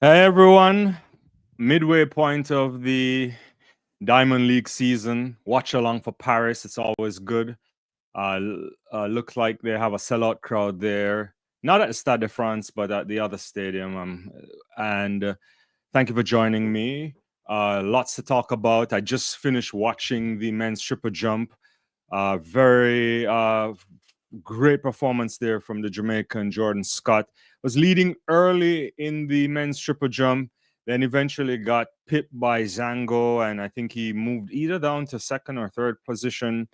Hey everyone, midway point of the Diamond League season. Watch along for Paris, it's always good. Looks like they have a sellout crowd there, not at the Stade de France, but at the other stadium. And thank you for joining me. Lots to talk about. I just finished watching the men's triple jump. Very great performance there from the Jamaican Jordan Scott. Was leading early in the men's triple jump, then eventually got pipped by Zango, and I think he moved either down to second or third position,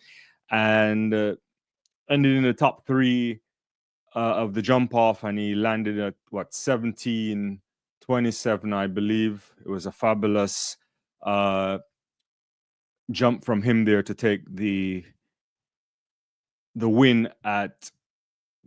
and ended in the top three of the jump off, and he landed at 17:27, I believe. It was a fabulous jump from him there to take the win at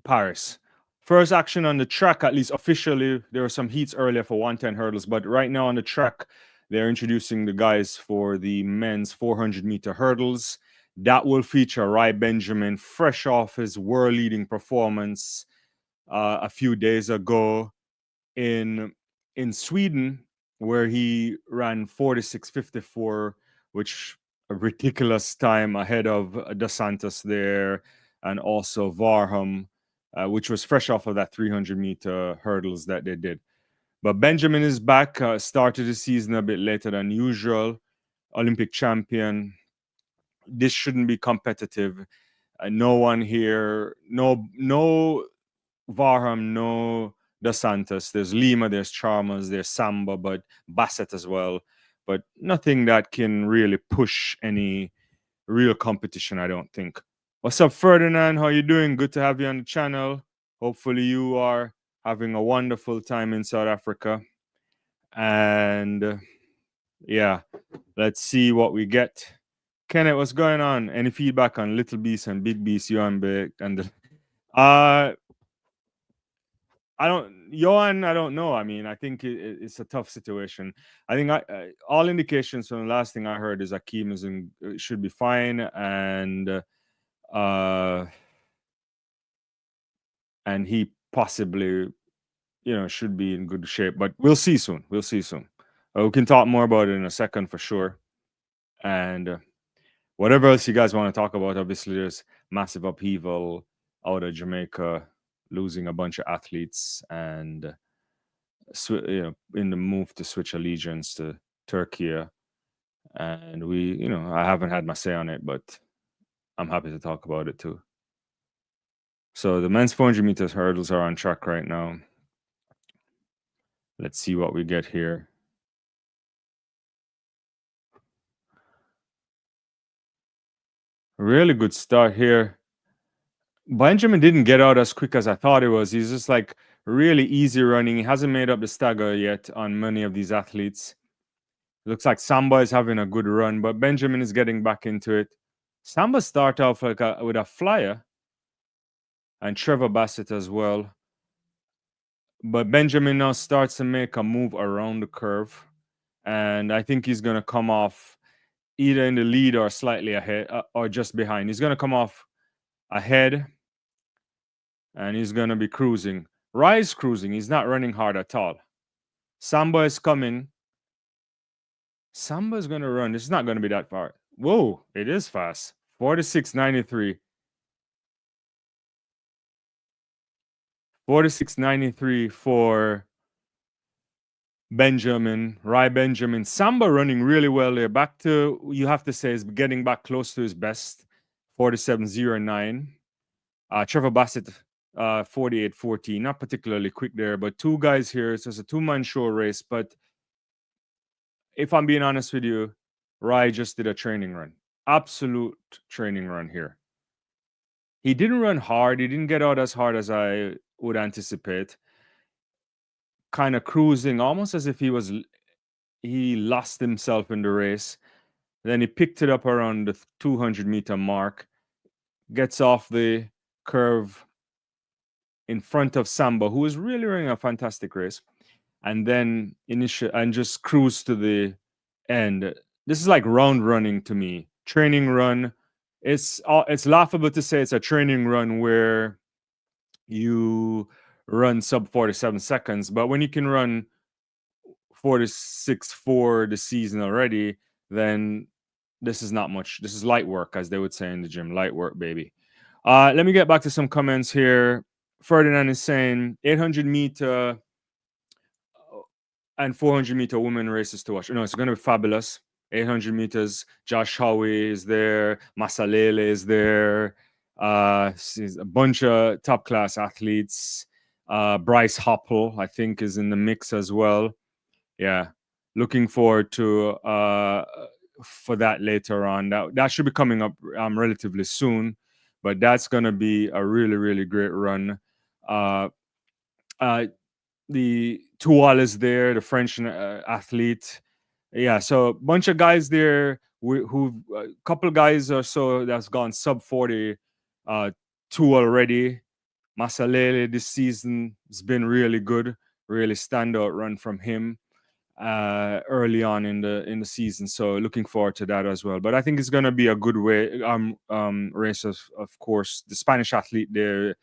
Paris. First action on the track, at least officially, there were some heats earlier for 110 hurdles, but right now on the track, they're introducing the guys for the men's 400-meter hurdles. That will feature Rai Benjamin, fresh off his world-leading performance a few days ago in Sweden, where he ran 46:54, which a ridiculous time ahead of Dos Santos there, and also Varham, which was fresh off of that 300-meter hurdles that they did. But Benjamin is back, started the season a bit later than usual, Olympic champion. This shouldn't be competitive. No one here, no Varham, no Dos Santos. There's Lima, there's Chalmers, there's Samba, but Bassett as well. But nothing that can really push any real competition, I don't think. What's up, Ferdinand? How you doing? Good to have you on the channel. Hopefully you are having a wonderful time in South Africa. And yeah, let's see what we get. Kenneth, what's going on? Any feedback on Little Beast and Big Beast, you and Big and the I don't know. I mean, I think it's a tough situation. I think all indications from the last thing I heard is Akeem should be fine, and he possibly, should be in good shape. But we'll see soon. We can talk more about it in a second for sure. And whatever else you guys want to talk about, obviously there's massive upheaval out of Jamaica, losing a bunch of athletes, and in the move to switch allegiance to Turkey. And I haven't had my say on it, but I'm happy to talk about it too. So the men's 400 meters hurdles are on track right now. Let's see what we get here. Really good start here. Benjamin didn't get out as quick as I thought it was. He's just like really easy running. He hasn't made up the stagger yet on many of these athletes. Looks like Samba is having a good run, but Benjamin is getting back into it. Samba start off with a flyer, and Trevor Bassett as well. But Benjamin now starts to make a move around the curve, and I think he's going to come off either in the lead or slightly ahead or just behind. He's going to come off ahead, and he's going to be cruising. Rise cruising. He's not running hard at all. Samba is coming. Samba's going to run. This is not going to be that far. Whoa, it is fast. 46.93. 46.93 for Benjamin, Rai Benjamin. Samba running really well there. Back to, you have to say, is getting back close to his best. 47.09. Trevor Bassett, 48.14. Not particularly quick there, but two guys here. So it's a two-man show race. But if I'm being honest with you, Rai just did a training run. Absolute training run here. He didn't run hard. He didn't get out as hard as I would anticipate. Kind of cruising, almost as if he lost himself in the race. Then he picked it up around the 200-meter mark, gets off the curve in front of Samba, who is really running a fantastic race, and then just cruise to the end. This is like round running to me. Training run. It's laughable to say it's a training run where you run sub 47 seconds, but when you can run 46 for the season already, then this is not much. This is light work, as they would say in the gym. Light work, baby. Let me get back to some comments here. Ferdinand is saying 800 meter and 400 meter women races to watch. No, it's going to be fabulous. 800 meters. Josh Howie is there. Masalele is there. A bunch of top class athletes. Bryce Hoppel, I think, is in the mix as well. Yeah, looking forward to for that later on. That should be coming up relatively soon, but that's going to be a really, really great run. The Tual is there, the French athlete. Yeah, so a bunch of guys there who a couple of guys or so that's gone sub 40, two already. Masalele this season has been really good, really standout run from him early on in the season. So looking forward to that as well. But I think it's going to be a good race. Of course, the Spanish athlete there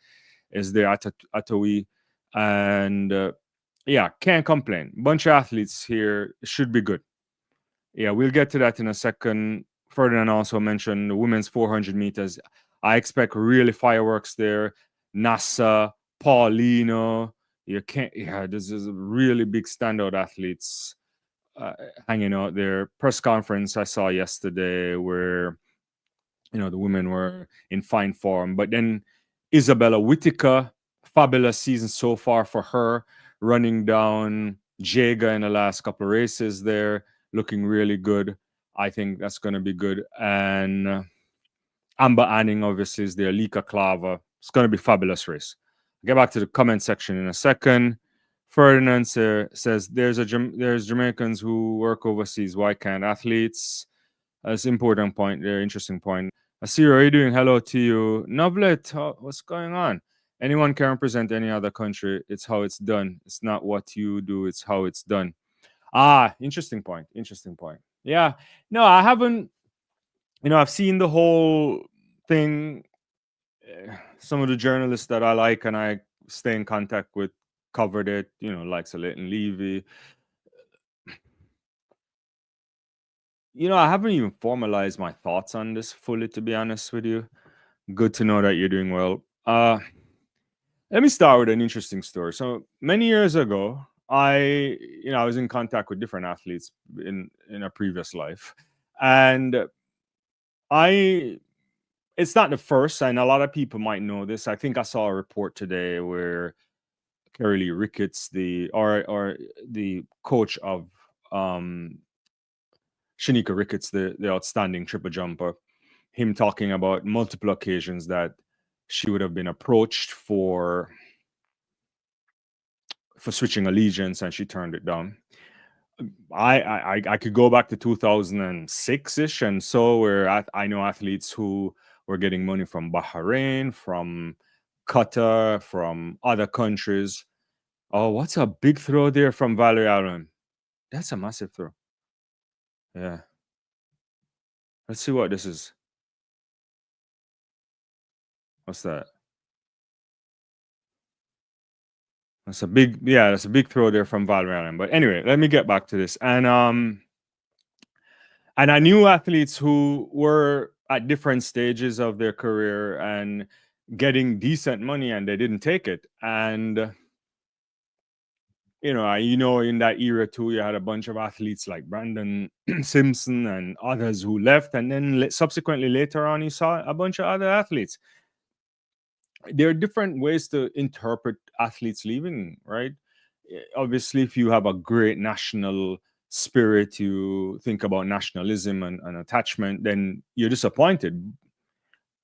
is there at Atawi, and yeah, can't complain. Bunch of athletes here, should be good. Yeah, we'll get to that in a second. Ferdinand also mentioned the women's 400 meters. I expect really fireworks there. NASA, Paulino. You can't. Yeah, this is really big standout athletes hanging out there. Press conference I saw yesterday where the women were in fine form, but then Isabella Whitaker, fabulous season so far for her, running down Jaga in the last couple of races there, looking really good. I think that's going to be good. And Amber Anning, obviously, is there. Lika Clava. It's going to be a fabulous race. I'll get back to the comment section in a second. Ferdinand says there's Jamaicans who work overseas. Why can't athletes? That's an important point there. Interesting point. Asira, are you doing? Hello to you. Novlet, what's going on? Anyone can represent any other country. It's how it's done. It's not what you do. It's how it's done. Interesting point. Interesting point. Yeah. No, I haven't. I've seen the whole thing. Some of the journalists that I like and I stay in contact with covered it. Like Leighton Levy. I haven't even formalized my thoughts on this fully, to be honest with you. Good to know that you're doing well. Let me start with an interesting story. So many years ago, I was in contact with different athletes in a previous life, and it's not the first, and a lot of people might know this. I think I saw a report today where Kerry Lee Ricketts, the coach of Shanika Ricketts, the outstanding triple jumper, him talking about multiple occasions that she would have been approached for switching allegiance and she turned it down. I could go back to 2006-ish and so where I know athletes who were getting money from Bahrain, from Qatar, from other countries. Oh, what's a big throw there from Valerie Allen? That's a massive throw. Yeah. Let's see what this is. What's that? That's a big throw there from Valerie Allen. But anyway, let me get back to this. And I knew athletes who were at different stages of their career and getting decent money and they didn't take it. And in that era too, you had a bunch of athletes like Brandon Simpson and others who left. And then subsequently later on, you saw a bunch of other athletes. There are different ways to interpret athletes leaving, right? Obviously, if you have a great national spirit, you think about nationalism and attachment, then you're disappointed.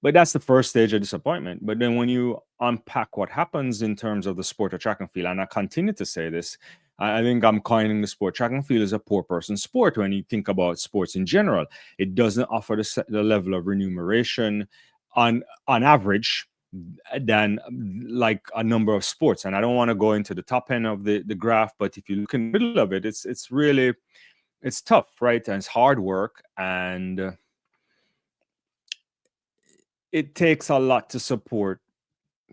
But that's the first stage of disappointment. But then when you unpack what happens in terms of the sport of track and field, and I continue to say this, I think I'm coining the sport. Track and field is a poor person's sport when you think about sports in general. It doesn't offer the level of remuneration on average than like a number of sports. And I don't want to go into the top end of the graph, but if you look in the middle of it, it's really tough, right? And it's hard work, and it takes a lot to support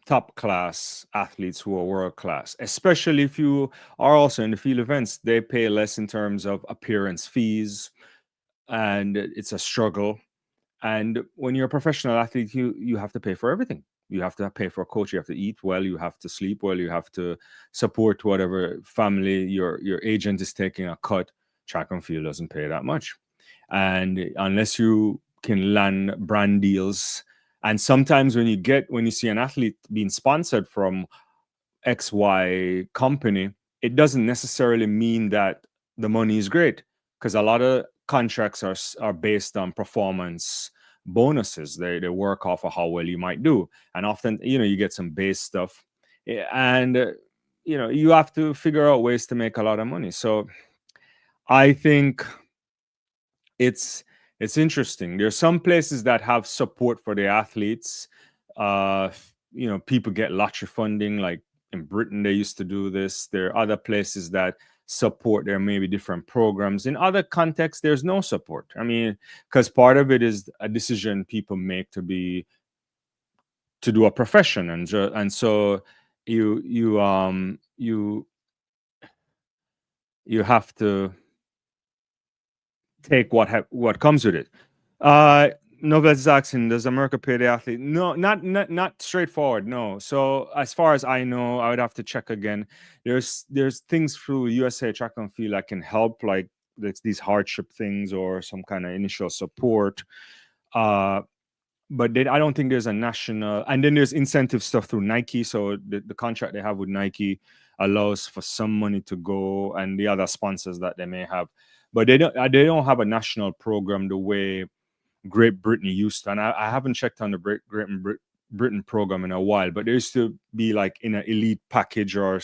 top class athletes who are world class, especially if you are also in the field events. They pay less in terms of appearance fees, and it's a struggle. And when you're a professional athlete, you have to pay for everything. You have to pay for a coach. You have to eat well. You have to sleep well. You have to support whatever family your agent is taking a cut. Track and field doesn't pay that much, and unless you can land brand deals, and sometimes when you see an athlete being sponsored from XY company, it doesn't necessarily mean that the money is great, because a lot of contracts are based on performance bonuses. They work off of how well you might do, and often you get some base stuff, and you have to figure out ways to make a lot of money. So I think it's interesting. There's some places that have support for the athletes. Uh, people get lottery funding, like in Britain they used to do this. There are other places that support. There may be different programs. In other contexts, there's no support. I mean, because part of it is a decision people make to do a profession, and so you have to take what comes with it. Uh, Novels is asking, does America pay the athlete? No, not straightforward. No. So as far as I know, I would have to check again. There's things through USA Track and Field that can help, like these hardship things or some kind of initial support. But I don't think there's a national, and then there's incentive stuff through Nike. So the contract they have with Nike allows for some money to go, and the other sponsors that they may have, but they don't have a national program the way Great Britain used to. And I haven't checked on the Britain program in a while, but there used to be like in an elite package or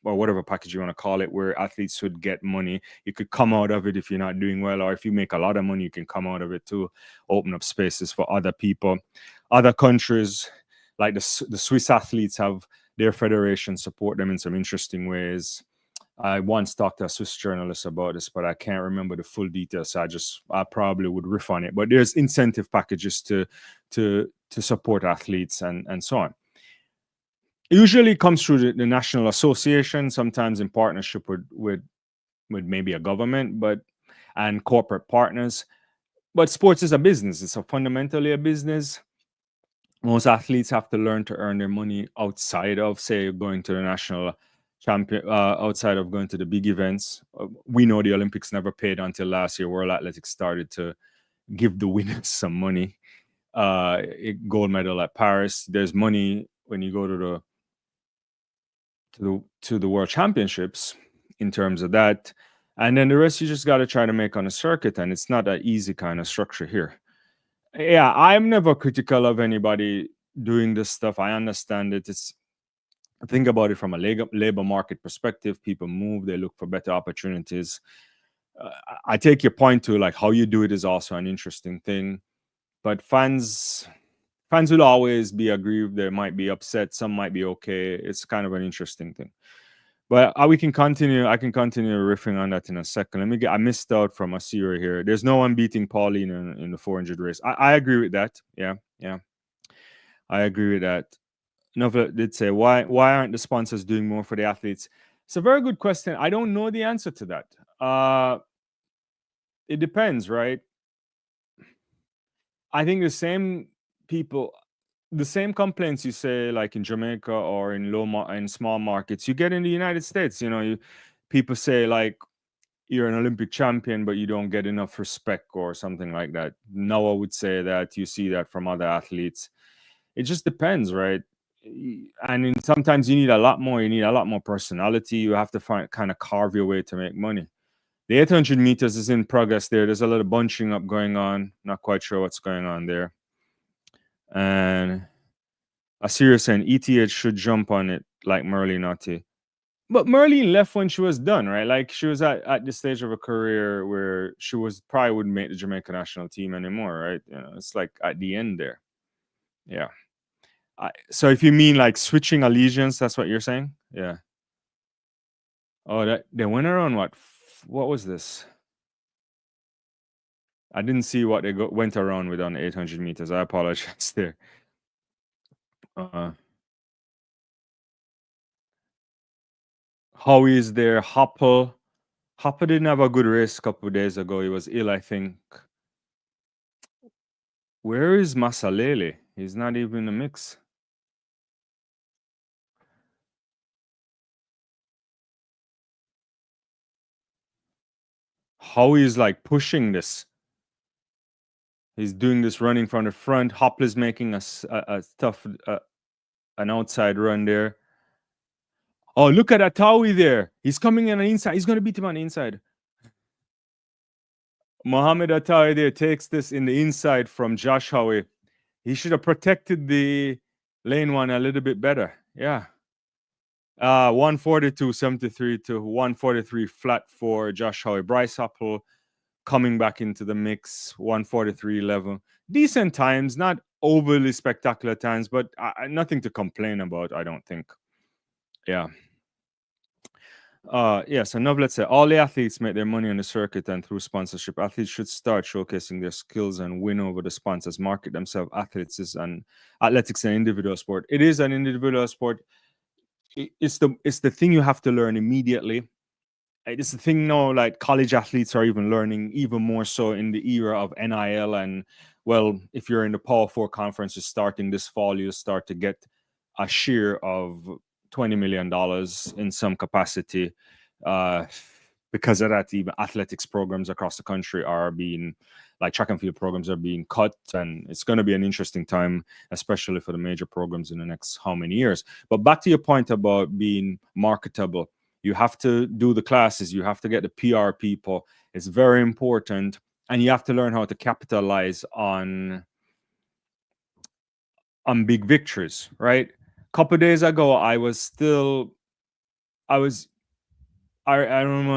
whatever package you want to call it, where athletes would get money. You could come out of it if you're not doing well, or if you make a lot of money, you can come out of it to open up spaces for other people. Other countries, like the Swiss athletes, have their federation support them in some interesting ways. I once talked to a Swiss journalist about this, but I can't remember the full details. So I probably would riff on it. But there's incentive packages to support athletes and so on. Usually it comes through the national association, sometimes in partnership with maybe a government, and corporate partners. But sports is a business. It's fundamentally a business. Most athletes have to learn to earn their money outside of, say, going to the national champion, outside of going to the big events. We know the Olympics never paid until last year. World Athletics started to give the winners some money. Gold medal at Paris. There's money when you go to the World Championships in terms of that, and then the rest you just got to try to make on a circuit, and it's not an easy kind of structure here. Yeah, I'm never critical of anybody doing this stuff. I understand it. Think about it from a labor market perspective. People move, they look for better opportunities. I take your point to, like, how you do it is also an interesting thing, but fans will always be aggrieved. They might be upset. Some might be okay. It's kind of an interesting thing. But we can continue. I can continue riffing on that in a second. I missed out from Asira here. There's no one beating Pauline in the 400 race. I agree with that. Yeah. I agree with that. Nova did say, why aren't the sponsors doing more for the athletes? It's a very good question. I don't know the answer to that. It depends, right? I think the same complaints you say, like in Jamaica or in small markets, you get in the United States. People say, like, you're an Olympic champion, but you don't get enough respect or something like that. Noah would say that you see that from other athletes. It just depends, right? And sometimes you need a lot more. You need a lot more personality. You have to kind of carve your way to make money. The 800 meters is in progress there. There's a little bunching up going on. Not quite sure what's going on there. And Asira saying ETH should jump on it like Merlin Otti. But Merlin left when she was done, right? Like, she was at the stage of her career where she probably wouldn't make the Jamaica national team anymore, right? It's like at the end there. Yeah. So if you mean like switching allegiance, that's what you're saying? Yeah. Oh, that they went around what was this? I didn't see what they went around with on 800 meters. I apologize there. Howie is there. Hopper didn't have a good race a couple of days ago. He was ill, I think. Where is Masalele? He's not even in the mix. Howie is like pushing this. He's doing this running from the front. Hoppler's making a tough, an outside run there. Oh, look at Atawi there. He's coming in on the inside. He's going to beat him on the inside. Mohamed Atawi there takes this in the inside from Josh Howie. He should have protected the lane one a little bit better. Yeah. 142.73 to 143 flat for Josh Howie. Bryce Hoppel coming back into the mix, 143.11. Decent times, not overly spectacular times, but nothing to complain about, I don't think. Yeah. So now let's say all the athletes make their money on the circuit and through sponsorship. Athletes should start showcasing their skills and win over the sponsors, market themselves. Athletics is an individual sport. It is an individual sport. It's the thing you have to learn immediately. It's the thing now, like college athletes are even learning even more so in the era of NIL. And well, if you're in the Power Four conferences starting this fall, you start to get a share of $20 million in some capacity. Because of that, even athletics programs across the country are being, like track and field programs are being cut. And it's going to be an interesting time, especially for the major programs in the next how many years. But back to your point about being marketable. You have to do the classes. You have to get the PR people. It's very important. And you have to learn how to capitalize on big victories, right? A couple of days ago, I remember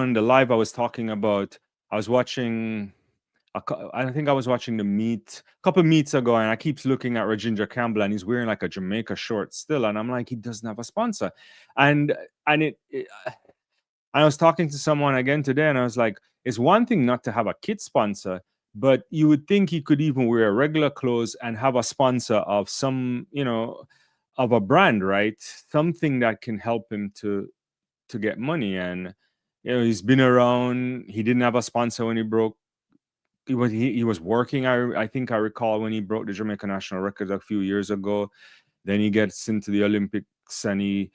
in the live I was talking about, I was watching, I think I was watching the meet a couple of meets ago, and I keep looking at Rajinder Campbell, and he's wearing like a Jamaica short still. And I'm like, he doesn't have a sponsor. And I was talking to someone again today, and I was like, it's one thing not to have a kit sponsor, but you would think he could even wear regular clothes and have a sponsor of some, of a brand, right? Something that can help him to get money. And he's been around. He didn't have a sponsor when he broke. He was working. I think I recall when he broke the Jamaica national record a few years ago. Then he gets into the Olympics and he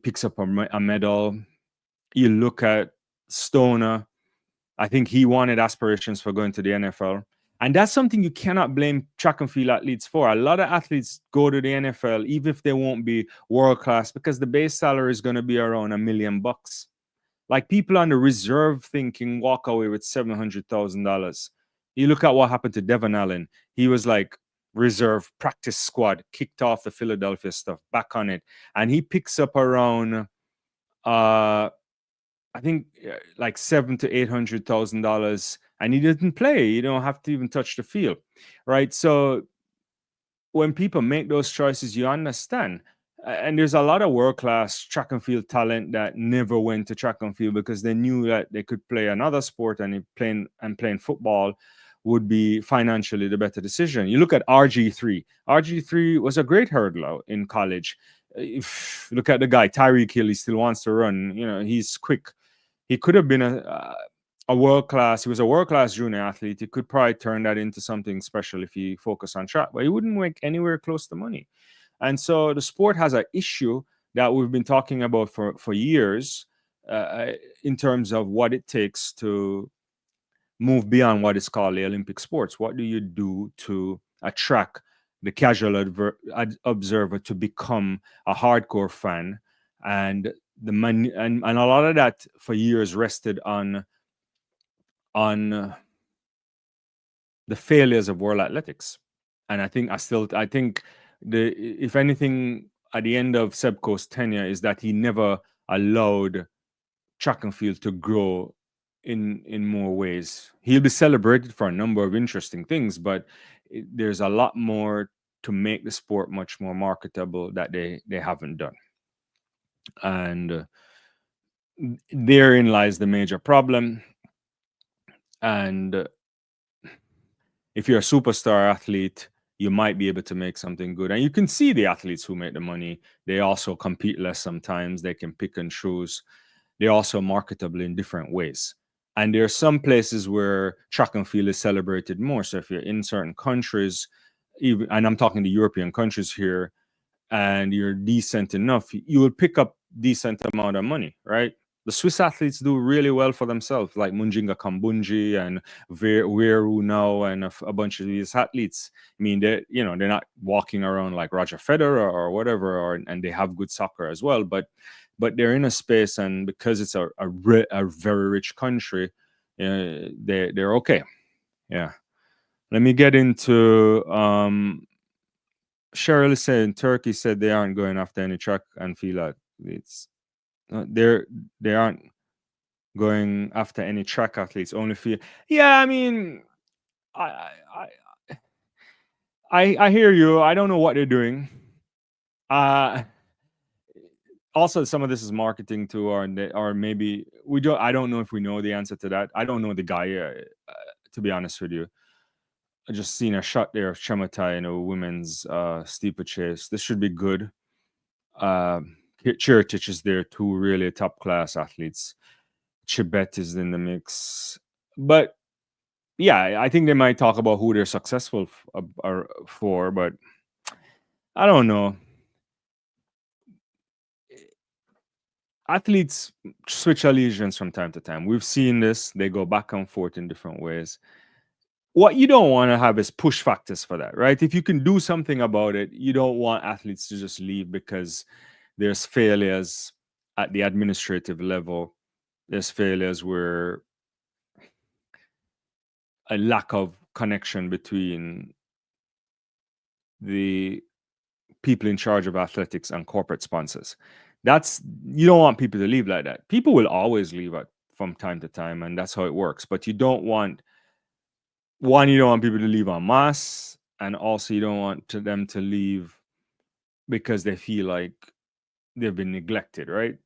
picks up a medal. You look at Stoner, I think he wanted aspirations for going to the NFL. And that's something you cannot blame track and field athletes for. A lot of athletes go to the NFL, even if they won't be world class, because the base salary is going to be around $1 million. Like people on the reserve thing can walk away with $700,000. You look at what happened to Devon Allen. He was like reserve practice squad, kicked off the Philadelphia stuff, back on it. And he picks up around I think like $700,000 to $800,000, and he didn't play. You don't have to even touch the field, right? So when people make those choices, you understand. And there's a lot of world-class track and field talent that never went to track and field because they knew that they could play another sport, and playing football would be financially the better decision. You look at RG3. RG3 was a great hurdler in college. Look at the guy, Tyreek Hill. He still wants to run. He's quick. He could have been a world-class. He was a world-class junior athlete. He could probably turn that into something special if he focused on track, but he wouldn't make anywhere close to money. And so the sport has an issue that we've been talking about for years in terms of what it takes to move beyond what is called the Olympic sports. What do you do to attract the casual observer to become a hardcore fan? And the money and a lot of that for years rested on the failures of world athletics. And I think if anything at the end of Sebco's tenure is that he never allowed track and field to grow in more ways. He'll be celebrated for a number of interesting things, but there's a lot more to make the sport much more marketable that they haven't done. And therein lies the major problem. And if you're a superstar athlete, you might be able to make something good. And you can see the athletes who make the money, they also compete less sometimes. They can pick and choose. they're also marketable in different ways. And there are some places where track and field is celebrated more. So if you're in certain countries, even, and I'm talking the European countries here, and you're decent enough, you will pick up decent amount of money, right? The Swiss athletes do really well for themselves, like Munjinga Kambunji and Weru now, and a bunch of these athletes. I mean, they're not walking around like Roger Federer or whatever, and they have good soccer as well. But they're in a space, and because it's a very rich country, they're okay. Yeah. Let me get into Cheryl said in Turkey said they aren't going after any track and field athletes. They aren't going after any track athletes. Only field. Yeah, I mean, I I hear you. I don't know what they're doing. Also, some of this is marketing too, or maybe we don't. I don't know if we know the answer to that. I don't know the guy. To be honest with you, I just seen a shot there of Chamatai in a women's steeplechase. This should be good. Chiritich is there, two really top class athletes. Chibet is in the mix, but yeah, I think they might talk about who they're successful for, but I don't know. Athletes switch allegiance from time to time. We've seen this; they go back and forth in different ways. What you don't want to have is push factors for that, right? If you can do something about it, you don't want athletes to just leave because there's failures at the administrative level. There's failures where a lack of connection between the people in charge of athletics and corporate sponsors. You don't want people to leave like that. People will always leave from time to time, and that's how it works. But you don't want people to leave en masse, and also you don't want them to leave because they feel like they've been neglected, right?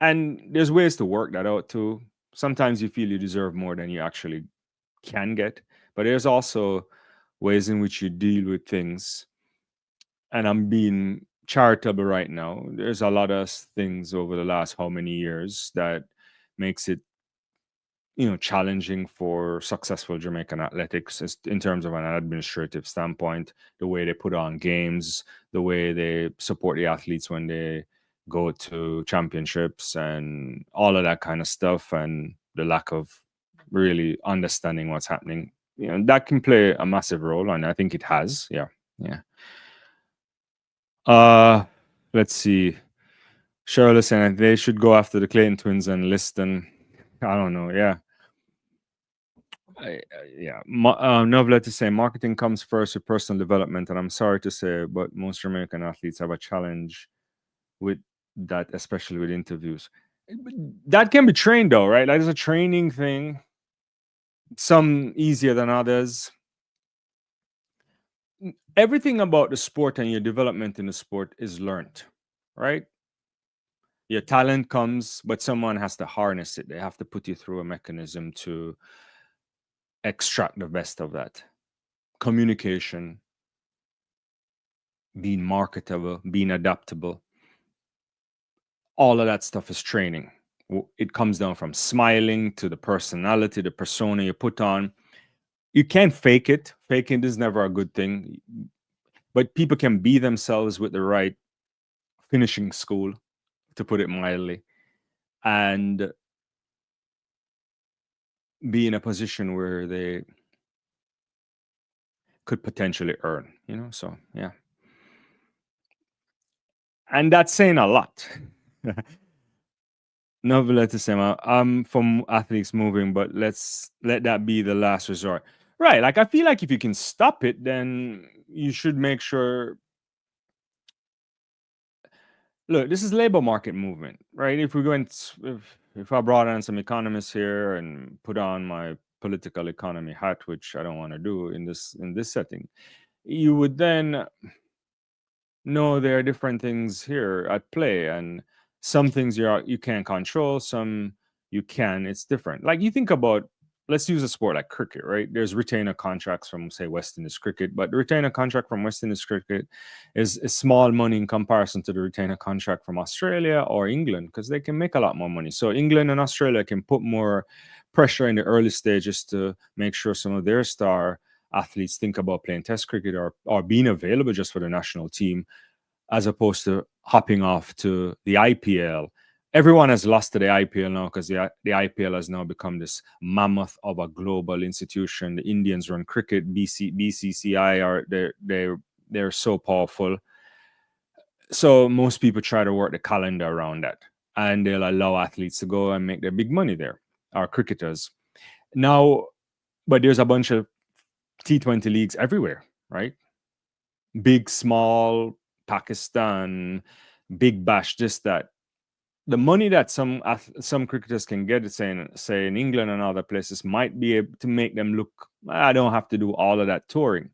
And there's ways to work that out too. Sometimes you feel you deserve more than you actually can get, but there's also ways in which you deal with things. And I'm being charitable right now. There's a lot of things over the last how many years that makes it challenging for successful Jamaican athletics in terms of an administrative standpoint, the way they put on games, the way they support the athletes when they go to championships and all of that kind of stuff, and the lack of really understanding what's happening. That can play a massive role, and I think it has. Yeah. Let's see. Cheryl is saying they should go after the Clayton twins and list them. I don't know. Yeah. Novella to say marketing comes first with personal development, and I'm sorry to say, but most Jamaican athletes have a challenge with that, especially with interviews. That can be trained, though, right? That is a training thing. Some easier than others. Everything about the sport and your development in the sport is learned, right? Your talent comes, but someone has to harness it. They have to put you through a mechanism to extract the best of that. Communication, being marketable, being adaptable, all of that stuff is training. It comes down from smiling to the personality, the persona you put on. You can't fake it. Faking is never a good thing. But people can be themselves with the right finishing school, to put it mildly, and be in a position where they could potentially earn, So, yeah. And that's saying a lot. Novella to say, I'm from athletes moving, but let's let that be the last resort. Right. Like, I feel like if you can stop it, then you should make sure. Look, this is labor market movement, right? If we go and if I brought on some economists here and put on my political economy hat, which I don't want to do in this setting, you would then know there are different things here at play, and some things you can't control, some you can. It's different. Like, you think about let's use a sport like cricket, right? There's retainer contracts from, say, West Indies cricket, but the retainer contract from West Indies cricket is small money in comparison to the retainer contract from Australia or England, because they can make a lot more money. So England and Australia can put more pressure in the early stages to make sure some of their star athletes think about playing test cricket or being available just for the national team, as opposed to hopping off to the IPL. Everyone has lost to the IPL now because the IPL has now become this mammoth of a global institution. The Indians run cricket, BCCI are they're so powerful. So most people try to work the calendar around that, and they'll allow athletes to go and make their big money there, our cricketers. Now, but there's a bunch of T20 leagues everywhere, right? Big, small, Pakistan, Big Bash, just that. The money that some cricketers can get, say in England and other places, might be able to make them look, I don't have to do all of that touring.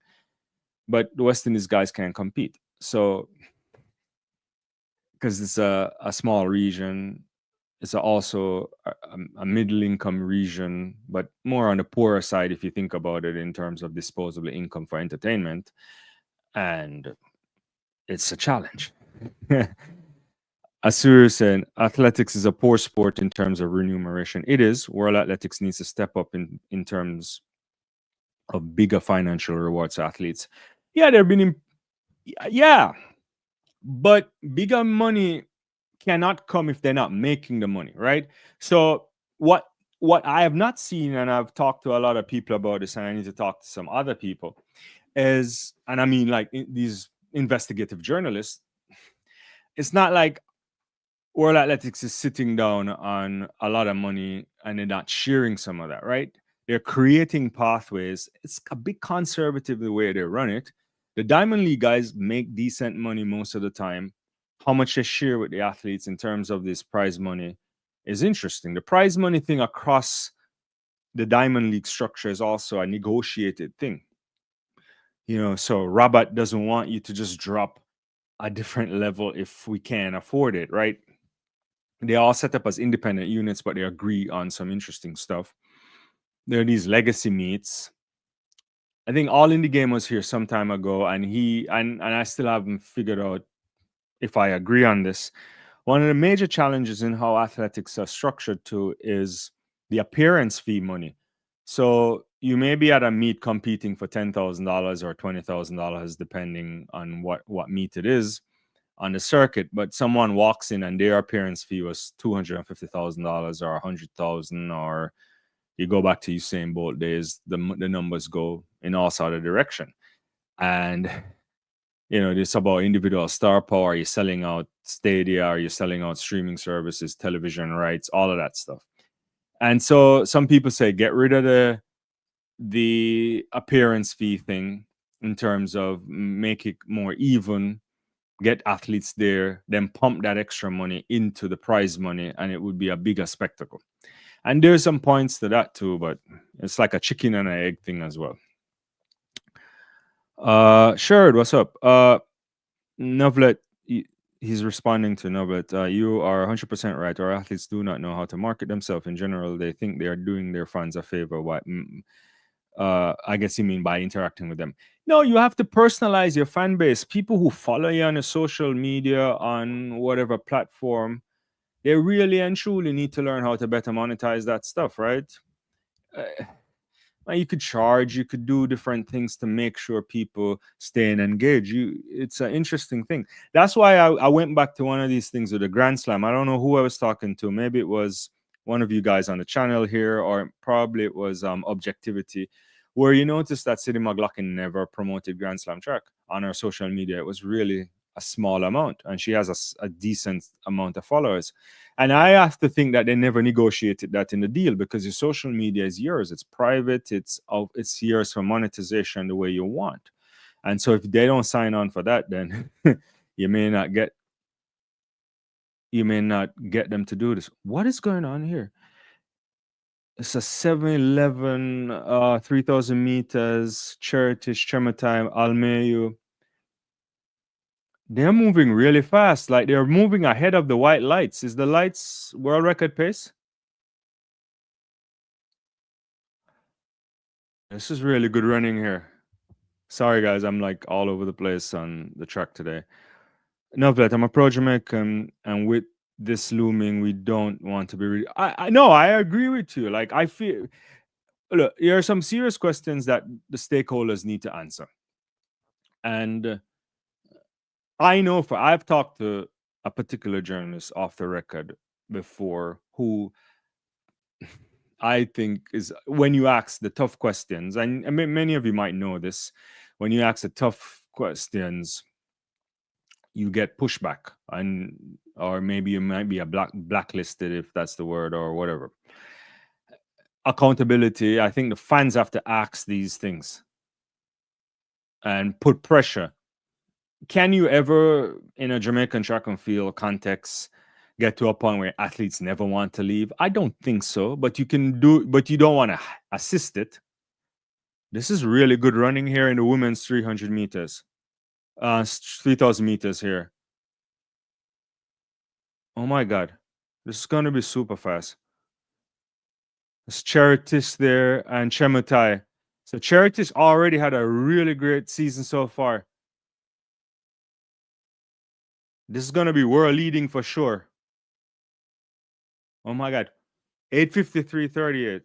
But the West Indies guys can't compete. So, because it's a small region, it's also a middle income region, but more on the poorer side if you think about it in terms of disposable income for entertainment. And it's a challenge. Asur saying athletics is a poor sport in terms of remuneration. It is. World athletics needs to step up in terms of bigger financial rewards to athletes. Yeah, they've been yeah, but bigger money cannot come if they're not making the money, right? So what I have not seen, and I've talked to a lot of people about this, and I need to talk to some other people, is, and I mean like these investigative journalists, it's not like World Athletics is sitting down on a lot of money and they're not sharing some of that, right? They're creating pathways. It's a bit conservative the way they run it. The Diamond League guys make decent money most of the time. How much they share with the athletes in terms of this prize money is interesting. The prize money thing across the Diamond League structure is also a negotiated thing. So Rabat doesn't want you to just drop a different level if we can't afford it, right? They all set up as independent units, but they agree on some interesting stuff. There are these legacy meets. I think All in the Game was here some time ago, and I still haven't figured out if I agree on this. One of the major challenges in how athletics are structured too is the appearance fee money. So you may be at a meet competing for $10,000 or $20,000, depending on what meet it is on the circuit, but someone walks in and their appearance fee was $250,000 or $100,000, or you go back to Usain Bolt days, the numbers go in all sort of direction. And it's about individual star power. You're selling out stadia, or you're selling out streaming services, television rights, all of that stuff. And so some people say get rid of the appearance fee thing in terms of make it more even, get athletes there, then pump that extra money into the prize money, and it would be a bigger spectacle. And there's some points to that too, but it's like a chicken and an egg thing as well. Sherrod, what's up? Novlet, he's responding to Novlet. You are 100% right. Our athletes do not know how to market themselves in general. They think they are doing their fans a favor. I guess you mean by interacting with them. No, you have to personalize your fan base. People who follow you on a social media, on whatever platform, they really and truly need to learn how to better monetize that stuff, right? You could charge, you could do different things to make sure people stay and engage. It's an interesting thing. That's why I went back to one of these things with the Grand Slam. I don't know who I was talking to. Maybe it was one of you guys on the channel here, or probably it was Objectivity, where you noticed that Sidney McLaughlin never promoted Grand Slam track on her social media. It was really a small amount, and she has a decent amount of followers. And I have to think that they never negotiated that in the deal, because your social media is yours. It's private. It's yours for monetization the way you want. And so if they don't sign on for that, then you may not get them to do this. What is going on here? It's a 7-11, 3,000 meters, Cheritish, Chematime, Almeyu. They're moving really fast. Like they're moving ahead of the white lights. Is the lights world record pace? This is really good running here. Sorry, guys, I'm like all over the place on the track today. No, but I'm a pro Jamaican, and with this looming, we don't want to be. I know, I agree with you. Like, I feel. Look, there are some serious questions that the stakeholders need to answer, and I know for I've talked to a particular journalist off the record before who I think is when you ask the tough questions, and many of you might know this, when you ask the tough questions, you get pushback, and or maybe you might be blacklisted if that's the word or whatever. Accountability. I think the fans have to ask these things and put pressure. Can you ever, in a Jamaican track and field context, get to a point where athletes never want to leave? I don't think so, but you can do, but you don't want to assist it. This is really good running here in the women's 300 meters, 3,000 meters here. Oh my God, this is going to be super fast. There's Charitis there and Chemutai. So Charitis already had a really great season so far. This is going to be world leading for sure. Oh my God. 8:53:38.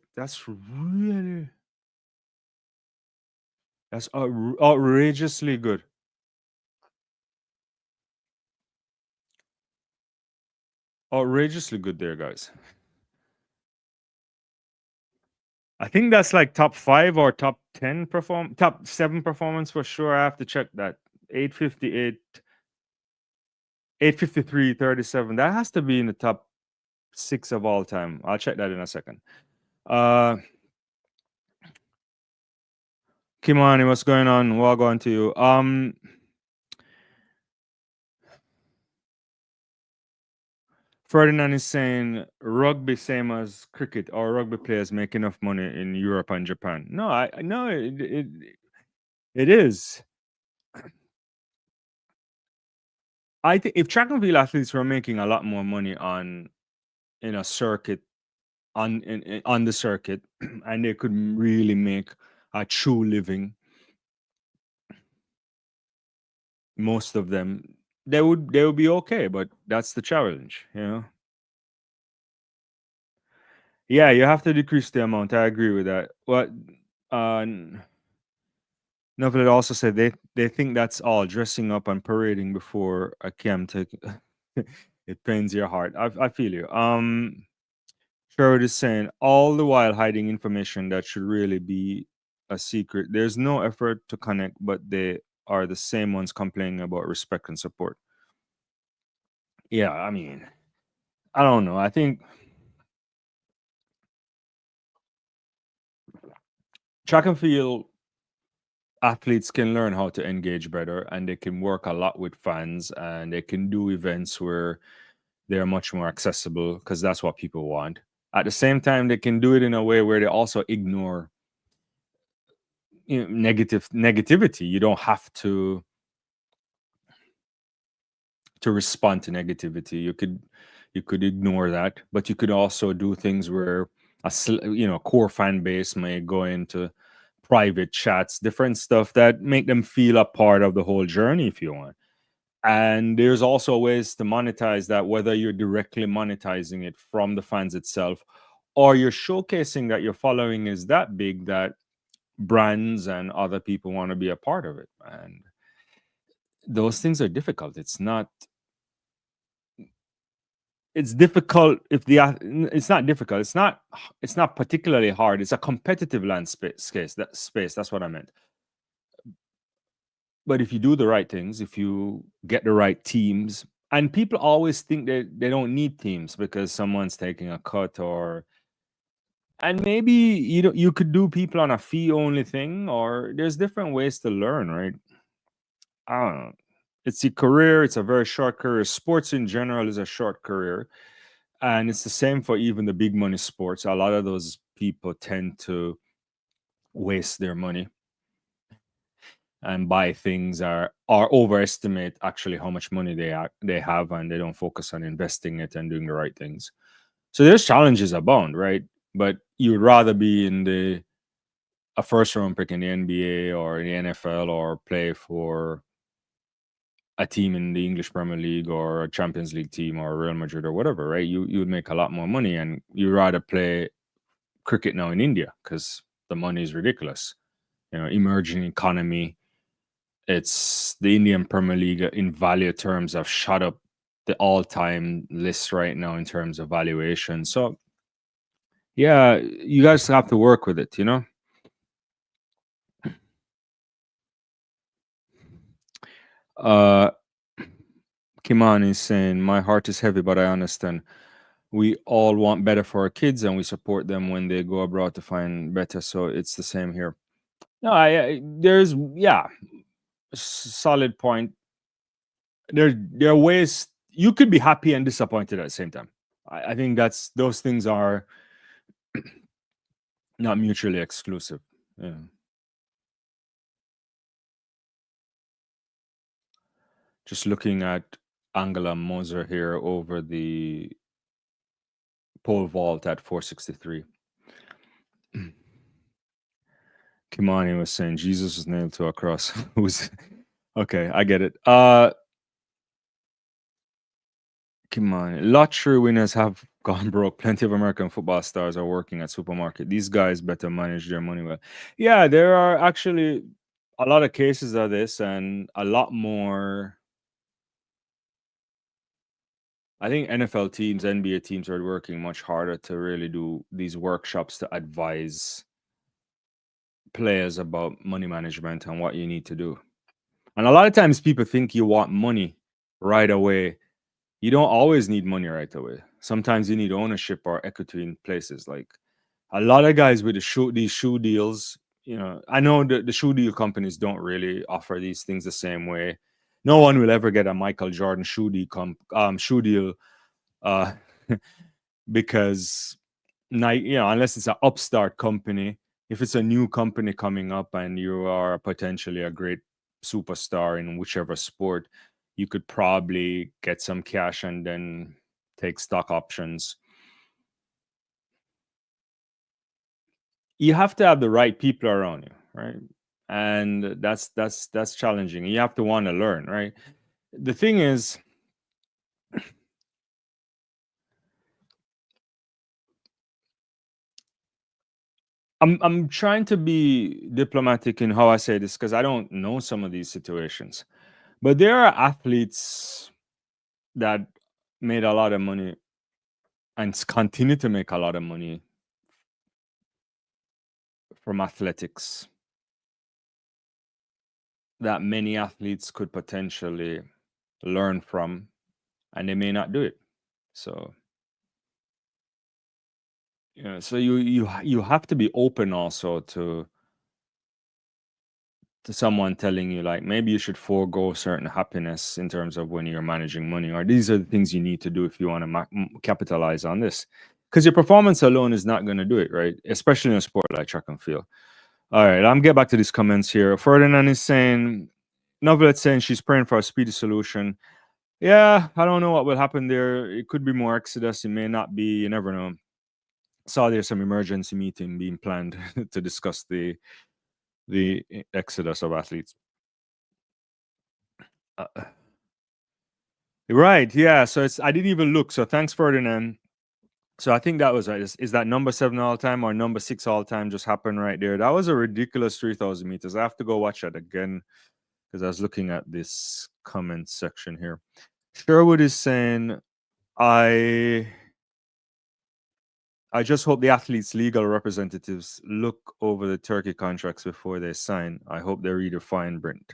That's outrageously good. Outrageously good there, guys. I think that's like top 5 or top 10 top 7 performance for sure. I have to check that. 8:58, 8:53:37. That has to be in the top 6 of all time. I'll check that in a second. Kimani, what's going on? Well, going to you. Ferdinand is saying rugby same as cricket, or rugby players make enough money in Europe and Japan. No, I know it is. I think if track and field athletes were making a lot more money on in a circuit on the circuit, and they could really make a true living, most of them they would be okay. But that's the challenge, you know. Yeah, you have to decrease the amount. I agree with that. What Neville also said they think that's all dressing up and parading before a camp. It pains your heart. I feel you. Sherwood is saying all the while hiding information that should really be a secret. There's no effort to connect, but they are the same ones complaining about respect and support. Yeah, I mean, I don't know. I think track and field athletes can learn how to engage better, and they can work a lot with fans, and they can do events where they're much more accessible because that's what people want. At the same time, they can do it in a way where they also ignore negativity. You don't have to respond to negativity. You could ignore that, but you could also do things where core fan base may go into private chats, different stuff that make them feel a part of the whole journey if you want. And there's also ways to monetize that, whether you're directly monetizing it from the fans itself, or you're showcasing that your following is that big that brands and other people want to be a part of it. And those things are difficult. It's difficult if it's not difficult. It's not particularly hard. It's a competitive space. That's what I meant. But if you do the right things, if you get the right teams, and people always think that they don't need teams because someone's taking a cut, and maybe you could do people on a fee only thing, or there's different ways to learn, right? I don't know. It's a career. It's a very short career. Sports in general is a short career. And it's the same for even the big money sports. A lot of those people tend to waste their money and buy things or overestimate actually how much money they have, and they don't focus on investing it and doing the right things. So there's challenges abound, right? But you'd rather be in the a first round pick in the NBA or the NFL or play for a team in the English Premier League or a Champions League team or Real Madrid or whatever, right? You would make a lot more money, and you rather play cricket now in India because the money is ridiculous. Emerging economy. It's the Indian Premier League in value terms have shot up the all-time list right now in terms of valuation. So yeah, you guys have to work with it, Uh Kiman is saying, my heart is heavy, but I understand. We all want better for our kids and we support them when they go abroad to find better. So it's the same here. No, there's, yeah, solid point. There are ways you could be happy and disappointed at the same time. I think those things are not mutually exclusive. Yeah. Just looking at Angela Moser here over the pole vault at 463. Kimani was saying Jesus was nailed to a cross. Okay, I get it. Kimani, lottery winners have gone broke. Plenty of American football stars are working at supermarket. These guys better manage their money well. Yeah, there are actually a lot of cases of this, and a lot more. I think NFL teams, NBA teams are working much harder to really do these workshops to advise players about money management and what you need to do. And a lot of times people think you want money right away. You don't always need money right away. Sometimes you need ownership or equity in places. Like a lot of guys with these shoe deals, I know the shoe deal companies don't really offer these things the same way. No one will ever get a Michael Jordan shoe deal uh, because unless it's an upstart company. If it's a new company coming up and you are potentially a great superstar in whichever sport, you could probably get some cash and then take stock options. You have to have the right people around you, right? And that's challenging. You have to want to learn, right? The thing is, I'm trying to be diplomatic in how I say this because I don't know some of these situations. But there are athletes that made a lot of money and continue to make a lot of money from athletics that many athletes could potentially learn from, and they may not do it. So so you have to be open also to someone telling you like maybe you should forego certain happiness in terms of when you're managing money, or these are the things you need to do if you want to capitalize on this, because your performance alone is not going to do it, right? Especially in a sport like track and field. All right, I'm get back to these comments here. Ferdinand is saying, Novelet's saying she's praying for a speedy solution. Yeah, I don't know what will happen there. It could be more exodus. It may not be. You never know. Saw there's some emergency meeting being planned to discuss the exodus of athletes. Right. Yeah. So I didn't even look. So thanks, Ferdinand. So I think that was right. Is that number 7 all time or number 6 all time just happened right there? That was a ridiculous 3,000 meters. I have to go watch that again because I was looking at this comment section here. Sherwood is saying, I just hope the athletes' legal representatives look over the Turkey contracts before they sign. I hope they read the fine print.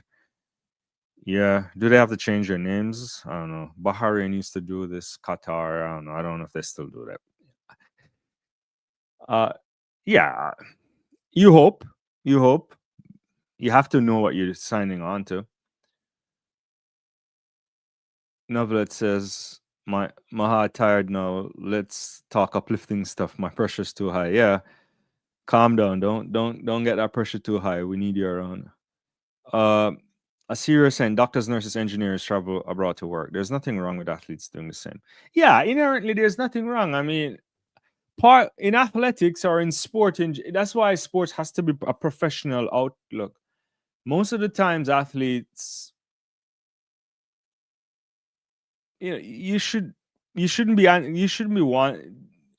Yeah. Do they have to change their names? I don't know. Bahrain used to do this. Qatar. I don't know. I don't know if they still do that. Yeah. You hope. You hope. You have to know what you're signing on to. Novelet says, my heart tired now. Let's talk uplifting stuff. My pressure's too high. Yeah. Calm down. Don't get that pressure too high. We need you around. A serious saying doctors, nurses, engineers travel abroad to work. There's nothing wrong with athletes doing the same. Yeah, inherently there's nothing wrong. I mean, part in athletics or in sport, that's why sports has to be a professional outlook. Most of the times, athletes, you shouldn't be you shouldn't be one.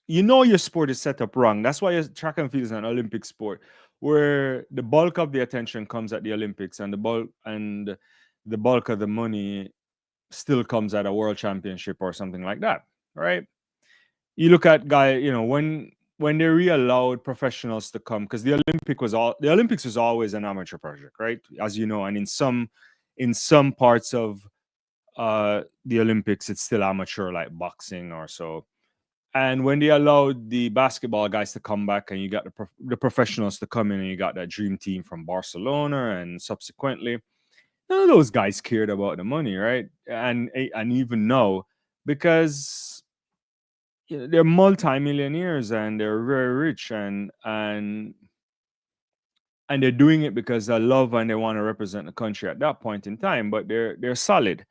Your sport is set up wrong. That's why track and field is an Olympic sport, where the bulk of the attention comes at the Olympics, and the bulk of the money still comes at a world championship or something like that, right? You look at when they re-allowed professionals to come, because the Olympics was always an amateur project, right? As you know, and in some parts of the Olympics, it's still amateur, like boxing or so. And when they allowed the basketball guys to come back, and you got the professionals to come in, and you got that dream team from Barcelona, and subsequently, none of those guys cared about the money, right? And even now, because they're multimillionaires and they're very rich, and they're doing it because they love and they want to represent the country at that point in time. But they're solid.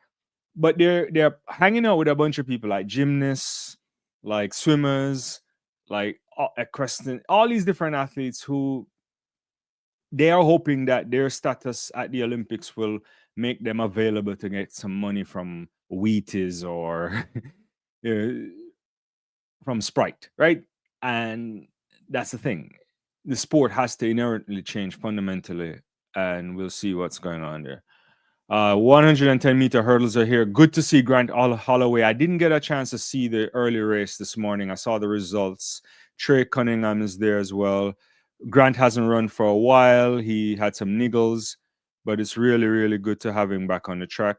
But they're hanging out with a bunch of people like gymnasts, like swimmers, like equestrian, all these different athletes who they are hoping that their status at the Olympics will make them available to get some money from Wheaties or uh, from Sprite, right? And that's the thing. The sport has to inherently change fundamentally, and we'll see what's going on there. 110-meter hurdles are here. Good to see Grant Holloway. I didn't get a chance to see the early race this morning. I saw the results. Trey Cunningham is there as well. Grant hasn't run for a while. He had some niggles, but it's really, really good to have him back on the track.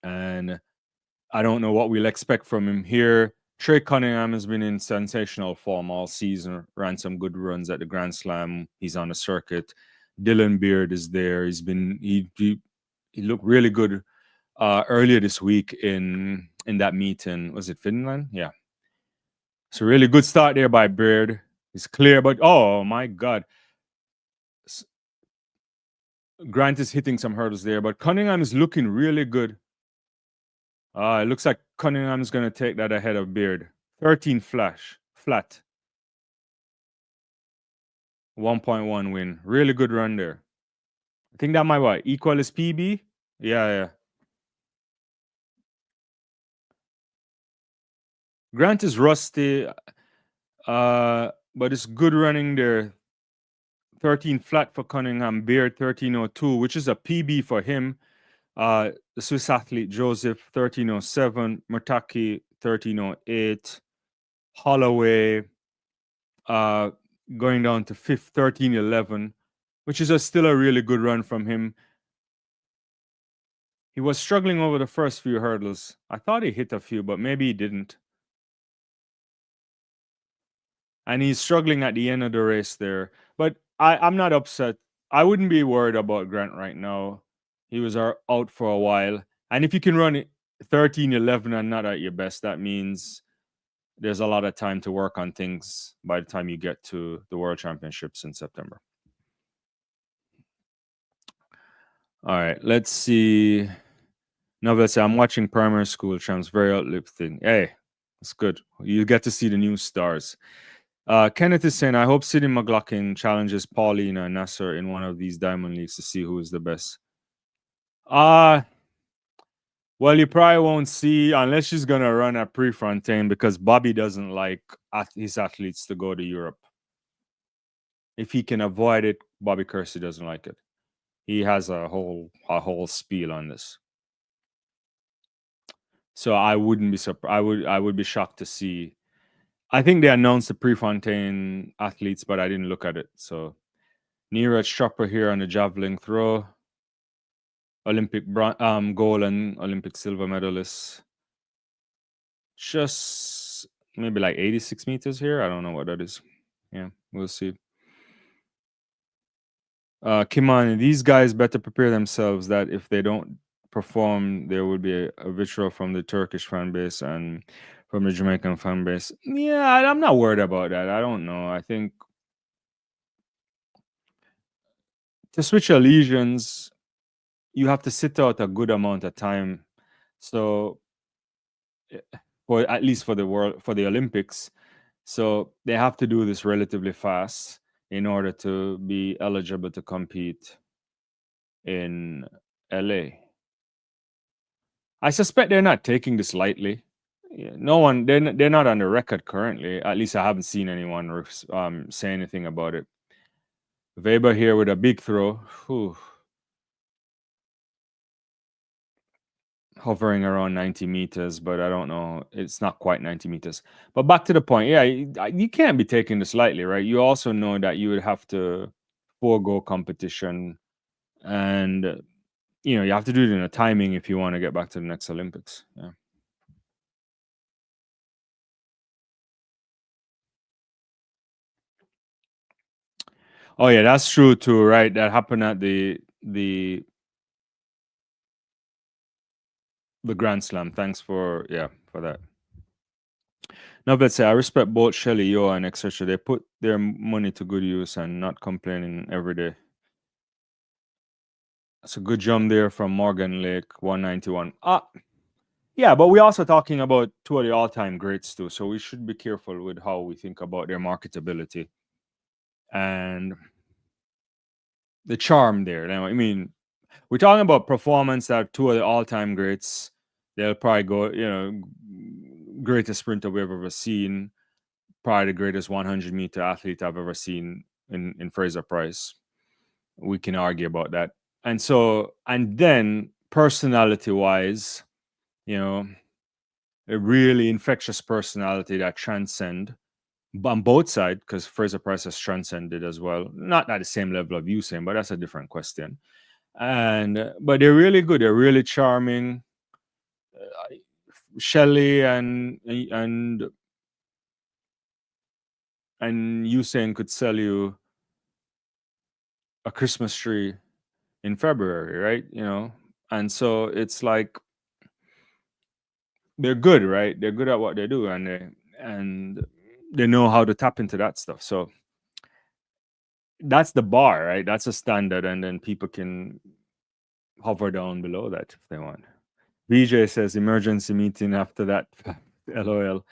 And I don't know what we'll expect from him here. Trey Cunningham has been in sensational form all season, ran some good runs at the Grand Slam. He's on the circuit. Dylan Beard is there. He looked really good earlier this week in that meeting. Was it Finland? Yeah. So really good start there by Beard. It's clear, but oh my God. Grant is hitting some hurdles there, but Cunningham is looking really good. It looks like Cunningham is going to take that ahead of Beard. 13 flat. 1.1 win. Really good run there. I think that might equal his PB? Yeah. Grant is rusty, but it's good running there. 13 flat for Cunningham. Beard 1302, which is a PB for him. The Swiss athlete Joseph 1307. Murtaki 1308. Holloway going down to fifth, 1311, which is still a really good run from him. He was struggling over the first few hurdles. I thought he hit a few, but maybe he didn't. And he's struggling at the end of the race there. But I'm not upset. I wouldn't be worried about Grant right now. He was out for a while. And if you can run 13:11 and not at your best, that means there's a lot of time to work on things by the time you get to the World Championships in September. All right, let's see. Novel say, I'm watching primary school champs, very uplifting. Hey, that's good. You get to see the new stars. Kenneth is saying, I hope Sidney McLaughlin challenges Paulina and Nasser in one of these diamond leagues to see who is the best. Well, you probably won't see unless she's going to run at Prefontaine, because Bobby doesn't like his athletes to go to Europe. If he can avoid it, Bobby Kersey doesn't like it. He has a whole spiel on this. So I wouldn't be surprised. I would be shocked to see. I think they announced the Prefontaine athletes, but I didn't look at it. So Neeraj Chopra here on the javelin throw. Olympic gold and Olympic silver medalist. Just maybe like 86 meters here. I don't know what that is. Yeah, we'll see. Kimani, these guys better prepare themselves that if they don't perform, there will be a vitriol from the Turkish fan base and from the Jamaican fan base. Yeah, I'm not worried about that. I don't know. I think to switch allegiance, you have to sit out a good amount of time. So, for at least for the Olympics. So they have to do this relatively fast in order to be eligible to compete in LA. I suspect they're not taking this lightly. No one, they're not on the record currently. At least I haven't seen anyone say anything about it. Weber here with a big throw. Whew. Hovering around 90 meters, but I don't know. It's not quite 90 meters. But back to the point, yeah, you can't be taking this lightly, right? You also know that you would have to forego competition, and you have to do it in a timing if you want to get back to the next Olympics. Yeah. Oh yeah, that's true too, right? That happened at the Grand Slam. Thanks for that. No, but say I respect both Shelly, Yo, and etc. They put their money to good use and not complaining every day. That's a good jump there from Morgan Lake, 191. Yeah, but we're also talking about two of the all-time greats too, so we should be careful with how we think about their marketability and the charm there. Now, I mean, we're talking about performance that two of the all-time greats. They'll probably go, greatest sprinter we've ever seen, probably the greatest 100-meter athlete I've ever seen in Fraser-Pryce. We can argue about that. And then personality-wise, a really infectious personality that transcend on both sides, because Fraser-Pryce has transcended as well. Not at the same level of Usain, but that's a different question. But they're really good. They're really charming. Shelly and Usain could sell you a Christmas tree in February, right? And so it's like they're good, right? They're good at what they do, and they know how to tap into that stuff. So that's the bar, right? That's a standard, and then people can hover down below that if they want. VJ says emergency meeting after that. LOL.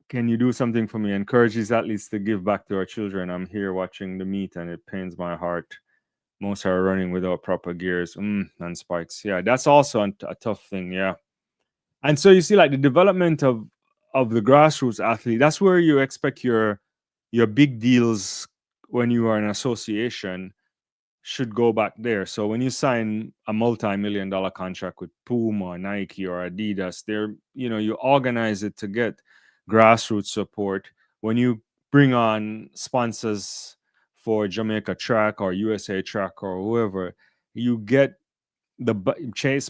Can you do something for me? Encourage these athletes to give back to our children. I'm here watching the meet and it pains my heart. Most are running without proper gears and spikes. Yeah, that's also a tough thing. Yeah. And so you see, like the development of the grassroots athlete, that's where you expect your big deals when you are an association should go back there. So when you sign a multi-million-dollar contract with Puma or Nike or Adidas, you organize it to get grassroots support. When you bring on sponsors for Jamaica Track or USA Track or whoever, you get the Chase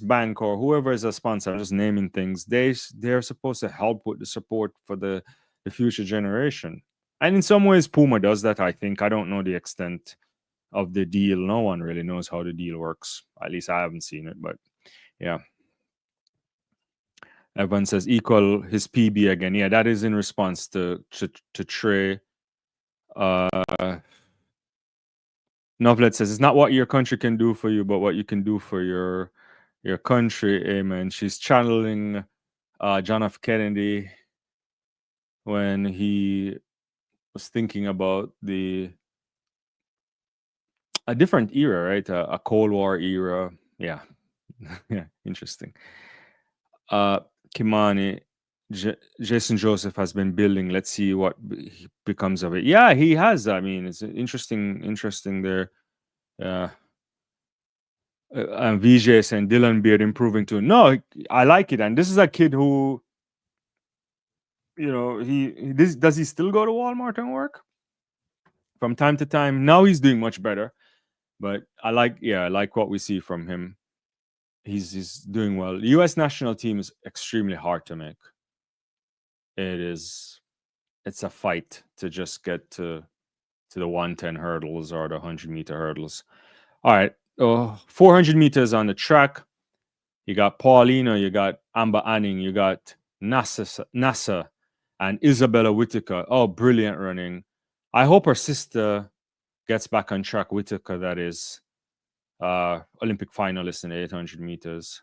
Bank or whoever is a sponsor. I'm just naming things. They're supposed to help with the support for the future generation. And in some ways, Puma does that. I think I don't know the extent of the deal. No one really knows how the deal works. At least I haven't seen it, but yeah. Everyone says equal his PB again. Yeah, that is in response to Trey. Novlet says it's not what your country can do for you, but what you can do for your country. Amen. She's channeling John F. Kennedy when he was thinking about a different era, right? A Cold War era. Yeah. Yeah, interesting. Kimani, Jason Joseph has been building. Let's see what becomes of it. Yeah, he has. I mean, it's interesting there. And VJs and Dylan Beard improving too. No, I like it. And this is a kid who, does he still go to Walmart and work from time to time? Now he's doing much better, but I like what we see from him. He's doing well. The U.S. national team is extremely hard to make. It's a fight to just get to the 110 hurdles or the 100-meter hurdles. All right, 400 meters on the track. You got Paulina, you got Amber Anning, you got NASA and Isabella Whitaker. Oh, brilliant running. I hope her sister gets back on track. Whitaker, that is, Olympic finalist in the 800 meters.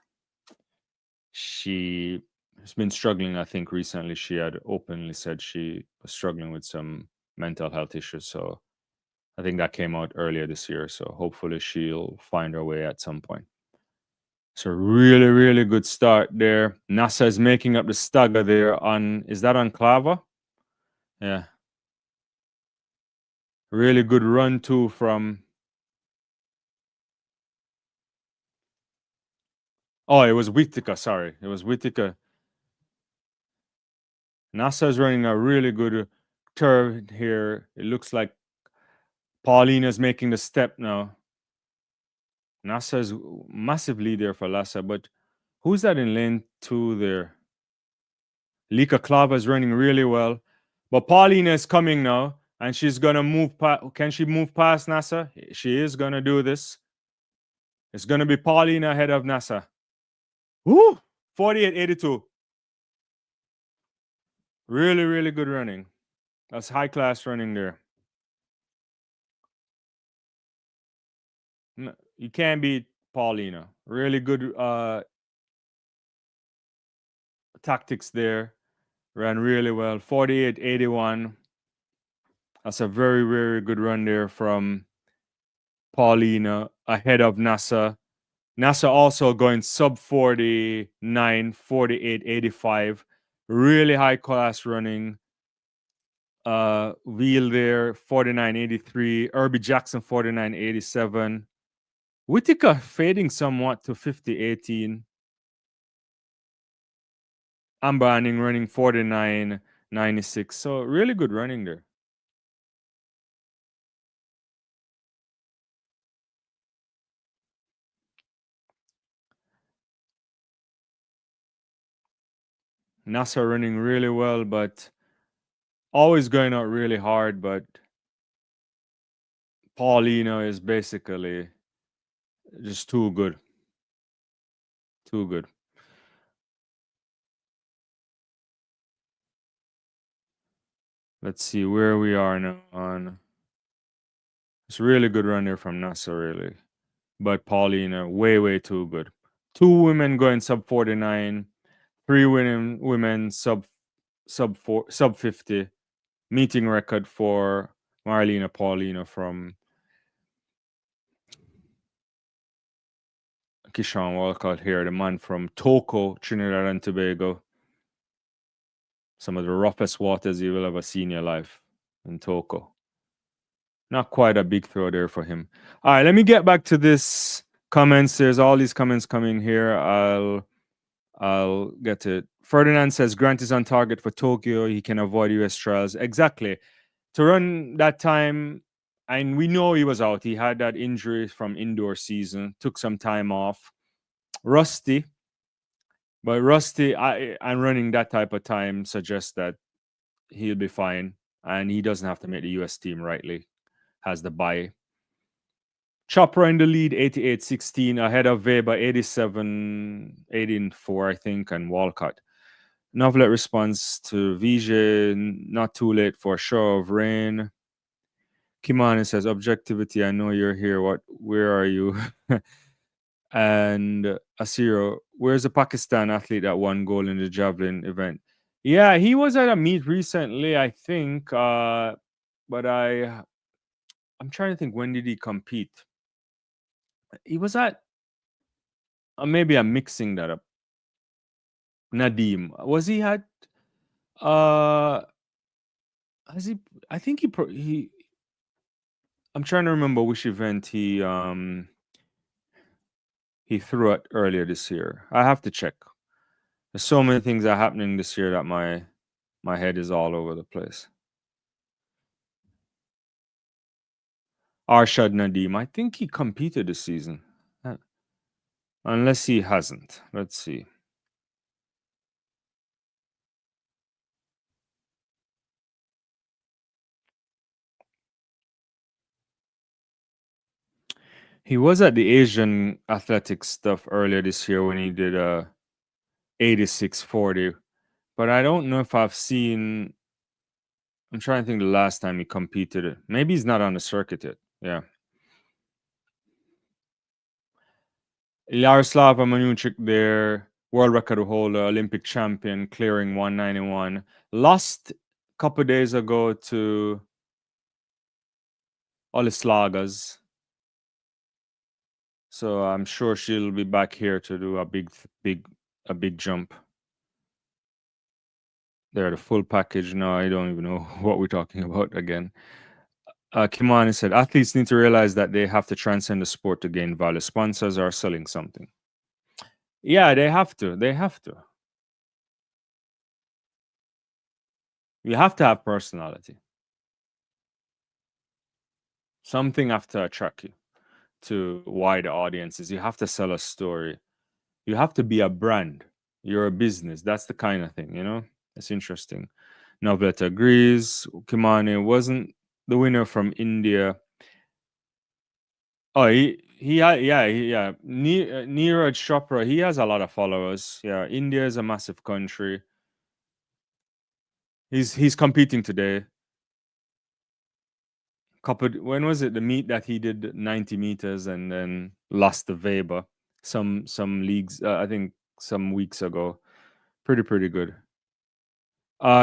She She's been struggling, I think, recently. She had openly said she was struggling with some mental health issues. So I think that came out earlier this year. So hopefully she'll find her way at some point. So really, really good start there. NASA is making up the stagger there on, is that on Clava? Yeah. Really good run too from, oh, it was Whittaker, sorry. It was Whittaker. NASA is running a really good turn here. It looks like Paulina's making the step now. NASA is massive lead there for Lassa, but who's that in lane 2 there? Lika Klava is running really well, but Paulina is coming now, and she's gonna move. Can she move past NASA? She is gonna do this. It's gonna be Paulina ahead of NASA. Woo! 48.82. Really, really good running. That's high class running there. You can't beat Paulina. Really good tactics there. Ran really well. 48.81. That's a very, very good run there from Paulina ahead of NASA. NASA also going sub 49, 48.85. Really high class running. Wheel there, 49.83. Irby Jackson, 49.87. Whittaker fading somewhat to 50.18. Amber Anning running 49.96. So really good running there. NASA running really well, but always going out really hard. But Paulino is basically just too good. Too good. Let's see where we are now on. It's a really good run there from NASA, really. But Paulina, way, way too good. 2 women going sub 49, 3 women sub 50. Meeting record for Marlena Paulina from Kishan Walcott here, the man from Toco, Trinidad and Tobago. Some of the roughest waters you will ever see in your life in Toco. Not quite a big throw there for him. All right, let me get back to this comments. There's all these comments coming here. I'll get to it. Ferdinand says Grant is on target for Tokyo. He can avoid US trials. Exactly. To run that time, and we know he was out. He had that injury from indoor season, took some time off. Rusty, but Rusty and running that type of time suggests that he'll be fine, and he doesn't have to make the US team rightly. Has the bye. Chopra in the lead, 88-16, ahead of Weber, 87-84, I think, and Walcott. Novelet responds to Vijay, not too late for a show of rain. Kimani says, objectivity, I know you're here. Where are you? And Asiro, where's the Pakistan athlete that won gold in the Javelin event? Yeah, he was at a meet recently, I think. But I'm trying to think, when did he compete? He was at, maybe I'm mixing that up. Nadim, was he at? Has he? I think he. I'm trying to remember which event he threw at earlier this year. I have to check. There's so many things are happening this year that my head is all over the place. Arshad Nadim, I think he competed this season. Unless he hasn't. Let's see. He was at the Asian athletics stuff earlier this year when he did a 86-40. But I don't know if I've seen. I'm trying to think the last time he competed. Maybe he's not on the circuit yet. Yeah. Yaroslava Manuchik there. world record holder, Olympic champion, clearing 191. Lost a couple days ago to Olislagas. So I'm sure she'll be back here to do a big jump. They're the full package. No, I don't even know what we're talking about again. Kimani said, athletes need to realize that they have to transcend the sport to gain value. Sponsors are selling something. Yeah, they have to. They have to. You have to have personality. Something have to attract you to wider audiences. You have to sell a story. You have to be a brand. You're a business. That's the kind of thing, you know? It's interesting. Novlet agrees. Kimani wasn't the winner from India. Oh, Neeraj Chopra, he has a lot of followers. Yeah, India is a massive country. He's competing today. When was it? The meet that he did 90 meters and then lost the Weber. Some leagues, I think some weeks ago. Pretty good.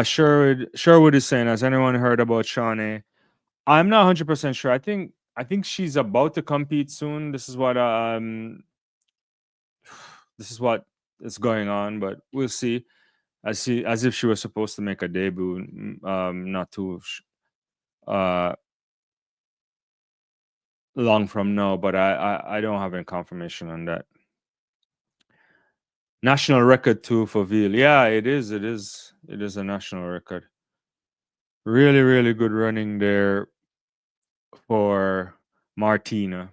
Sherwood is saying, has anyone heard about Shawnee? I'm not 100% sure. I think she's about to compete soon. This is what is going on, but we'll see. As if she was supposed to make a debut not too uh long from now, but I don't have any confirmation on that. National record too for Veal. Yeah, it is a national record. Really good running there for Martina.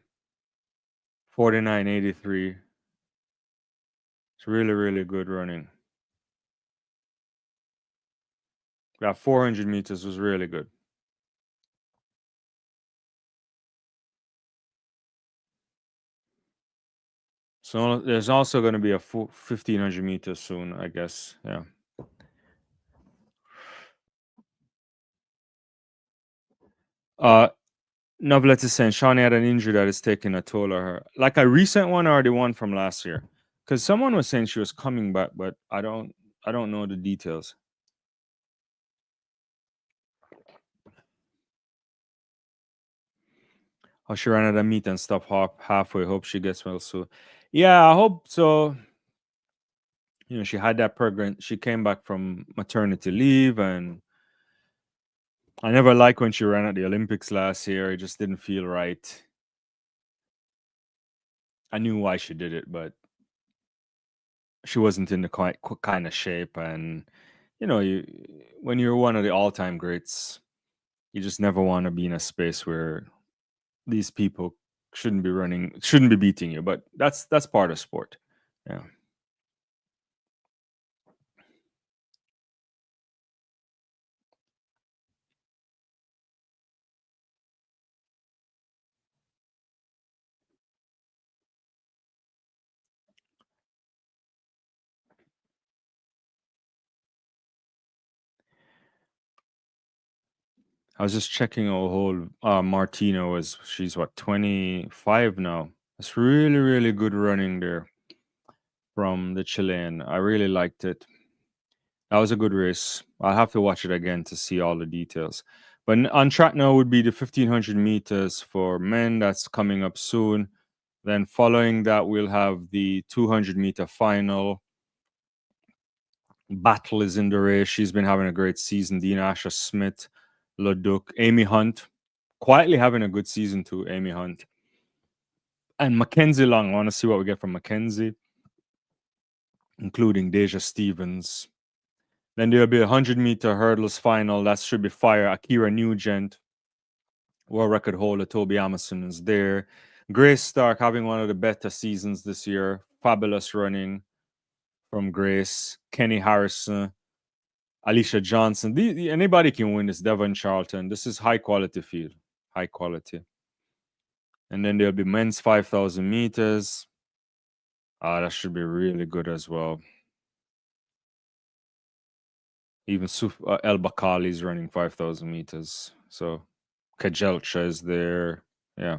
49.83. It's really good running. That 400 meters was really good. So there's also going to be a 1500 meters soon, I guess. Yeah. Novlet is saying Shawnee had an injury that is taking a toll on her. Like a recent one or the one from last year? Because someone was saying she was coming back, but I don't know the details. How she ran at a meet and stopped halfway. Hope she gets well soon. Yeah, I hope so. You know, she had that program. She came back from maternity leave, and I never liked when she ran at the Olympics last year. It just didn't feel right. I knew why she did it, but she wasn't in the kind of shape. And you know, when you're one of the all-time greats, you just never want to be in a space where these people shouldn't be beating you. But that's part of sport. Yeah. I was just checking a whole Martina she's what 25 now. That's really good running there from the Chilean. I really liked it. That was a good race. I'll have to watch it again to see all the details. But on track now would be the 1500 meters for men. That's coming up soon. Then following that, we'll have the 200-meter final. Battle is in the race. She's been having a great season. Dean Asher Smith, Leduc, Amy Hunt. Quietly having a good season too, Amy Hunt. And Mackenzie Long. I want to see what we get from Mackenzie, including Deja Stevens. Then there'll be a 100-meter hurdles final. That should be fire. Akira Nugent, world record holder Toby Amerson is there. Grace Stark having one of the better seasons this year. Fabulous running from Grace. Kenny Harrison, Alicia Johnson. Anybody can win this. Devon Charlton. This is high quality field. High quality. And then there'll be men's 5,000 meters. That should be really good as well. Even El Bakali is running 5,000 meters. So Kajelcha is there. Yeah.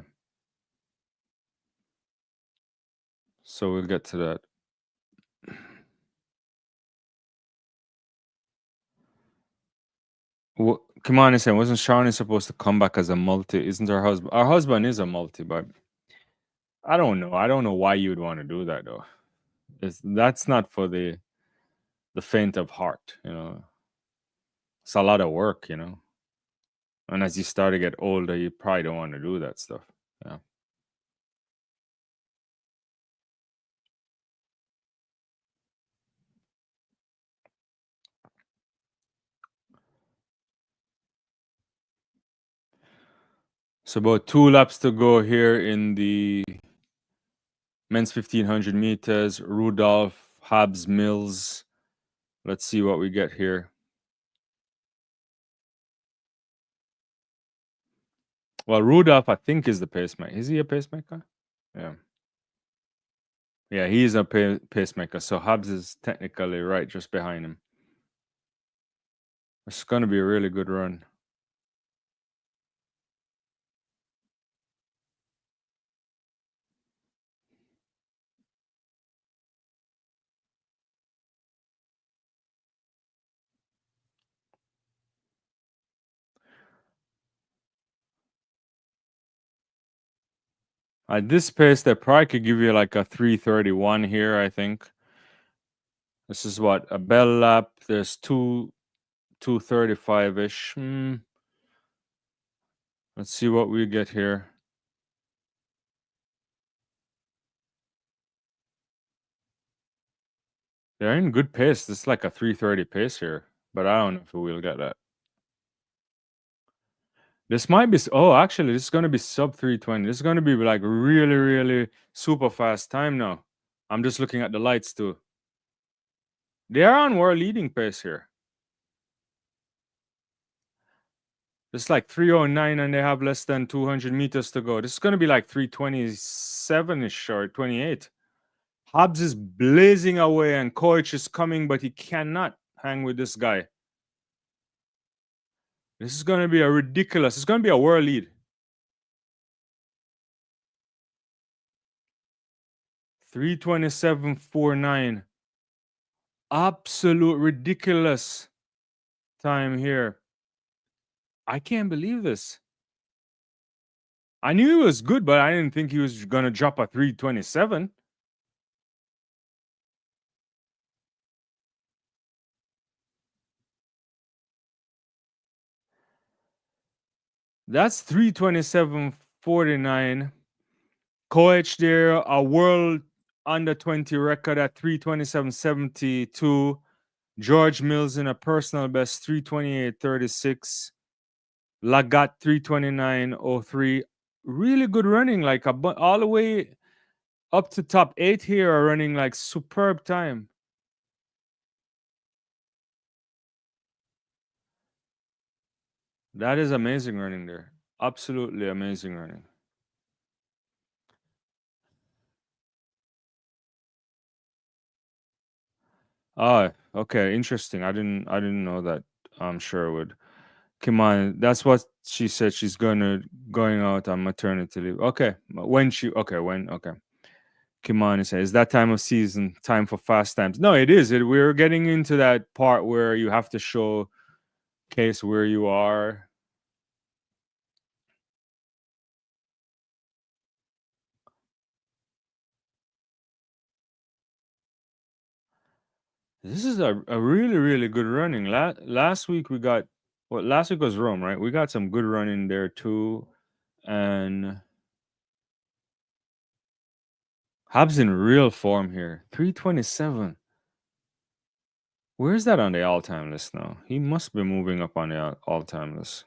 So we'll get to that. Come on, I said, wasn't Shawnee supposed to come back as a multi? Isn't her husband? Our husband is a multi, but I don't know. I don't know why you would want to do that though. That's not for the faint of heart. It's a lot of work. And as you start to get older, you probably don't want to do that stuff. Yeah. So about 2 laps to go here in the men's 1500 meters. Rudolph, Hobbs, Mills. Let's see what we get here. Well, Rudolph, I think, is the pacemaker. Is he a pacemaker? Yeah. Yeah, he's a pacemaker. So Hobbs is technically right just behind him. It's going to be a really good run. At this pace, they probably could give you like a 3:31 here, I think. This is what? A bell lap. There's 2:35-ish. Let's see what we get here. They're in good pace. This is like a 3:30 pace here, but I don't know if we'll get that. This might be. Oh, actually, this is going to be sub 3:20. This is going to be like really, really super fast time now. I'm just looking at the lights too. They are on world leading pace here. It's like 3:09 and they have less than 200 meters to go. This is going to be like 3:27-ish or 28. Hobbs is blazing away and Koich is coming, but he cannot hang with this guy. This is going to be a ridiculous. It's going to be a world lead. 3:27.49. Absolute ridiculous time here. I can't believe this. I knew he was good, but I didn't think he was going to drop a 3:27. That's 3:27.49. Koech there, a world under 20 record at 3:27.72. George Mills in a personal best 3:28.36. Lagat 3:29.03. Really good running, like all the way up to top 8 here are running like superb time. That is amazing running there. Absolutely amazing running. Oh, okay, interesting. I didn't know that. I'm sure it would. Come on, that's what she said. She's going out on maternity leave. Okay, when? Okay. Kimani says, "Is that time of season time for fast times?" No, it is. We're getting into that part where you have to showcase where you are. This is a really, really good running. Last week we got last week was Rome, right? We got some good running there too. And Hobbs in real form here. 3:27. Where's that on the all-time list now? He must be moving up on the all-time list.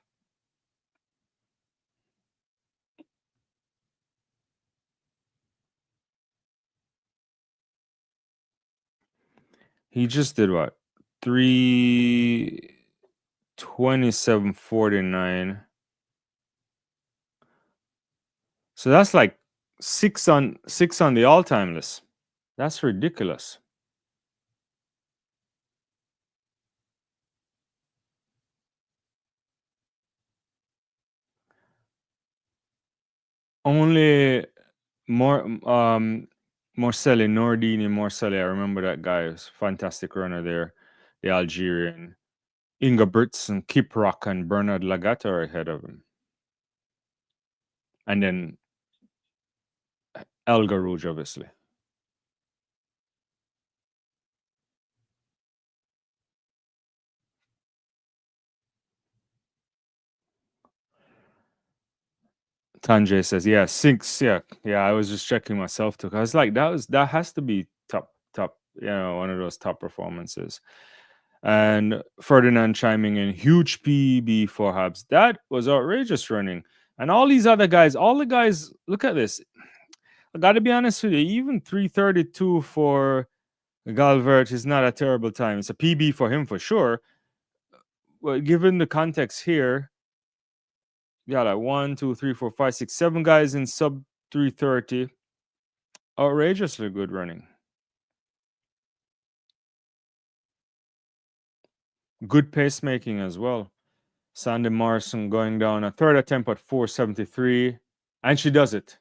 He just did what? 3:27.49. So that's like six on the all-time list. That's ridiculous. Only more Morcelli, Nordini Morcelli. I remember that guy. He was a fantastic runner there, the Algerian. Inga Britson, Kiprok, and Bernard Lagat are ahead of him. And then Elgar Rouge, obviously. Tanjay says, yeah, six. Yeah. I was just checking myself too. I was like, that has to be top, one of those top performances. And Ferdinand chiming in, huge PB for Habs. That was outrageous running. And all these other guys, look at this. I got to be honest with you, even 332 for Galvert is not a terrible time. It's a PB for him for sure. Well, given the context here, yeah, like 1, 2, 3, 4, 5, 6, 7 guys in sub 330. Outrageously good running. Good pacemaking as well. Sandy Morrison going down a third attempt at 473, and she does it.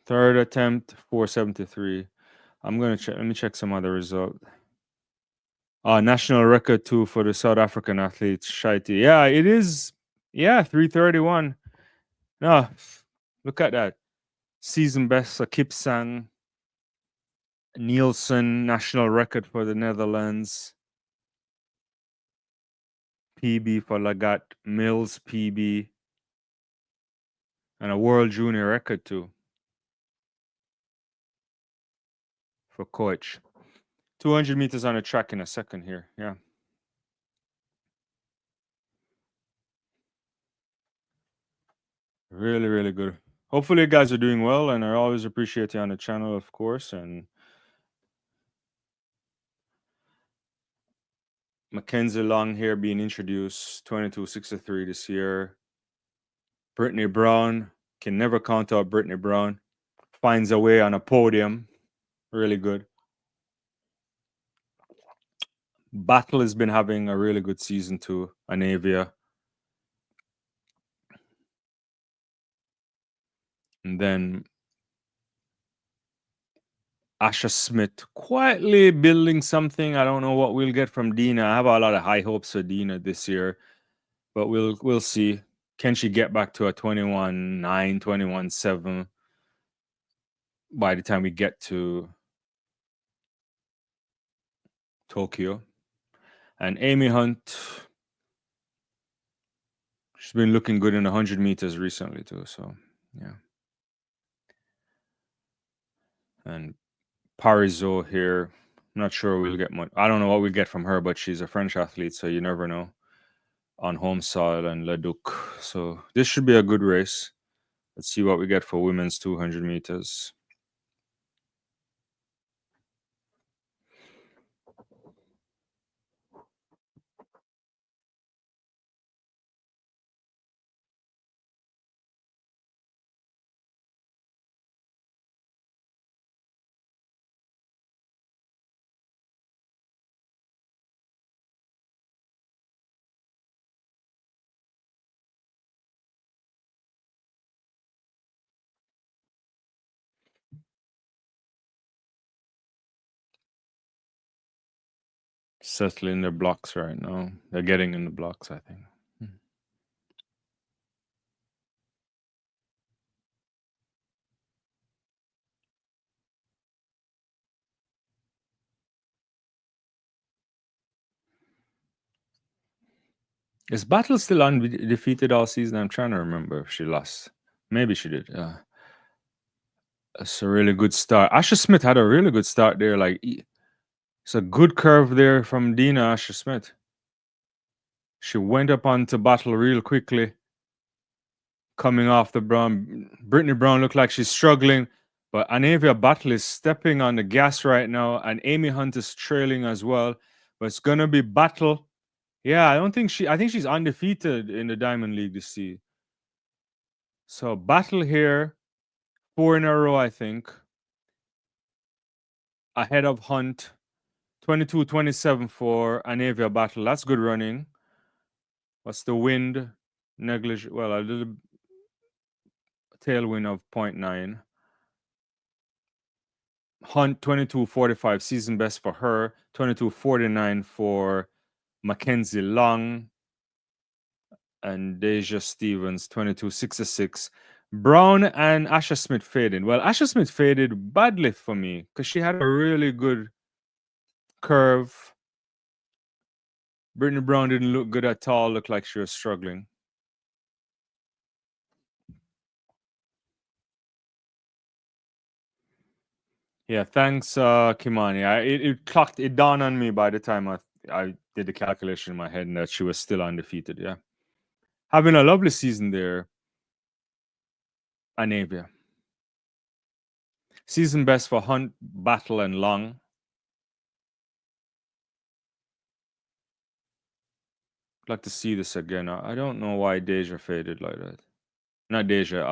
Third attempt, 473. I'm gonna check. Let me check some other result. National record too for the South African athlete Shaiti. Yeah, it is. Yeah, 331. No, look at that. Season best for Kipsang. Nielsen national record for the Netherlands. PB for Lagat. Mills PB. And a world junior record too for Coach. 200 meters on a track in a second here. Yeah. Really, really good. Hopefully you guys are doing well, and I always appreciate you on the channel, of course. And Mackenzie Long here being introduced, 22.63 this year. Brittany Brown, can never count out Brittany Brown. Finds a way on a podium. Really good. Battle has been having a really good season too. Anavia. And then Asha Smith quietly building something. I don't know what we'll get from Dina. I have a lot of high hopes for Dina this year, but we'll see. Can she get back to a 21.9, 21.7 by the time we get to Tokyo? And Amy Hunt, she's been looking good in 100 meters recently too. So yeah. And Parizeau here. I'm not sure we'll get much. I don't know what we'll get from her, but she's a French athlete, so you never know. On home soil and Leduc. So this should be a good race. Let's see what we get for women's 200 meters. Settling in their blocks right now. They're getting in the blocks, I think. Is Battle still undefeated all season? I'm trying to remember if she lost. Maybe she did. It's a really good start. Asher Smith had a really good start there. Like, it's a good curve there from Dina Asher Smith. She went up onto Battle real quickly. Coming off the Brown. Brittany Brown looked like she's struggling, but Anavia Battle is stepping on the gas right now, and Amy Hunt is trailing as well. But it's gonna be Battle. Yeah, I think she's undefeated in the Diamond League this season. So Battle here, 4 in a row, I think. Ahead of Hunt. 22-27 for Anavia Battle. That's good running. What's the wind? Negligible. Well, a little tailwind of 0.9. Hunt 22.45, season best for her. 22.49 for Mackenzie Long. And Deja Stevens, 22.66. Brown and Asha Smith faded. Well, Asha Smith faded badly for me because she had a really good curve. Brittany Brown didn't look good at all. Looked like she was struggling. Yeah, thanks, Kimani. It clocked it dawned on me by the time I did the calculation in my head and that she was still undefeated. Yeah, having a lovely season there, Anavia. Season best for Hunt, Battle, and Long. I'd like to see this again. I don't know why Deja faded like that. Not Deja,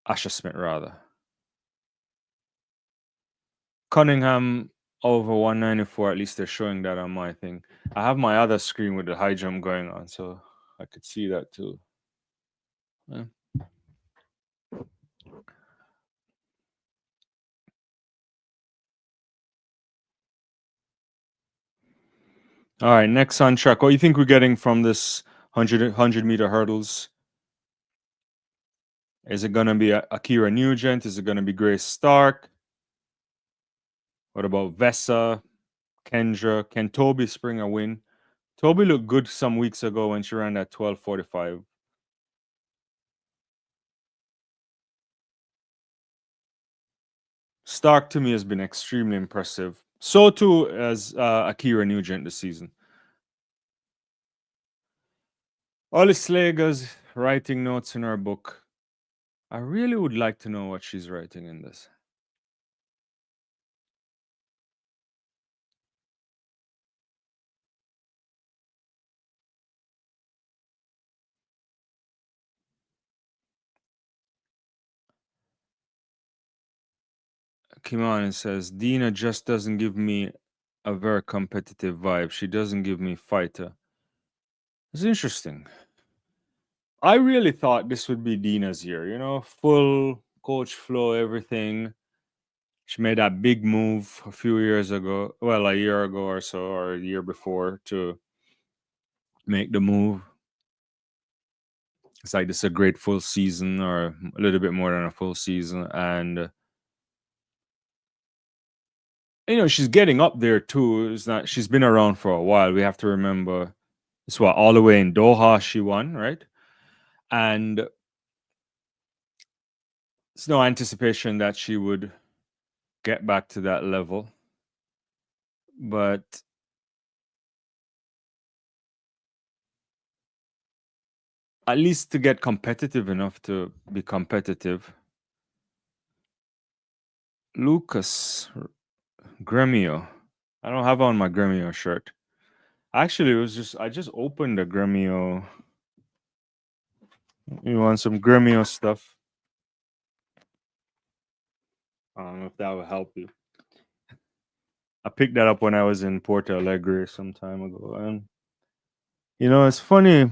Asha Smith rather. Cunningham over 194. At least they're showing that on my thing. I have my other screen with the high jump going on, so I could see that too. Yeah. All right, next on track. What do you think we're getting from this 100 meter hurdles? Is it going to be Akira Nugent? Is it going to be Grace Stark? What about Vessa, Kendra? Can Toby spring a win? Toby looked good some weeks ago when she ran at 12:45. Stark to me has been extremely impressive. So too as Akira Nugent this season. Ollie Slager's writing notes in her book. I really would like to know what she's writing in this. Kimani says, Dina just doesn't give me a very competitive vibe. She doesn't give me fighter. It's interesting. I really thought this would be Dina's year, full coach flow, everything. She made that big move a few years ago, well, a year ago or so, or a year before to make the move. It's like this is a great full season or a little bit more than a full season. And she's getting up there too. It's not she's been around for a while. We have to remember it's what all the way in Doha she won, right? And there's no anticipation that she would get back to that level. But at least to get competitive enough to be competitive. Lucas Gremio. I don't have on my Gremio shirt. Actually, I just opened the Gremio. You want some Gremio stuff? I don't know if that will help you. I picked that up when I was in Porto Alegre some time ago. And it's funny.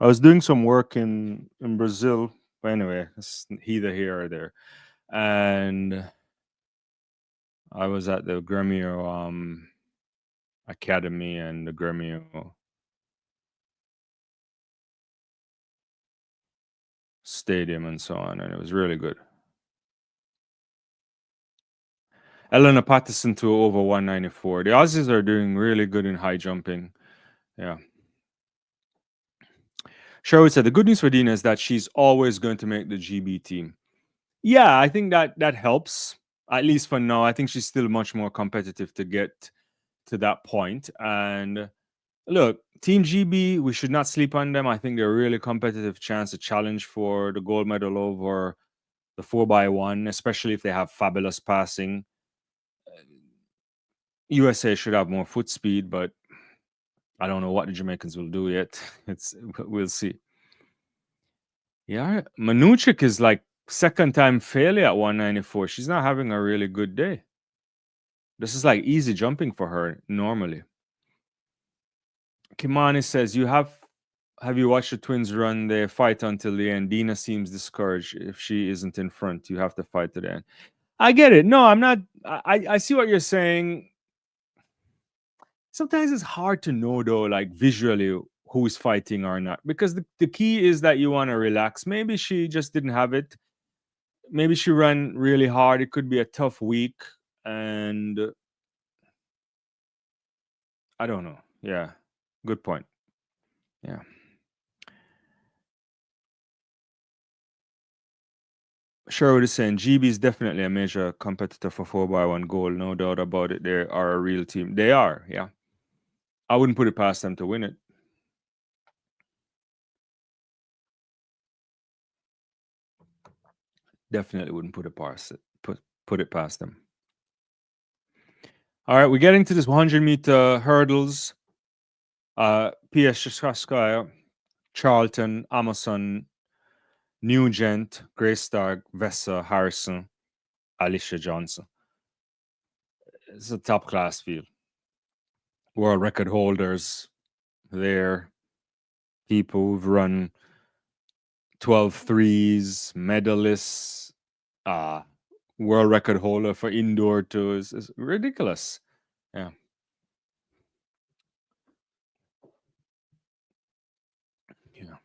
I was doing some work in Brazil. But anyway, it's either here or there. And I was at the Gremio Academy and the Gremio Stadium and so on, and it was really good. Elena Patterson to over 194. The Aussies are doing really good in high jumping. Yeah. Sherwood said the good news for Dina is that she's always going to make the GB team. Yeah, I think that helps, at least for now. I think she's still much more competitive to get to that point. And look, Team GB, we should not sleep on them. I think they're a really competitive chance to challenge for the gold medal over the 4x1, especially if they have fabulous passing. USA should have more foot speed, but I don't know what the Jamaicans will do yet. We'll see. Yeah, Manuchik is like second time failure at 194. She's not having a really good day. This is like easy jumping for her normally. Kimani says you have Have you watched the twins run? They fight until the end. Dina seems discouraged. If she isn't in front, you have to fight to the end. I get it. No, I'm not. I see what you're saying. Sometimes it's hard to know though, like visually, who's fighting or not, because the key is that you want to relax. Maybe she just didn't have it. Maybe she ran really hard. It could be a tough week, and I don't know. Yeah, good point. Yeah. Sherwood is saying GB is definitely a major competitor for 4x1 goal, no doubt about it. They are a real team. They are, yeah. I wouldn't put it past them to win it. Definitely wouldn't put it past it. Put it past them. All right, we're getting to this 100-meter hurdles. PS Shaskaya, Charlton, Amazon, Nugent, Greystark, Vessa, Harrison, Alicia Johnson. It's a top class field. World record holders there, people who've run 12 threes, medalists, world record holder for indoor tours. It's ridiculous. Yeah. Yeah.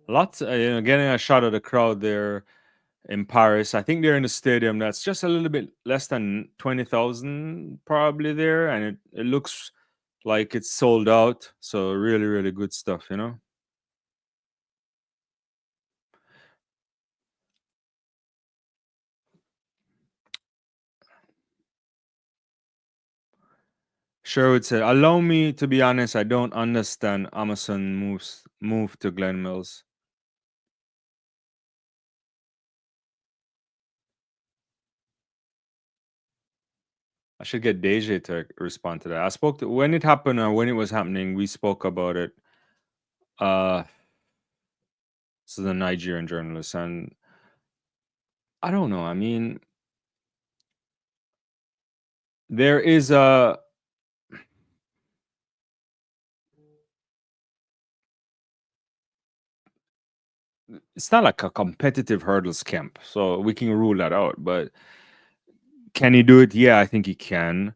Lots, getting a shot at the crowd there in Paris. I think they're in a stadium that's just a little bit less than 20,000 probably there. And it looks like it's sold out. So really, really good stuff, you know? Sherwood said, allow me to be honest, I don't understand Amazon move to Glen Mills. I should get Deja to respond to that. I spoke to when it happened or when it was happening, we spoke about it. So the Nigerian journalist, and I don't know. I mean, there is a it's not like a competitive hurdles camp, so we can rule that out. But can he do it? Yeah, I think he can.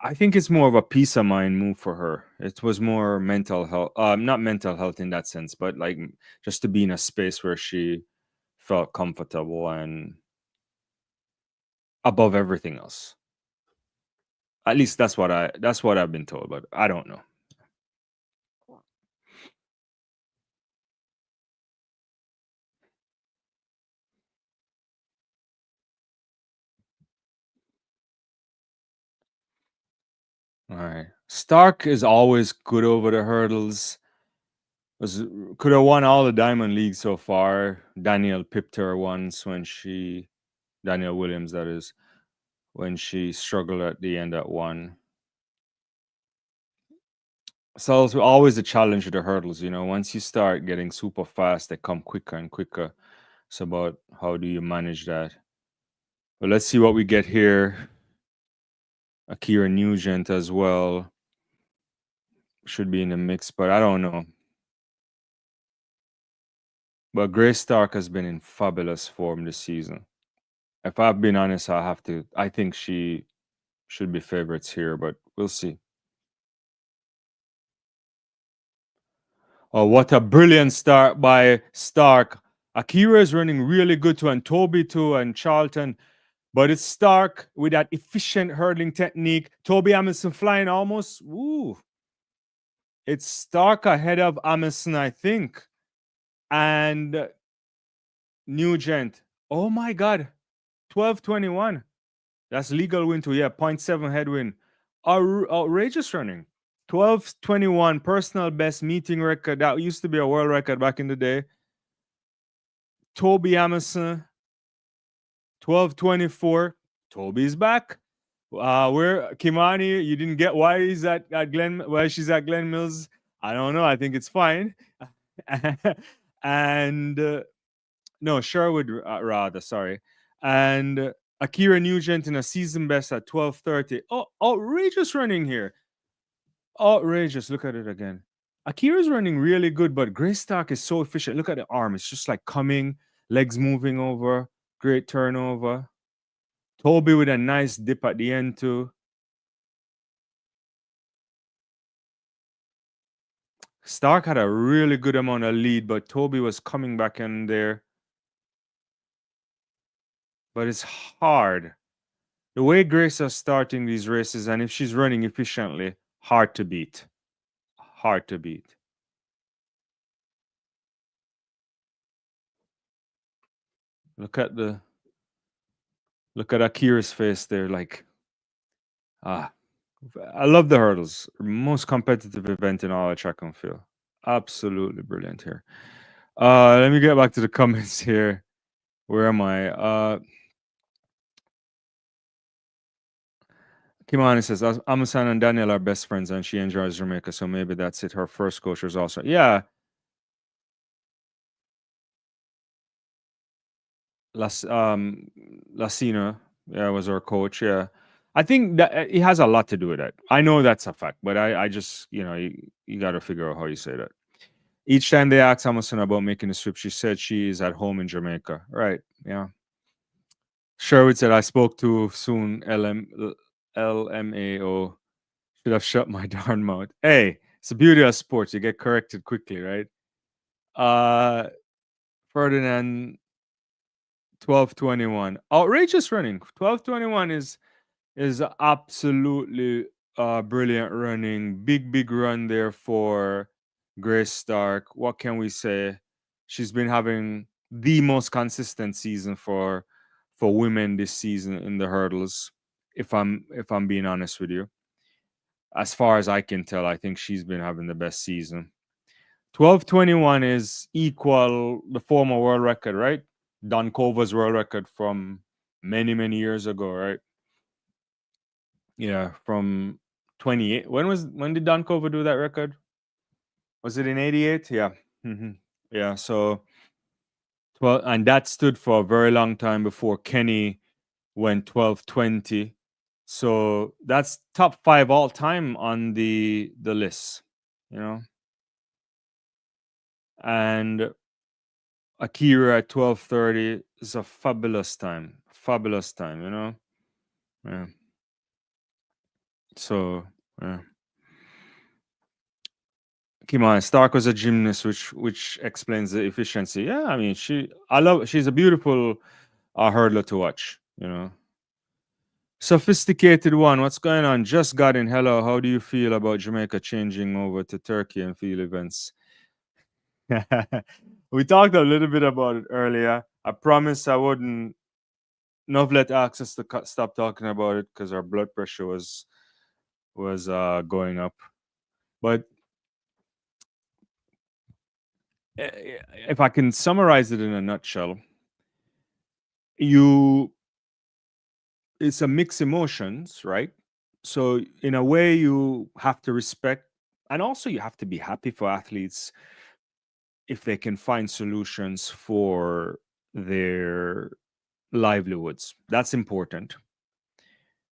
I think it's more of a peace of mind move for her. It was more mental health, not mental health in that sense, but like just to be in a space where she felt comfortable and above everything else. At least that's what I've been told, but I don't know. All right. Stark is always good over the hurdles. Was could have won all the Diamond League so far. Danielle pipped her once when Danielle Williams, that is, when she struggled at the end at one. So it's always a challenge with the hurdles, you know. Once you start getting super fast, they come quicker and quicker. It's about how do you manage that. But let's see what we get here. Akira Nugent as well should be in the mix, but I don't know. But Grace Stark has been in fabulous form this season. If I've been honest, I think she should be favorites here, but we'll see. Oh, what a brilliant start by Stark. Akira is running really good too, and Toby too, and Charlton. But it's Stark with that efficient hurdling technique. Toby Amundsen flying almost. Ooh. It's Stark ahead of Amundsen, I think. And Nugent. Oh my God. 12:21. That's legal win too. Yeah, 0.7 headwind. Outrageous running. 12:21 personal best meeting record. That used to be a world record back in the day. Toby Amundsen, 12:24. Toby's back. Where Kimani, you didn't get why he's at Glen, why she's at Glen Mills. I don't know. I think it's fine. And no, Sherwood rather. Sorry, and Akira Nugent in a season best at 12:30. Oh, outrageous running here. Outrageous. Look at it again. Akira's running really good, but Grace Stark is so efficient. Look at the arm. It's just like coming, legs moving over, great turnover. Toby with a nice dip at the end too. Stark had a really good amount of lead, but Toby was coming back in there. But it's hard. The way Grace is starting these races, and if she's running efficiently, hard to beat. Hard to beat. Look at Akira's face there, like I love the hurdles. Most competitive event in all of track and field. Absolutely brilliant here. Let me get back to the comments here. Where am I? Kimani says, Amasan and Daniel are best friends and she enjoys Jamaica, so maybe that's it. Her first coach was also. Yeah. Lacina, yeah, was our coach. Yeah. I think that it has a lot to do with that. I know that's a fact, but I just, you got to figure out how you say that. Each time they asked Amasan about making the swip, she said she is at home in Jamaica. Right. Yeah. Sherwood said, I spoke too soon. LMAO. Should have shut my darn mouth. Hey, it's the beauty of sports. You get corrected quickly, right? Ferdinand 12:21. Outrageous running. 12:21 is absolutely brilliant running. Big run there for Grace Stark. What can we say? She's been having the most consistent season for women this season in the hurdles. If I'm being honest with you, as far as I can tell, I think she's been having the best season. 12:21 is equal the former world record, right? Don Cover's world record from many years ago, right? Yeah, from 28. When did Don Cover do that record? Was it in 88? Yeah. Yeah, so 12, and that stood for a very long time before Kenny went 12:20. So that's top 5 all time on the list, you know. And Akira at 12:30 is a fabulous time. Fabulous time, you know. Yeah. So, yeah. Come on, Stark was a gymnast, which explains the efficiency. Yeah, I mean, she's a beautiful hurdler to watch. You know, sophisticated one. What's going on? Just got in. Hello, how do you feel about Jamaica changing over to Turkey and field events? We talked a little bit about it earlier. I promise I wouldn't. Novlet asked us to stop talking about it because our blood pressure was going up. But if I can summarize it in a nutshell, it's a mixed emotions, right? So in a way you have to respect, and also you have to be happy for athletes if they can find solutions for their livelihoods. That's important.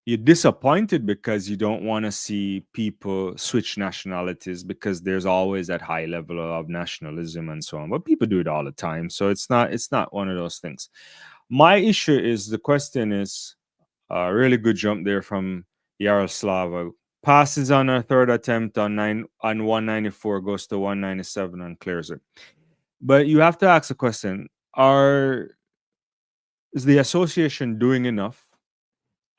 You're disappointed because you don't want to see people switch nationalities because there's always that high level of nationalism and so on. But people do it all the time, so it's not one of those things. My issue is the question is a really good jump there from Yaroslava. Passes on her third attempt on 194, goes to 197 and clears it. But you have to ask the question: is the association doing enough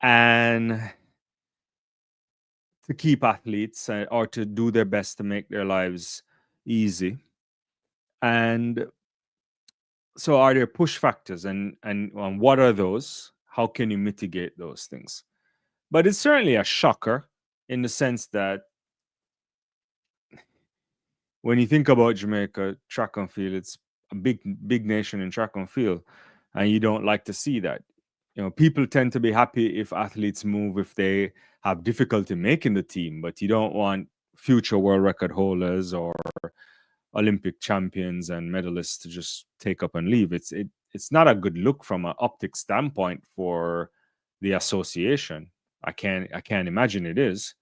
and to keep athletes or to do their best to make their lives easy? And so, are there push factors, and what are those? How can you mitigate those things? But it's certainly a shocker in the sense that when you think about Jamaica, track and field, it's a big nation in track and field, and you don't like to see that. People tend to be happy if athletes move if they have difficulty making the team, but you don't want future world record holders or Olympic champions and medalists to just take up and leave. It's not a good look from an optic standpoint for the association. I can't imagine it is,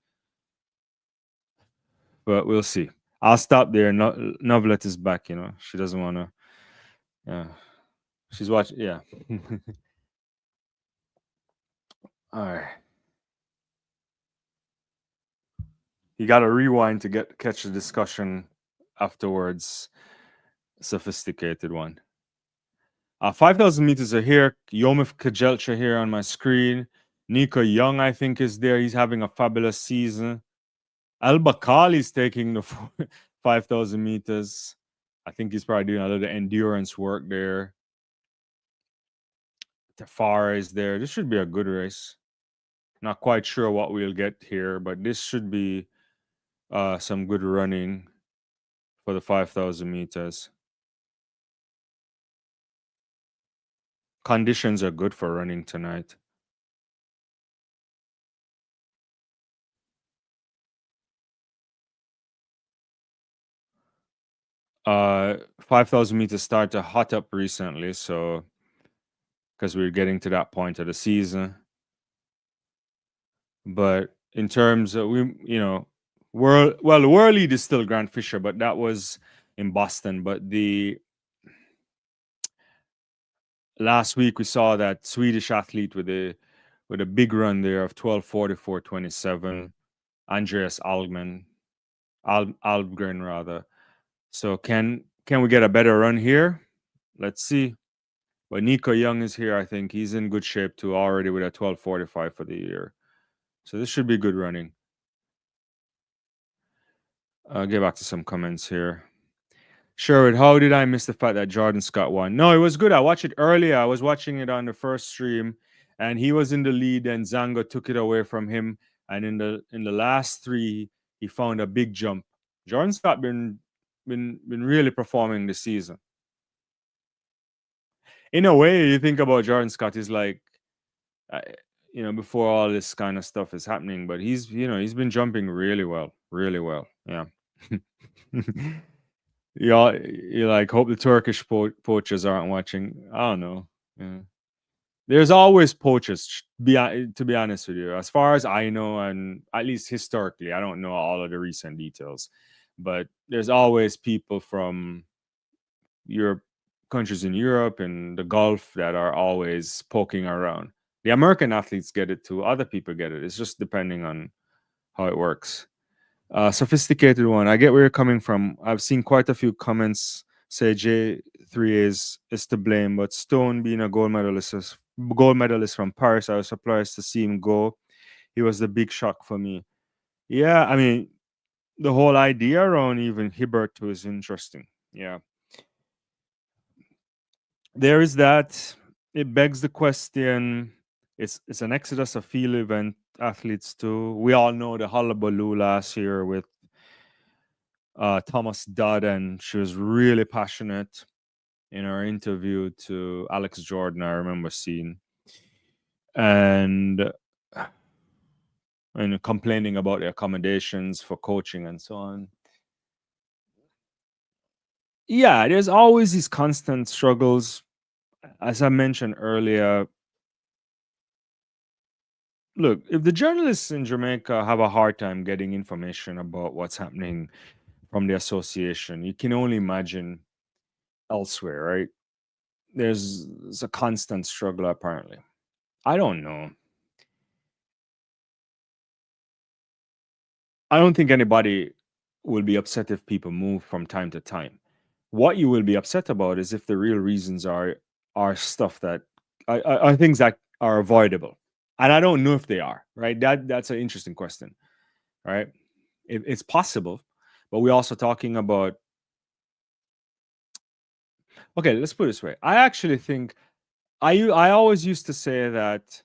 but we'll see. I'll stop there. Novelet is back. She doesn't want to. Yeah, she's watching. Yeah. All right. You got to rewind to catch the discussion afterwards. Sophisticated one. 5,000 meters are here. Yomif Kajelcha here on my screen. Nico Young, I think, is there. He's having a fabulous season. Al Bakali's taking the 5,000 meters. I think he's probably doing a little endurance work there. Tafar is there. This should be a good race. Not quite sure what we'll get here, but this should be some good running for the 5,000 meters. Conditions are good for running tonight. Uh, 5,000 meters started to hot up recently, so because we're getting to that point of the season. But in terms of the world lead is still Grant Fisher, but that was in Boston. But the last week we saw that Swedish athlete with a big run there of 12:44:27, Andreas Algren rather. So can we get a better run here? Let's see. But Nico Young is here. I think he's in good shape too already with a 12:45 for the year. So this should be good running. I'll get back to some comments here. Sherwood, how did I miss the fact that Jordan Scott won? No, it was good. I watched it earlier. I was watching it on the first stream, and he was in the lead, and Zango took it away from him. And in the last three, he found a big jump. Jordan Scott been really performing this season. In a way, you think about Jordan Scott, he's like, before all this kind of stuff is happening, but he's been jumping really well. Yeah. Yeah, you like hope the Turkish poachers aren't watching. I don't know. Yeah. There's always poachers. To be honest with you, as far as I know, and at least historically, I don't know all of the recent details, but there's always people from Europe, countries in Europe and the Gulf that are always poking around. The American athletes get it too. Other people get it. It's just depending on how it works. Sophisticated one. I get where you're coming from. I've seen quite a few comments say J3 is to blame, but Stone being a gold medalist from Paris, I was surprised to see him go. He was the big shock for me. Yeah, I mean, the whole idea around even Hibbert too is interesting. Yeah. There is that. It begs the question. It's an exodus of field event athletes too. We all know the hullabaloo last year with Thomas Dodd, and she was really passionate in her interview to Alex Jordan. I remember seeing and complaining about the accommodations for coaching and so on. Yeah, there's always these constant struggles. As I mentioned earlier, look, if the journalists in Jamaica have a hard time getting information about what's happening from the association, you can only imagine elsewhere, right? There's a constant struggle, apparently. I don't know. I don't think anybody will be upset if people move from time to time. What you will be upset about is if the real reasons are stuff that are things that are avoidable, and I don't know if they are. Right? That's an interesting question. Right? It's possible, but we're also talking about. Okay, let's put it this way. I actually think I always used to say that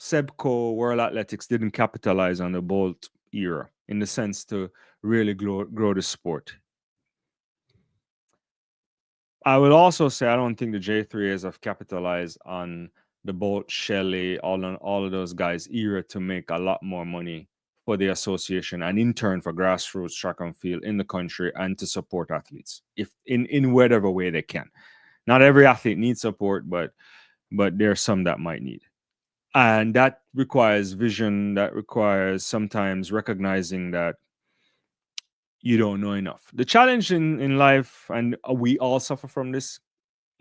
Sebco World Athletics didn't capitalize on the Bolt era in the sense to really grow the sport. I would also say I don't think the J3s have capitalized on the Bolt, Shelly, all of those guys' era to make a lot more money for the association and in turn for grassroots track and field in the country and to support athletes if in whatever way they can. Not every athlete needs support, but there's some that might need. And that requires vision, that requires sometimes recognizing that you don't know enough. The challenge in life, and we all suffer from this,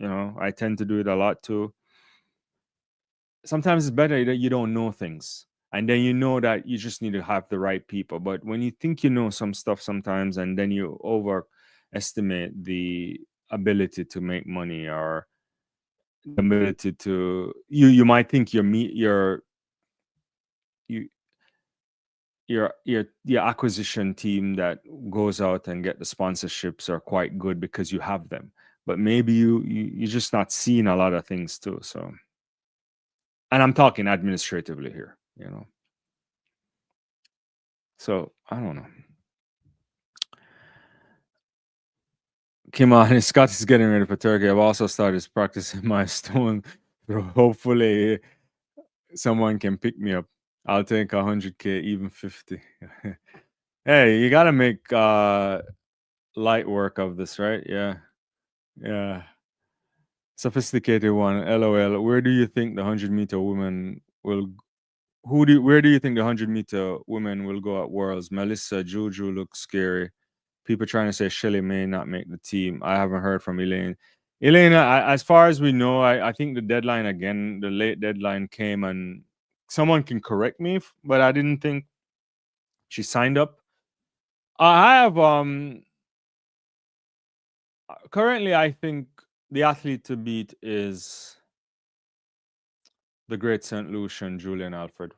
I tend to do it a lot too. Sometimes it's better that you don't know things. And then you know that you just need to have the right people. But when you think you know some stuff sometimes and then you overestimate the ability to make money or the ability to you might think you your acquisition team that goes out and get the sponsorships are quite good because you have them. But maybe you're just not seeing a lot of things too. So, and I'm talking administratively here. So I don't know. Come on, Scott is getting ready for Turkey. I've also started practicing my stone. So hopefully someone can pick me up. I'll take 100K, even 50. Hey, you gotta make light work of this, right? Yeah. Yeah. Sophisticated one. LOL. Where do you think the 100-meter women will where do you think the 100-meter women will go at Worlds? Melissa, Juju looks scary. People trying to say Shelly may not make the team. I haven't heard from Elaine. Elaine, as far as we know, I think the deadline again, the late deadline came, and someone can correct me, but I didn't think she signed up. I have currently I think the athlete to beat is the great St. Lucian Julian Alfred.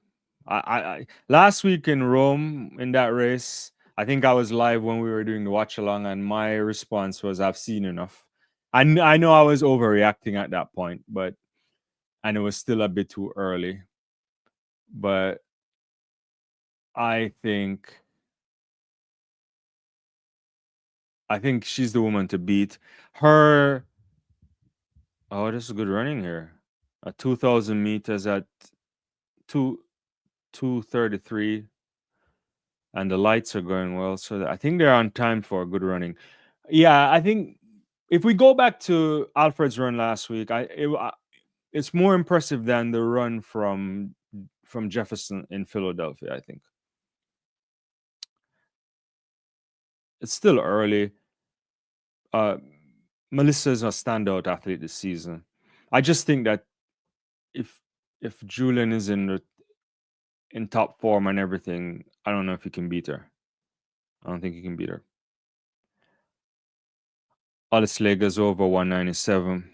I last week in Rome in that race, I think I was live when we were doing the watch along, and my response was, "I've seen enough." I know I was overreacting at that point, but and it was still a bit too early. But I think she's the woman to beat. Her. Oh, this is good running here. 2,000 meters at 2:33. And the lights are going well. So I think they're on time for good running. Yeah, I think if we go back to Alfred's run last week, it's more impressive than the run from Jefferson in Philadelphia. I think it's still early. Melissa's a standout athlete this season. I just think that if Julian is in top form and everything, I don't know if he can beat her. I don't think he can beat her. Alice Lega's over 197.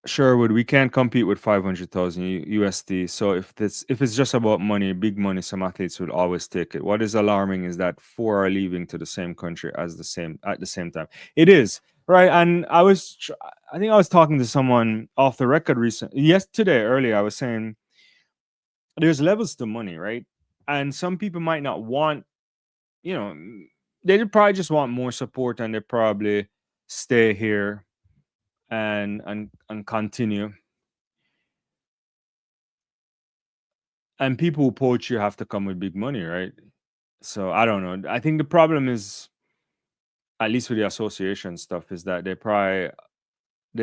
Sherwood, we can't compete with 500,000 USD. So if it's just about money, big money, some athletes would always take it. What is alarming is that 4 are leaving to the same country at the same time. It is right, and I think I was talking to someone off the record yesterday earlier. I was saying there's levels to money, right? And some people might not want, you know, they probably just want more support, and they probably stay here and continue. And people who poach you have to come with big money, right? So I don't know. I think the problem is, at least with the association stuff, is that they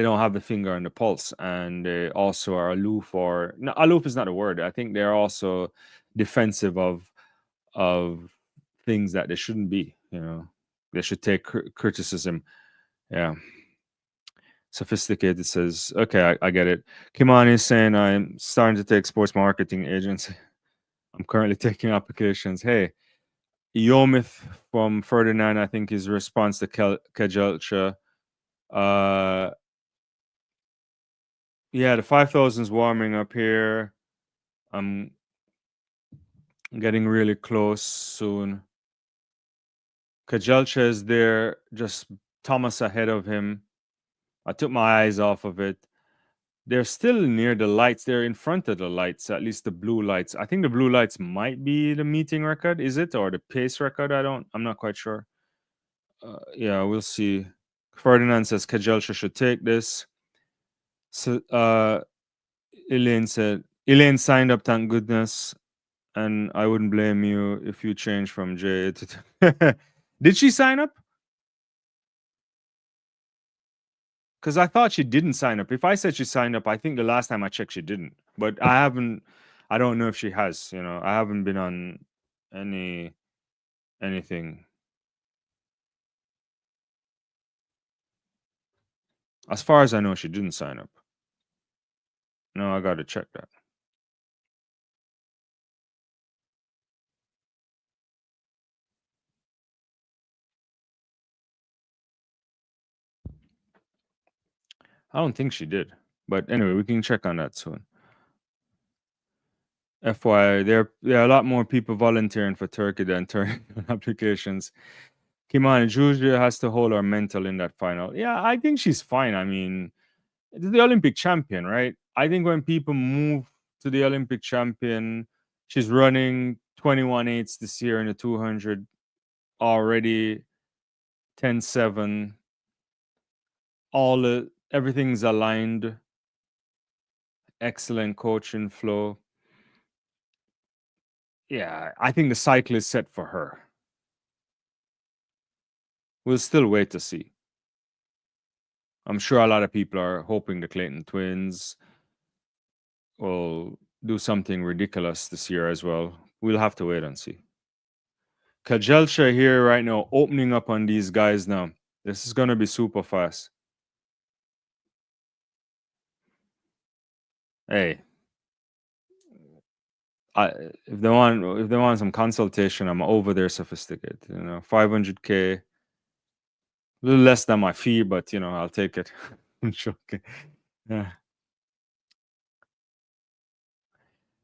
don't have the finger on the pulse, and they also are aloof, or no, aloof is not a word. I think they're also defensive of things that they shouldn't be. They should take criticism. Yeah. Sophisticated says, okay, I get it. Kimani is saying, I'm starting to take sports marketing agency. I'm currently taking applications. Hey, Yomith from Ferdinand, I think his response to Kejelcha. Yeah, the 5,000 is warming up here. I'm getting really close soon. Kejelcha is there, just Thomas ahead of him. I took my eyes off of it. They're still near the lights. They're in front of the lights, at least the blue lights. I think the blue lights might be the meeting record, is it? Or the pace record? I'm not quite sure. Yeah, we'll see. Ferdinand says Kejelcha should take this. So Elaine signed up, thank goodness. And I wouldn't blame you if you change from J to Did she sign up? Because I thought she didn't sign up. If I said she signed up, I think the last time I checked she didn't. But I haven't. I don't know if she has. You know, I haven't been on anything. As far as I know, she didn't sign up. No, I gotta check that. I don't think she did. But anyway, we can check on that soon. FYI, there are a lot more people volunteering for Turkey than turning applications. Kimani Juju has to hold her mental in that final. Yeah, I think she's fine. I mean, the Olympic champion, right? I think when people move to the Olympic champion, she's running 21.8s this year in the 200 already, 10.7. Everything's aligned. Excellent coaching flow. Yeah, I think the cycle is set for her. We'll still wait to see. I'm sure a lot of people are hoping the Clayton twins will do something ridiculous this year as well. We'll have to wait and see. Kajelcha here right now, opening up on these guys now. This is gonna be super fast. Hey, if they want some consultation, I'm over there sophisticated. 500K, a little less than my fee, but I'll take it. I'm joking. Yeah.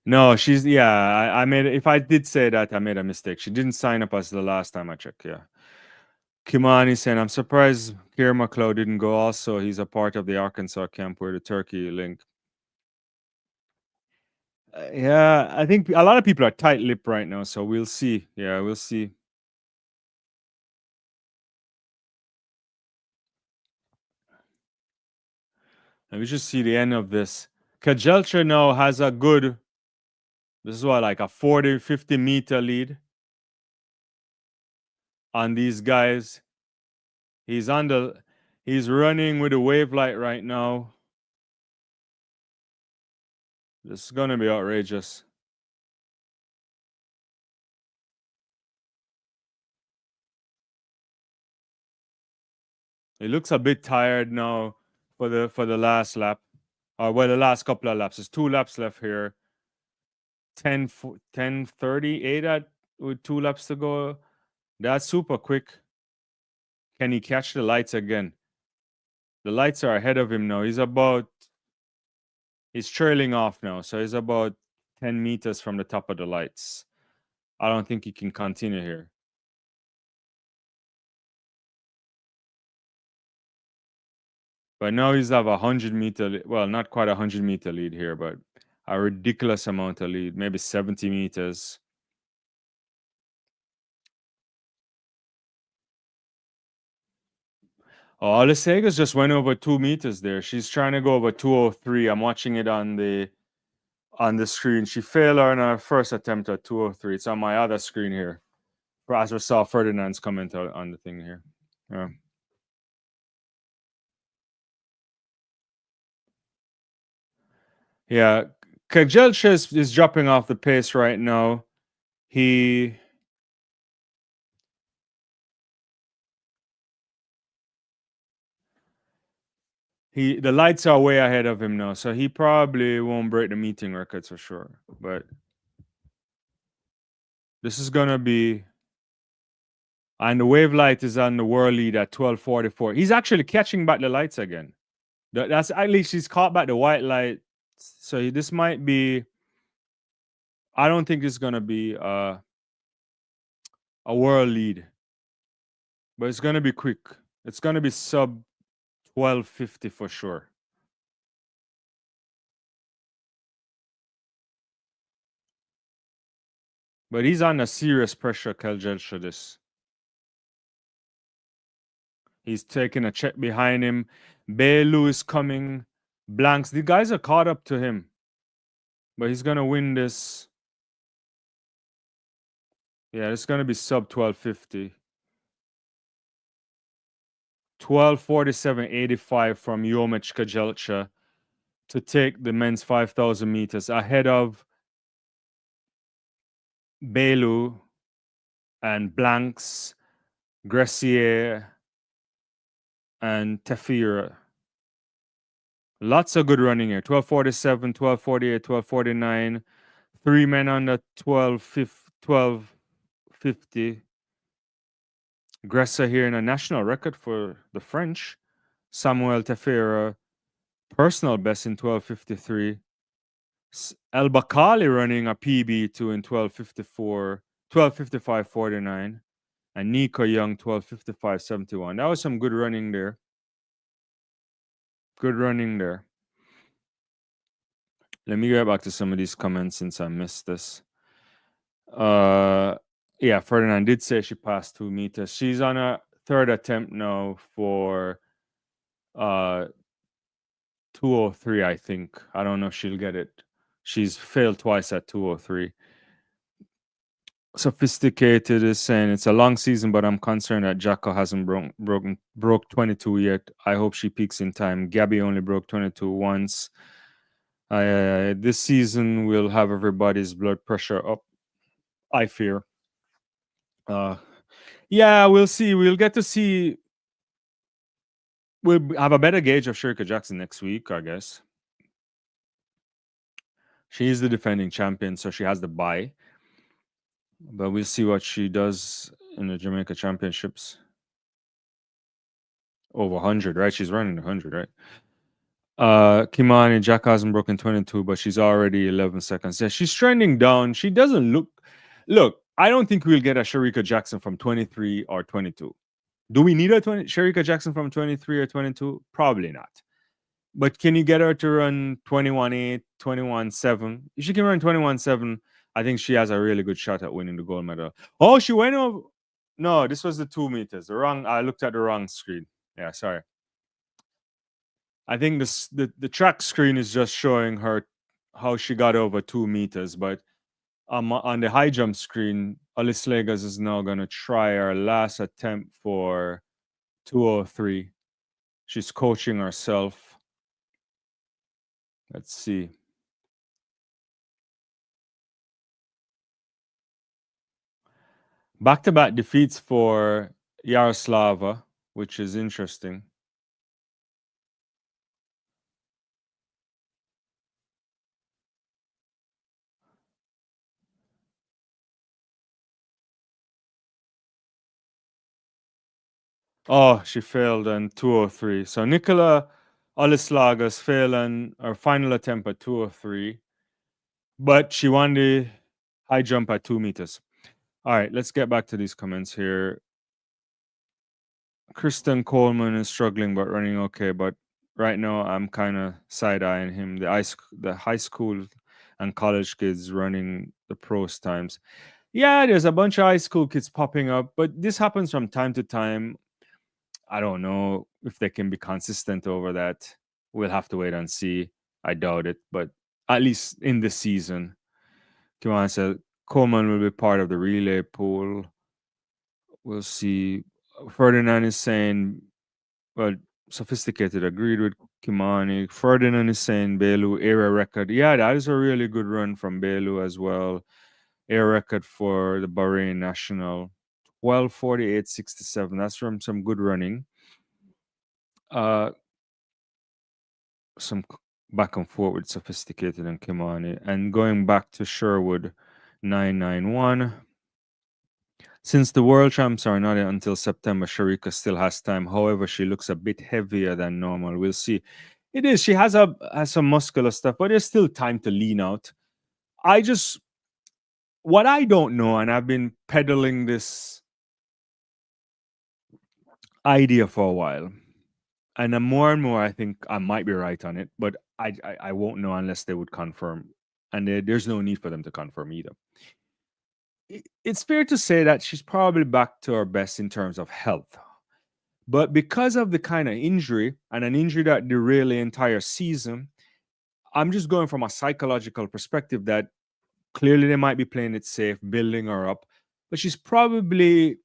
No, I made if I did say that, I made a mistake. She didn't sign up as the last time I checked. Yeah. Kimani saying, I'm surprised Kier McLeod didn't go also. He's a part of the Arkansas camp where the Turkey link. Yeah, I think a lot of people are tight-lipped right now, so we'll see. Yeah, we'll see. And we just see the end of this. Kajelcha now has a good, this is what, like a 40, 50 meter lead on these guys. He's running with a wave light right now. This is gonna be outrageous. He looks a bit tired now for the last lap. The last couple of laps. There's 2 laps left here. 10:38 with 2 laps to go. That's super quick. Can he catch the lights again? The lights are ahead of him now. He's trailing off now, so he's about 10 meters from the top of the lights. I don't think he can continue here. But now he's have 100-meter, well, not quite 100-meter lead here, but a ridiculous amount of lead, maybe 70 meters. Oh, Alesegas just went over 2 meters there. She's trying to go over 203. I'm watching it on the screen. She failed on her first attempt at 203. It's on my other screen here. As we saw Ferdinand's comment on the thing here. Yeah. Yeah. Kajelcha is dropping off the pace right now. The lights are way ahead of him now, so he probably won't break the meeting records for sure. But this is gonna be, and the wave light is on the world lead at 12:44. He's actually catching back the lights again. That's at least he's caught back the white light. So this might be. I don't think it's gonna be a world lead, but it's gonna be quick. It's gonna be sub 12:50 for sure. But he's under serious pressure, Kajelcha. This. He's taking a check behind him. Belu is coming. Blanks. The guys are caught up to him. But he's gonna win this. Yeah, it's gonna be sub 12:50. 12:47.85 from Yomich Kajelcha to take the men's 5,000 meters ahead of Belu and Blanks, Gressier, and Tefira. Lots of good running here. 12:47, 12:48, 12:49. 3 men under 12:50. Gressa here in a national record for the French. Samuel Tefira, personal best in 12:53. El Bakali running a PB2 in 12:54, 12:55.49. And Nico Young, 12:55.71. That was some good running there. Good running there. Let me get back to some of these comments since I missed this. Yeah, Ferdinand did say she passed 2 meters. She's on a third attempt now for 2:03, I think. I don't know if she'll get it. She's failed twice at 2:03. Sophisticated is saying it's a long season, but I'm concerned that Jacko hasn't broke 22 yet. I hope she peaks in time. Gabby only broke 22 once. This season will have everybody's blood pressure up, I fear. Yeah, we'll see. We'll get to see. We'll have a better gauge of Sherika Jackson next week, I guess. She's the defending champion, so she has the bye. But we'll see what she does in the Jamaica Championships. Over 100, right? She's running 100, right? Kimani, Jack hasn't broken 22, but she's already 11 seconds. Yeah, she's trending down. She doesn't look. Look, I don't think we'll get a Sherika Jackson from 23 or 22. Do we need a Sherika Jackson from 23 or 22? Probably not. But can you get her to run 21.8, 21.7? If she can run 21.7, I think she has a really good shot at winning the gold medal. Oh, she went over. No, this was the 2 meters. I looked at the wrong screen. Yeah, sorry. I think the track screen is just showing her how she got over 2 meters. But on the high jump screen, Alice Legas is now going to try her last attempt for 2:03. She's coaching herself. Let's see. Back-to-back defeats for Yaroslava, which is interesting. Oh, she failed on 2:03. So Nicola Olislagas failed on her final attempt at 2:03, but she won the high jump at 2 meters. All right, let's get back to these comments here. Kristen Coleman is struggling but running okay, but right now I'm kind of side-eyeing him. The high school and college kids running the pros times. Yeah, there's a bunch of high school kids popping up, but this happens from time to time. I don't know if they can be consistent over that. We'll have to wait and see. I doubt it, but at least in the season. Kiwan said Coleman will be part of the relay pool. We'll see. Ferdinand is saying, well, Sophisticated agreed with Kimani. Ferdinand is saying Belu area record. Yeah, that is a really good run from Belu as well. Air record for the Bahrain national. 12:48.67. That's from some good running. Some back and forth with Sophisticated and Kimani. And going back to Sherwood, 991. Since the world champs are not until September, Sharika still has time. However, she looks a bit heavier than normal. We'll see. It is. She has some muscular stuff, but there's still time to lean out. What I don't know, and I've been peddling this idea for a while, and more and more I think I might be right on it, but I won't know unless they would confirm, and there's no need for them to confirm either. It's fair to say that she's probably back to her best in terms of health, but because of the kind of injury and an injury that derailed the entire season, I'm just going from a psychological perspective that clearly they might be playing it safe, building her up, but she's probably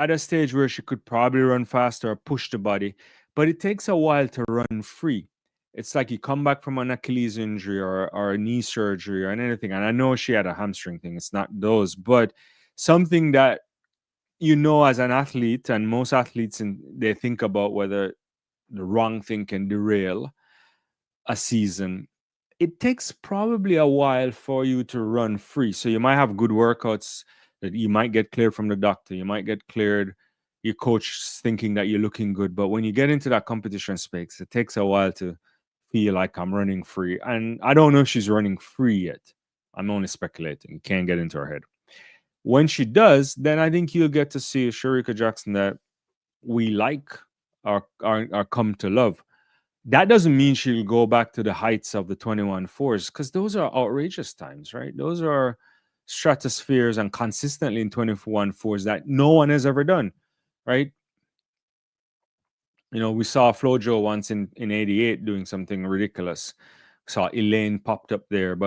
at a stage where she could probably run faster or push the body, but it takes a while to run free. It's like you come back from an Achilles injury or a knee surgery or anything. And I know she had a hamstring thing, it's not those, but something that as an athlete, and most athletes, they think about whether the wrong thing can derail a season. It takes probably a while for you to run free. So you might have good workouts that you might get cleared from the doctor. You might get cleared, your coach is thinking that you're looking good. But when you get into that competition space, it takes a while to feel like I'm running free. And I don't know if she's running free yet. I'm only speculating. You can't get into her head. When she does, then I think you'll get to see a Shericka Jackson that we like or come to love. That doesn't mean she'll go back to the heights of the 21.4s, because those are outrageous times, right? Those are stratospheres and consistently in 21.4s that no one has ever done, right? We saw Flojo once in 88 doing something ridiculous. Saw Elaine popped up there,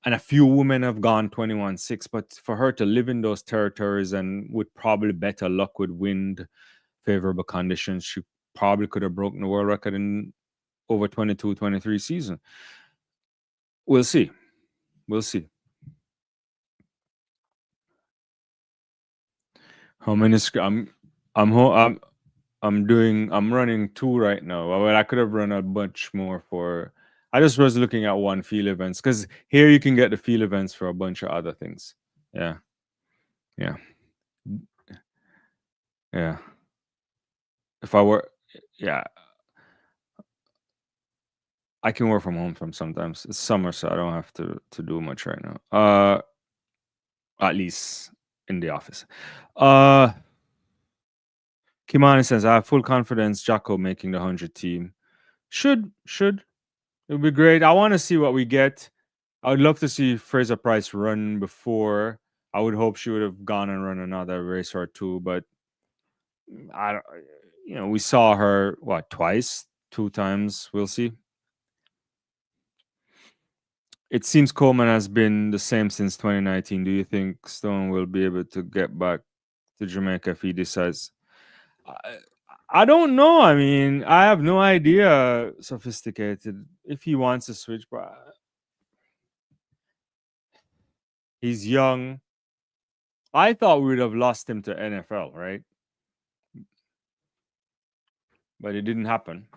and a few women have gone 21.6, but for her to live in those territories and with probably better luck with wind, favorable conditions, she probably could have broken the world record in over 22-23 season. We'll see. How many I'm running 2 right now. Well, I could have run a bunch more for. I just was looking at one field events, because here you can get the field events for a bunch of other things. Yeah. Yeah. Yeah. If I were, yeah, I can work from home sometimes. It's summer, so I don't have to do much right now. At least in the office. Kimani says, I have full confidence Jocko making the 100 team. Should. It would be great. I want to see what we get. I would love to see Fraser-Pryce run before. I would hope she would have gone and run another race or two, but I don't, we saw her, twice, 2 times. We'll see. It seems Coleman has been the same since 2019. Do you think Stone will be able to get back to Jamaica if he decides? I don't know. I mean, I have no idea. Sophisticated. If he wants to switch, but he's young. I thought we would have lost him to NFL, right? But it didn't happen.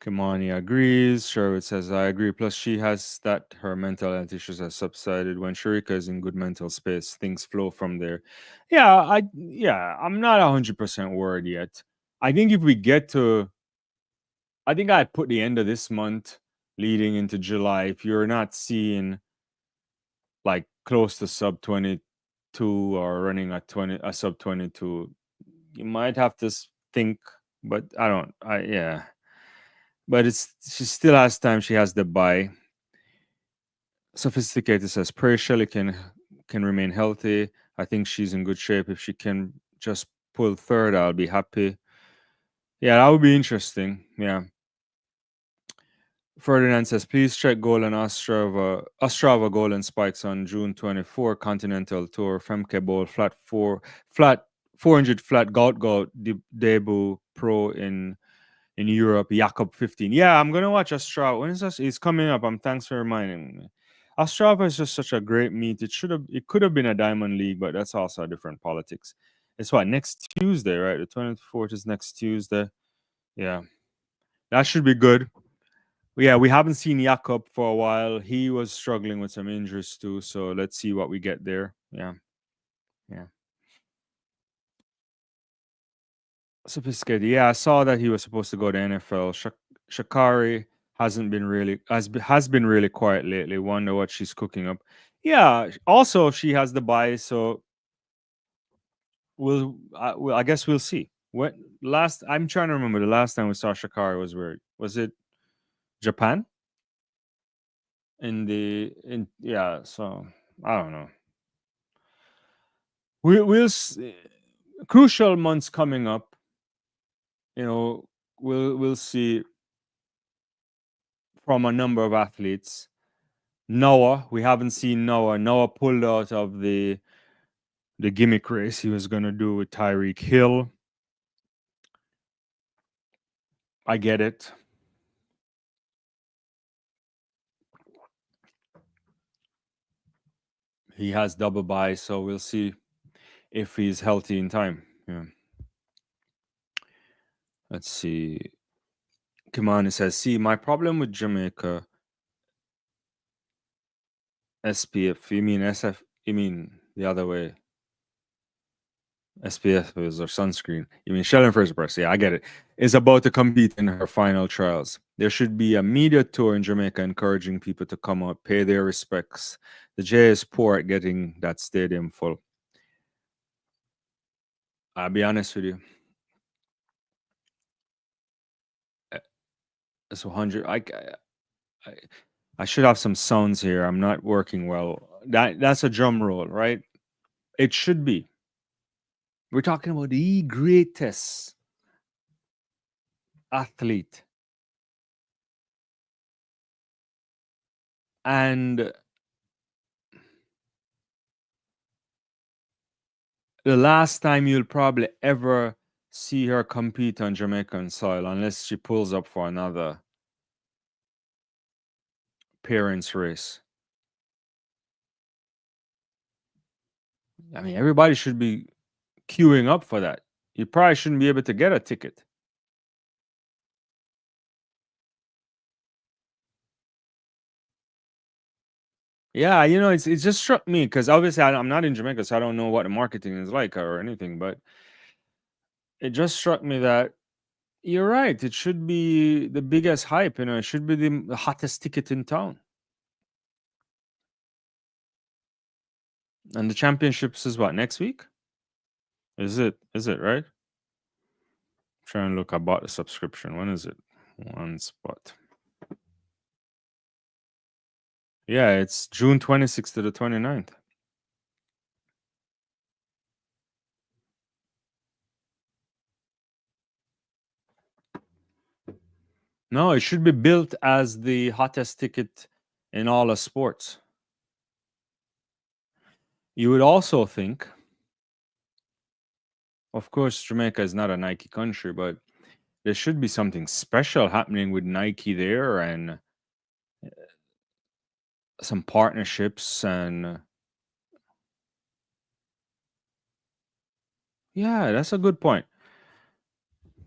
Kimani agrees. Sherwood says, I agree. Plus, she has that her mental health issues have subsided. When Shericka is in good mental space, things flow from there. I'm not 100% worried yet. I think if we get to, I think I'd put the end of this month leading into July. If you're not seeing like close to sub 22 or running at a sub 22, you might have to think, but yeah. But she still has time. She has the buy. Sophisticated says, pray Shelly can remain healthy. I think she's in good shape. If she can just pull third, I'll be happy. Yeah, that would be interesting. Yeah. Ferdinand says, please check goal and Ostrava goal and spikes on June 24 Continental Tour Femke Bowl flat 400 flat gout debut pro in Europe, Jakob 15. Yeah, I'm gonna watch Ostrava. When is this? It's coming up. Thanks for reminding me. Ostrava is just such a great meet. It could have been a Diamond League, but that's also a different politics. It's next Tuesday, right? The 24th is next Tuesday. Yeah, that should be good. Yeah, we haven't seen Jakob for a while. He was struggling with some injuries too, so let's see what we get there. Yeah. Sophisticated. Yeah, I saw that he was supposed to go to NFL. Shakari has been really quiet lately. Wonder what she's cooking up. Yeah. Also, she has the buy, so I guess we'll see. I'm trying to remember the last time we saw Shakari was where was it? Japan? Yeah. So I don't know. We'll see. Crucial months coming up. We'll see from a number of athletes. Noah, we haven't seen Noah. Noah pulled out of the gimmick race he was going to do with Tyreek Hill. I get it. He has double bye, so we'll see if he's healthy in time. Yeah. Let's see. Kimani says, see, my problem with Jamaica, SPF, you mean SF, you mean the other way. SPF is our sunscreen. You mean Shelly-Ann Fraser-Pryce? Yeah, I get it. Is about to compete in her final trials. There should be a media tour in Jamaica encouraging people to come out, pay their respects. The J is poor at getting that stadium full. I'll be honest with you. It's 100. I should have some sounds here. I'm not working well. That's a drum roll, right? It should be. We're talking about the greatest athlete. And the last time you'll probably ever see her compete on Jamaican soil, unless she pulls up for another parents' race. I mean, everybody should be queuing up for that. You probably shouldn't be able to get a ticket. Yeah, it just struck me because obviously I'm not in Jamaica, so I don't know what the marketing is like or anything, but it just struck me that you're right. It should be the biggest hype, it should be the hottest ticket in town. And the championships is what, next week? Is it right? Trying to look. I bought the subscription. When is it? One spot. Yeah, it's June 26th to the 29th. No, it should be built as the hottest ticket in all of sports. You would also think, of course, Jamaica is not a Nike country, but there should be something special happening with Nike there and some partnerships and yeah, that's a good point.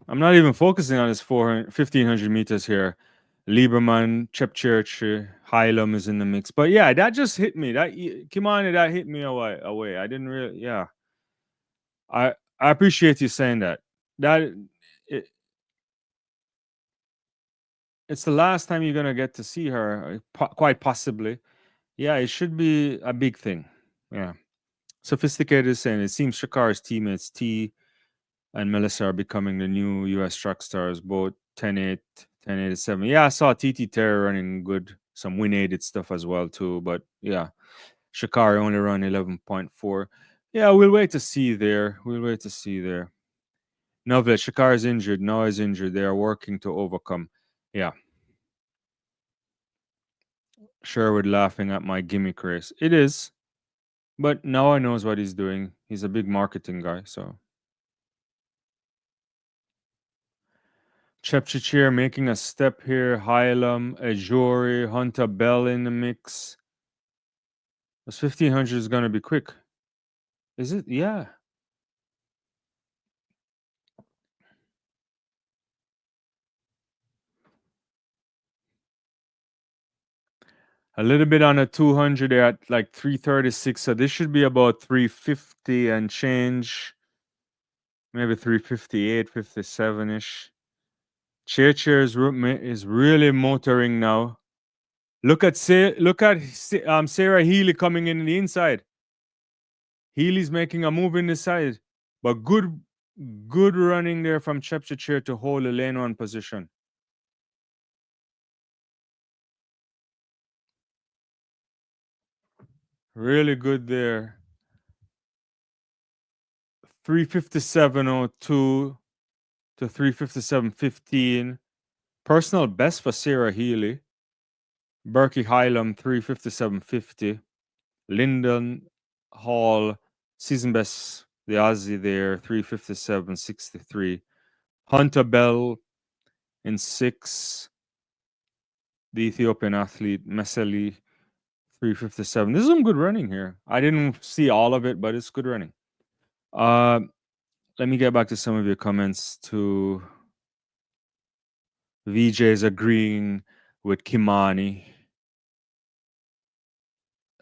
I'm not even focusing on this 1,500 meters here. Lieberman, Chepchirch, Hylam is in the mix. But yeah, that just hit me. Kimani, that hit me away. I didn't really, yeah. I appreciate you saying that. It, it's the last time you're gonna get to see her, quite possibly. Yeah, it should be a big thing. Yeah. Sophisticated is saying it seems Shakar's teammates T and Melissa are becoming the new US track stars, both 10-8, 10-87. Yeah, I saw TT Terry running good, some win-aided stuff as well too. But yeah, Shakari only run 11.4. Yeah, we'll wait to see there. Novlet, Shakar is injured. Noah is injured. They are working to overcome. Yeah. Sherwood laughing at my gimmick race. It is. But Noah knows what he's doing. He's a big marketing guy, so. Chepchirchir making a step here. Hylam, Ajori, Hunter Bell in the mix. This 1,500 is going to be quick. Is it? Yeah. A little bit on a 200 at like 336. So this should be about 350 and change. Maybe 358, 57-ish. Cheer is really motoring now. Look at Sarah Healy coming in the inside. Healy's making a move in the side, but good running there from Chepchirchir to hold the lane one position. Really good there. 357.02 to 357.15. Personal best for Sarah Healy. Berkey Hylam 357.50. Lyndon Hall, season best, the Aussie there, 357.63. Hunter Bell in 6. The Ethiopian athlete Meseli 357. This is some good running here. I didn't see all of it, but it's good running. Let me get back to some of your comments. To VJ's agreeing with Kimani.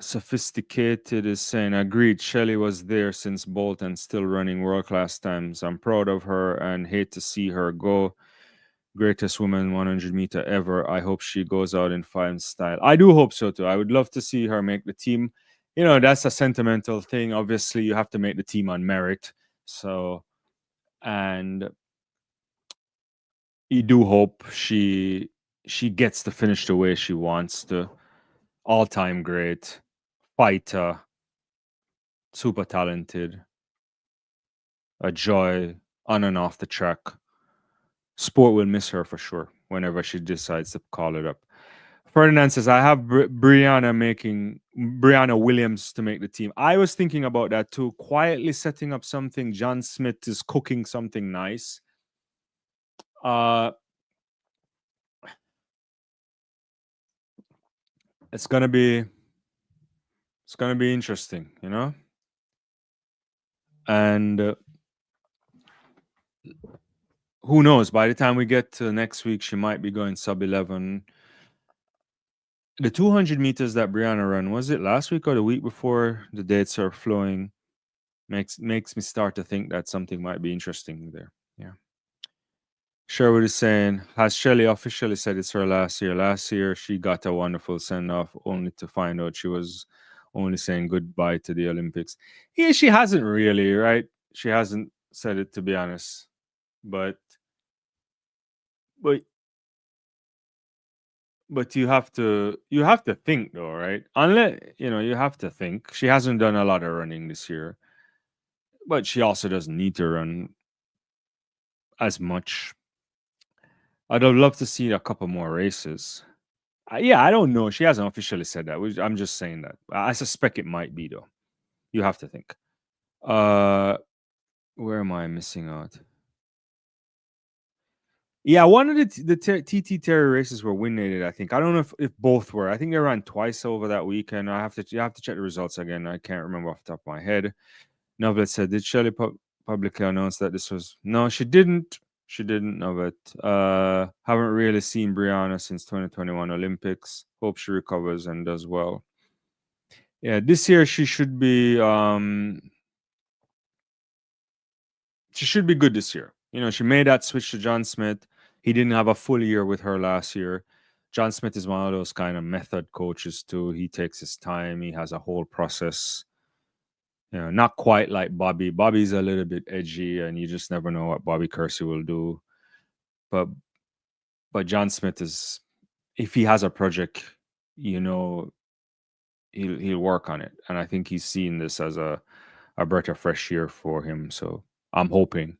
Sophisticated is saying, agreed, Shelly was there since Bolt and still running world-class times. I'm proud of her and hate to see her go. Greatest woman 100-meter ever. I hope she goes out in fine style. I do hope so too. I would love to see her make the team. You know, that's a sentimental thing. Obviously, you have to make the team on merit. So, and you do hope she gets to finish the way she wants to. All-time great fighter, super talented, a joy on and off the track. Sport will miss her for sure whenever she decides to call it up. Ferdinand says, I have Brianna Williams to make the team. I was thinking about that too, quietly setting up something. John Smith is cooking something nice. It's gonna be interesting, you know? And who knows? By the time we get to next week, she might be going sub 11. The 200 meters that Brianna ran, was it last week or the week before? The dates are flowing. Makes me start to think that something might be interesting there. Yeah. Sherwood is saying, has Shelly officially said it's her last year? Last year, she got a wonderful send-off, only to find out she was only saying goodbye to the Olympics. Yeah, she hasn't really, right? She hasn't said it, to be honest. But you have to think though, right? Unless you have to think. She hasn't done a lot of running this year, but she also doesn't need to run as much. I'd have loved to see a couple more races. Yeah, I don't know. She hasn't officially said that. I'm just saying that. I suspect it might be though. You have to think. Where am I missing out? Yeah, one of the TT Terry races were win-nated, I think. I don't know if both were. I think they ran twice over that weekend. You have to check the results again. I can't remember off the top of my head. Novet said, did Shelly publicly announce that this was... No, she didn't. She didn't, Novet. Haven't really seen Brianna since 2021 Olympics. Hope she recovers and does well. Yeah, this year she should be... she should be good this year. She made that switch to John Smith. He didn't have a full year with her last year. John Smith is one of those kind of method coaches too. He takes his time. He has a whole process. Not quite like Bobby. Bobby's a little bit edgy, and you just never know what Bobby Kersey will do. But John Smith is, if he has a project, he'll work on it. And I think he's seen this as a breath of fresh air for him. So I'm hoping.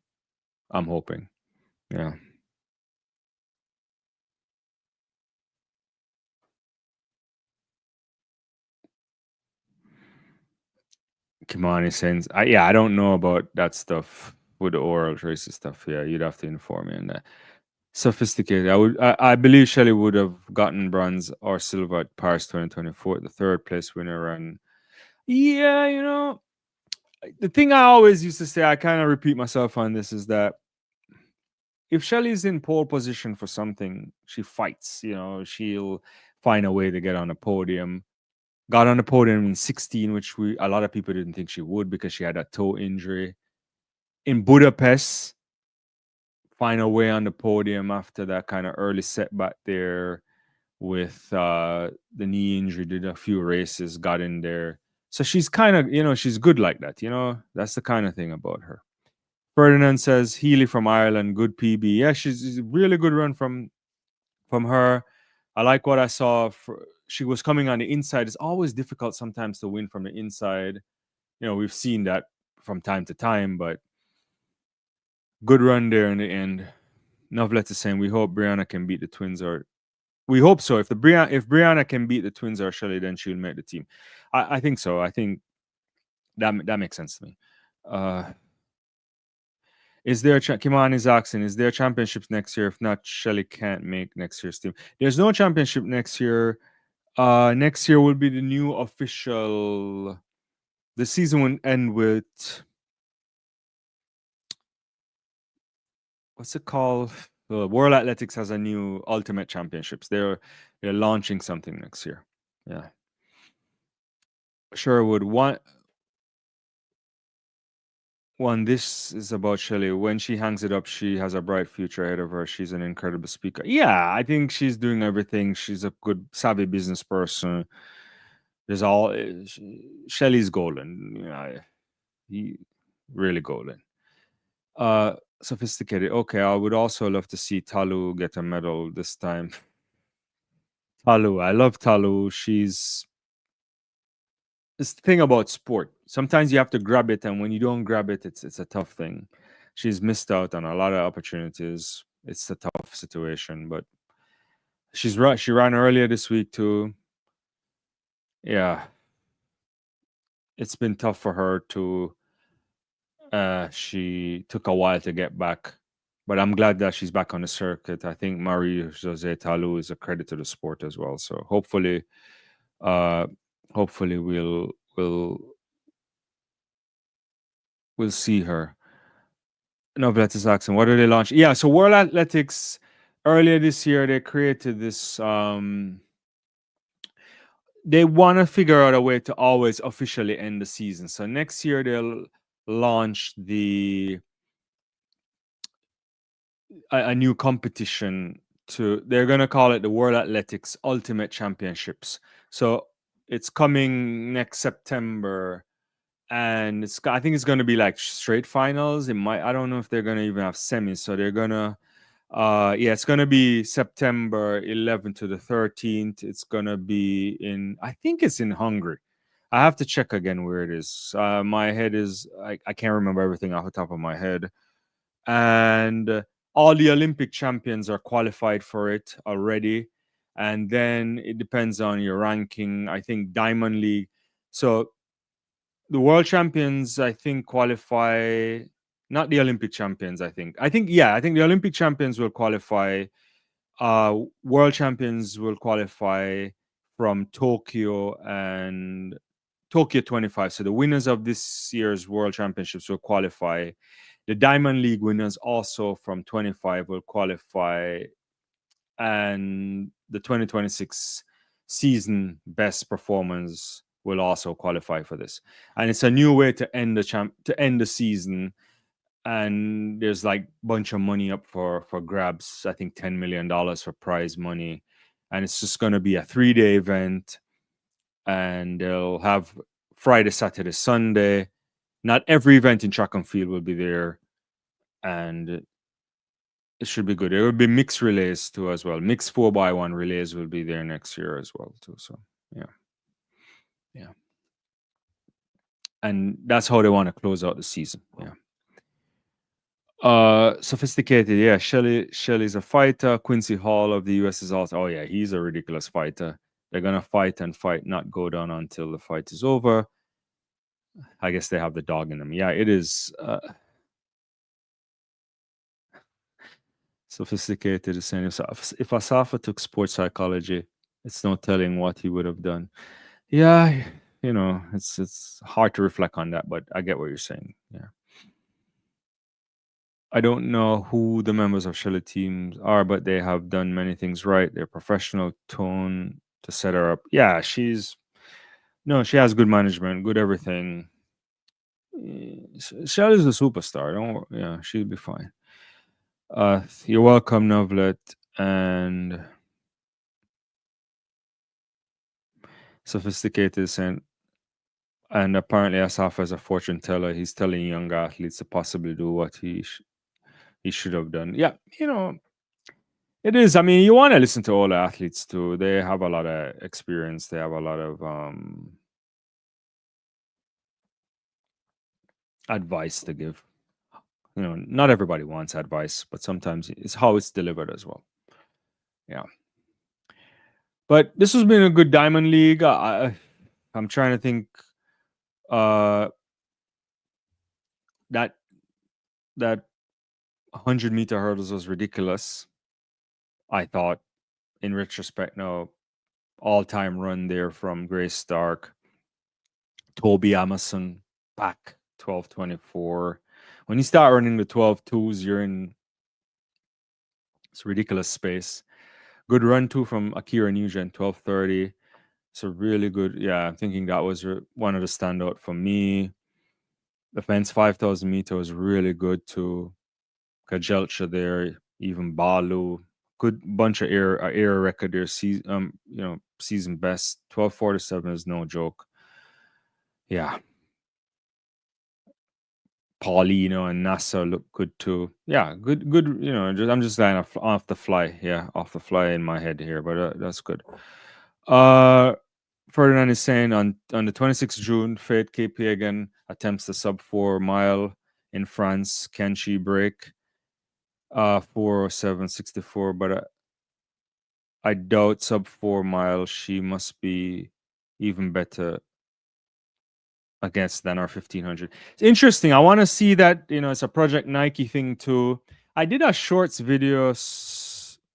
Yeah. Kimani sends. I don't know about that stuff with the oral traces stuff. Yeah, you'd have to inform me on that. Sophisticated. I believe Shelly would have gotten bronze or silver at Paris 2024, the third place winner. And yeah, the thing I always used to say, I kind of repeat myself on this, is that if Shelly's in pole position for something, she fights. She'll find a way to get on the podium. Got on the podium in 16, which a lot of people didn't think she would because she had a toe injury. In Budapest, find a way on the podium after that kind of early setback there with the knee injury, did a few races, got in there. So she's kind of, she's good like that. That's the kind of thing about her. Ferdinand says, Healy from Ireland, good PB. Yeah, she's a really good run from her. I like what I saw. She was coming on the inside. It's always difficult sometimes to win from the inside. We've seen that from time to time, but good run there in the end. Novlet is saying, we hope Brianna can beat the twins, or We hope so. If Brianna can beat the twins or Shelly, then she'll make the team. I think so. I think that makes sense to me. Is there Kimani is asking, is there championships next year? If not, Shelly can't make next year's team. There's no championship next year. Next year will be the new official. The season will end with what's it called? World Athletics has a new Ultimate Championships. They're launching something next year. Yeah. Sherwood, one, this is about Shelly. When she hangs it up, she has a bright future ahead of her. She's an incredible speaker. Yeah, I think she's doing everything. She's a good, savvy business person. There's all Shelly's golden. He really golden. Sophisticated. Okay, I would also love to see Talu get a medal this time. Talu, I love Talu. It's the thing about sport. Sometimes you have to grab it, and when you don't grab it, it's a tough thing. She's missed out on a lot of opportunities. It's a tough situation, but she's right. She ran earlier this week too. Yeah, it's been tough for her to. She took a while to get back, but I'm glad that she's back on the circuit. I think Marie Jose Talu is a credit to the sport as well. So uh, hopefully we'll see her. No, Athletics asking, what are they launching? Yeah, so World Athletics earlier this year they created this. They want to figure out a way to always officially end the season. So next year they'll launch a new competition. They're gonna call it the World Athletics Ultimate Championships. So it's coming next September, and I think it's gonna be like straight finals. I don't know if they're gonna even have semis. So they're gonna it's gonna be September 11th to the 13th. It's gonna be I think it's in Hungary. I have to check again where it is. My head is I can't remember everything off the top of my head. And all the Olympic champions are qualified for it already. And then it depends on your ranking. I think Diamond League. So the world champions, I think, qualify, not the Olympic champions, I think the Olympic champions will qualify. World champions will qualify from Tokyo and Tokyo 25. So the winners of this year's world championships will qualify. The Diamond League winners also from 25 will qualify, and the 2026 season best performance will also qualify for this. And it's a new way to end the season. And there's like a bunch of money up for grabs. I think $10 million for prize money, and it's just going to be a 3-day event. And they'll have Friday, Saturday, Sunday. Not every event in track and field will be there, and it should be good. There will be mixed relays too as well. Mixed 4x1 relays will be there next year as well too. So yeah, and that's how they want to close out the season. Yeah. Sophisticated. Yeah, Shelly's a fighter. Quincy Hall of the US is also. Oh yeah, he's a ridiculous fighter. They're gonna fight and fight, not go down until the fight is over. I guess they have the dog in them. Yeah, it is. Sophisticated is saying if Asafa took sports psychology, it's no telling what he would have done. Yeah, it's hard to reflect on that, but I get what you're saying. Yeah. I don't know who the members of Shelly teams are, but they have done many things right. They're professional tone to set her up. Yeah, she has good management, good everything. Shelly's a superstar. She'll be fine. You're welcome, Novlet. And Sophisticated and apparently Asaf is a fortune teller. He's telling young athletes to possibly do what he should have done. Yeah, it is. I mean, you want to listen to all the athletes too. They have a lot of experience. They have a lot of advice to give. Not everybody wants advice, but sometimes it's how it's delivered as well. Yeah. But this has been a good Diamond League. I'm trying to think. Uh, that that 100-meter hurdles was ridiculous. I thought, in retrospect, no all-time run there from Grace Stark, Toby Amazon, back 12:24. When you start running the 12:2s, you're in it's ridiculous space. Good run too from Akira Nugent, 12:30. It's a really good. Yeah, I'm thinking that was one of the standout for me. The fence 5,000 meter was really good too. Kajelcha there, even Balu, good bunch of air record there. Season best 12:47 is no joke. Yeah, Paulino and Nasser look good too. Yeah, good. I'm just lying off the fly. Yeah, off the fly in my head here, but that's good. Ferdinand is saying on the 26th June, Faith KP again attempts the sub 4 mile in France. Can she break 4:07:64? But I doubt sub 4 mile. She must be even better against than our 1500. It's interesting. I want to see that, it's a Project Nike thing too. I did a shorts video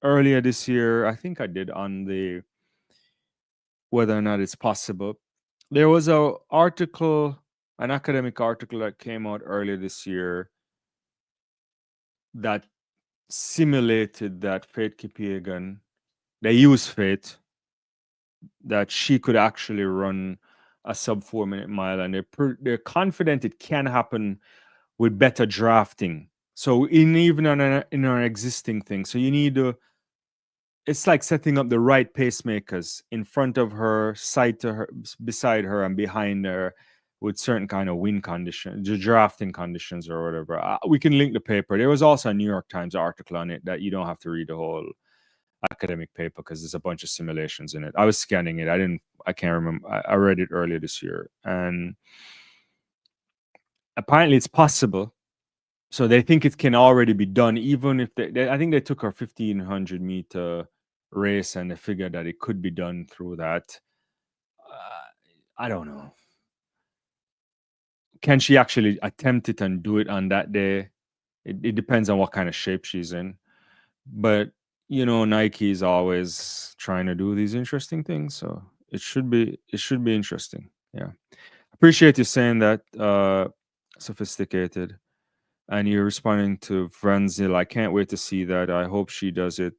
earlier this year. I think I did on the whether or not it's possible. There was an academic article that came out earlier this year that simulated that Faith Kipiegan, they use Faith, that she could actually run a sub 4 minute mile, and they're confident it can happen with better drafting. So even in our existing thing, so you need to. It's like setting up the right pacemakers in front of her, side to her, beside her, and behind her, with certain kind of wind conditions, the drafting conditions, or whatever. We can link the paper. There was also a New York Times article on it that you don't have to read the whole academic paper because there's a bunch of simulations in it. I was scanning it. I can't remember. I read it earlier this year, and apparently it's possible. So they think it can already be done, even if I think they took our 1500-meter race and they figured that it could be done through that. I don't know. Can she actually attempt it and do it on that day? It depends on what kind of shape she's in. But Nike is always trying to do these interesting things, so it should be interesting. Yeah, appreciate you saying that. Sophisticated, and you're responding to Franzil. I can't wait to see that. I hope she does it.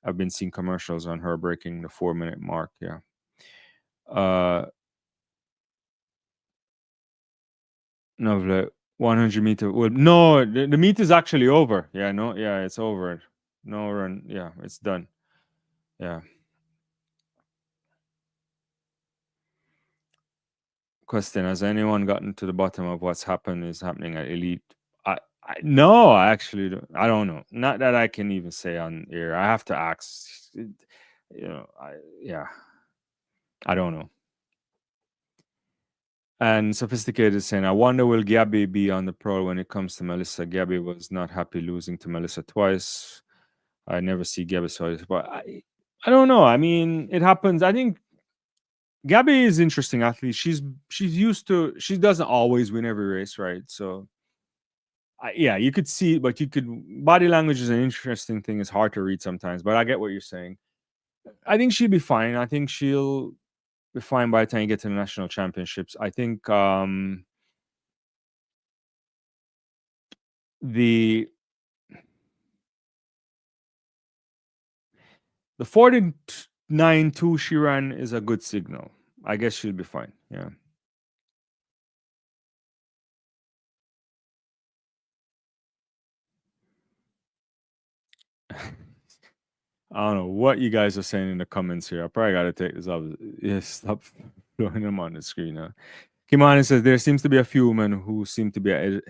I've been seeing commercials on her breaking the 4 minute mark. Yeah. No, the 100-meter. Well, no, the meet is actually over. Yeah, no, yeah, it's over. No run. Yeah, it's done. Yeah. Question: has anyone gotten to the bottom of what's happening at Elite? No, I actually don't. I don't know. Not that I can even say on air. I have to ask. Yeah, I don't know. And Sophisticated is saying, I wonder will Gabby be on the pro when it comes to Melissa? Gabby was not happy losing to Melissa twice. I never see Gabby twice, but I don't know. I mean, it happens. I think Gabby is interesting athlete. She's used to. She doesn't always win every race, right? So, yeah, you could see, but body language is an interesting thing. It's hard to read sometimes, but I get what you're saying. I think she'll be fine. I think she'll be fine by the time you get to the national championships. I think the 49.2 she ran is a good signal. I guess she'll be fine. Yeah. I don't know what you guys are saying in the comments here. I probably got to take this off. Yeah, stop throwing them on the screen now. Kimani says there seems to be a few women who seem to be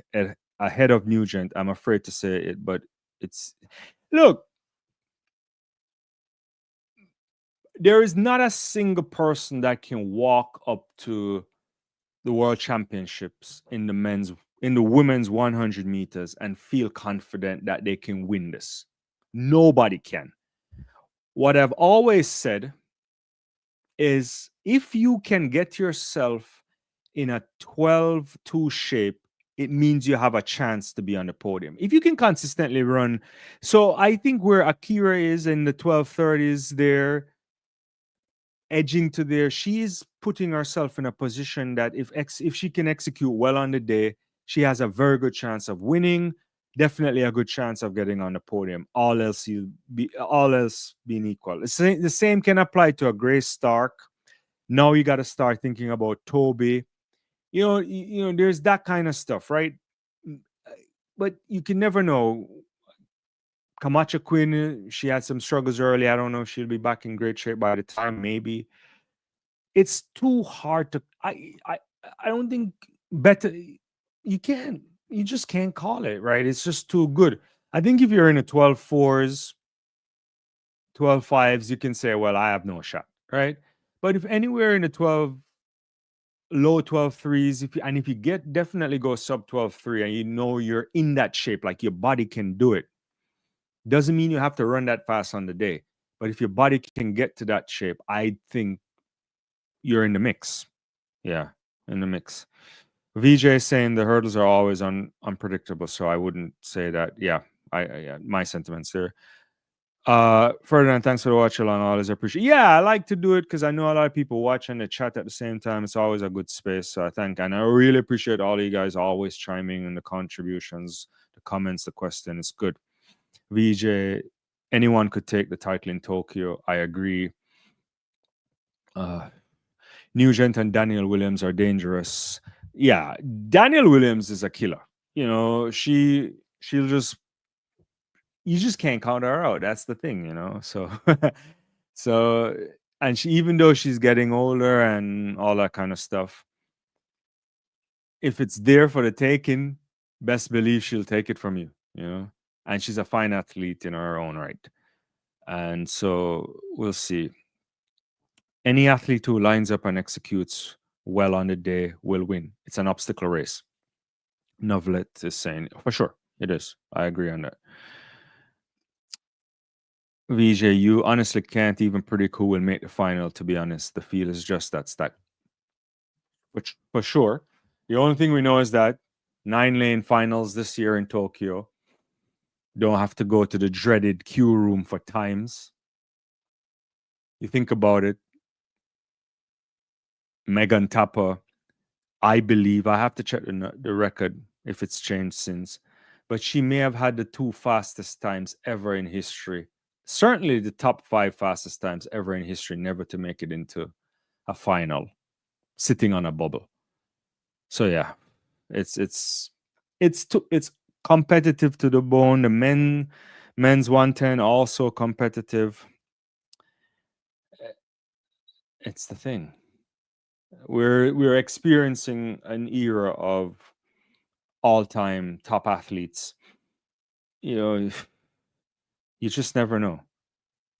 ahead of Nugent. I'm afraid to say it, but it's look. There is not a single person that can walk up to the world championships in the women's 100 meters and feel confident that they can win this. Nobody can. What I've always said is if you can get yourself in a 12-2 shape, it means you have a chance to be on the podium. If you can consistently run. So I think where Akira is in the 12:30s there, edging to there, she is putting herself in a position that if she can execute well on the day, she has a very good chance of winning. Definitely a good chance of getting on the podium. All else being equal. The same can apply to a Grace Stark. Now you got to start thinking about Toby. There's that kind of stuff, right? But you can never know. Camacho Quinn, she had some struggles early. I don't know if she'll be back in great shape by the time. Maybe it's too hard to. I don't think better. You just can't call it, right? It's just too good. I think if you're in a 12-4s, 12-5s, you can say, well, I have no shot, right? But if anywhere in the 12 low 12-3s, if you get definitely go sub 12-3 and you know you're in that shape, like your body can do it, doesn't mean you have to run that fast on the day. But if your body can get to that shape, I think you're in the mix. Yeah, in the mix. VJ is saying the hurdles are always unpredictable, so I wouldn't say that. Yeah, my sentiments there. Ferdinand, thanks for the watch along. Always appreciate. Yeah, I like to do it because I know a lot of people watch and they chat at the same time. It's always a good space. So and I really appreciate all of you guys always chiming in the contributions, the comments, the question. It's good. VJ, anyone could take the title in Tokyo. I agree. Nugent and Daniel Williams are dangerous. Yeah, Daniel Williams is a killer. She'll just you just can't count her out. That's the thing. So so and she, even though she's getting older and all that kind of stuff, if it's there for the taking, best believe she'll take it from you. And she's a fine athlete in her own right. And so we'll see. Any athlete who lines up and executes well on the day will win. It's an obstacle race. Novelet is saying, for sure, it is. I agree on that. VJ, you honestly can't even predict who will make the final, to be honest. The field is just that stacked. Which, for sure. The only thing we know is that 9-lane finals this year in Tokyo. Don't have to go to the dreaded queue room for times. You think about it. Megan Tapper, I believe, I have to check the record if it's changed since, but she may have had the 2 fastest times ever in history. Certainly the top 5 fastest times ever in history, never to make it into a final, sitting on a bubble. So yeah, it's competitive to the bone. The men's 110 also competitive. It's the thing. We're experiencing an era of all-time top athletes. You just never know.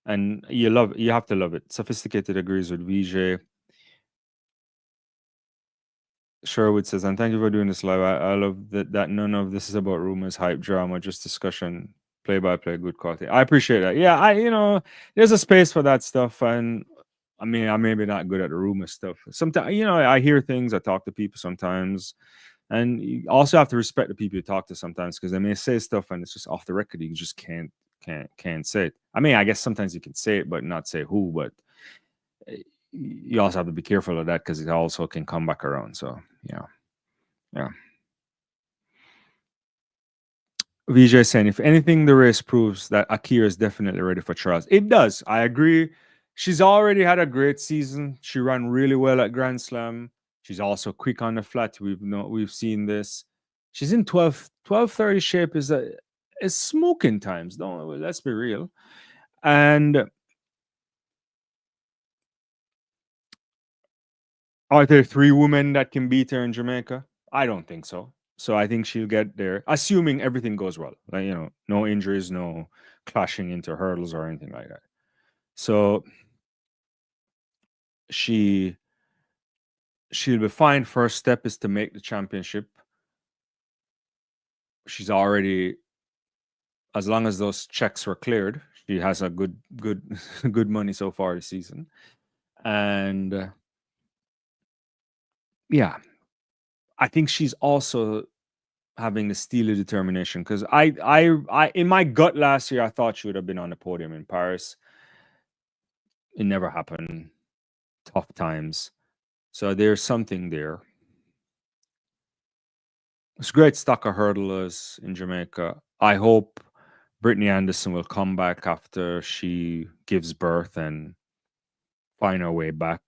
And you have to love it. Sophisticated agrees with VJ. Sherwood says, and thank you for doing this live. I love that none of this is about rumors, hype, drama, just discussion, play-by-play, good quality. I appreciate that. Yeah, there's a space for that stuff. And I mean, I'm maybe not good at the rumor stuff. Sometimes, I hear things, I talk to people sometimes. And you also have to respect the people you talk to sometimes because they may say stuff and it's just off the record. You just can't say it. I mean, I guess sometimes you can say it, but not say who. But you also have to be careful of that because it also can come back around. So yeah. VJ saying, if anything, the race proves that Akira is definitely ready for trials. It does. I agree. She's already had a great season. She ran really well at Grand Slam. She's also quick on the flat. We've seen this. She's in 12:30 shape is smoking times. Don't let's be real. And are there 3 women that can beat her in Jamaica? I don't think so. So I think she'll get there, assuming everything goes well. Like, no injuries, no clashing into hurdles or anything like that. So she'll be fine. First step is to make the championship. She's already, as long as those checks were cleared, she has a good good money so far this season. And yeah, I think she's also having the steely determination, because I in my gut last year I thought she would have been on the podium in Paris. It never happened. Tough times. So there's something there. It's great stock of hurdlers in Jamaica. I hope Brittany Anderson will come back after she gives birth and find her way back.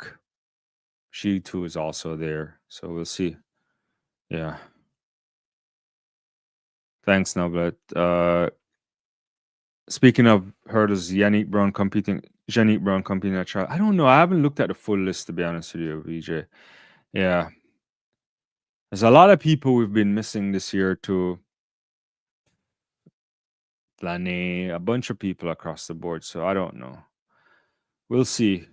She too is also there. So we'll see. Yeah. Thanks, Noblet. Speaking of hurdles, Yannick Brown competing at trial. I don't know. I haven't looked at the full list, to be honest with you, VJ. Yeah. There's a lot of people we've been missing this year too. Lane, a bunch of people across the board. So I don't know. We'll see.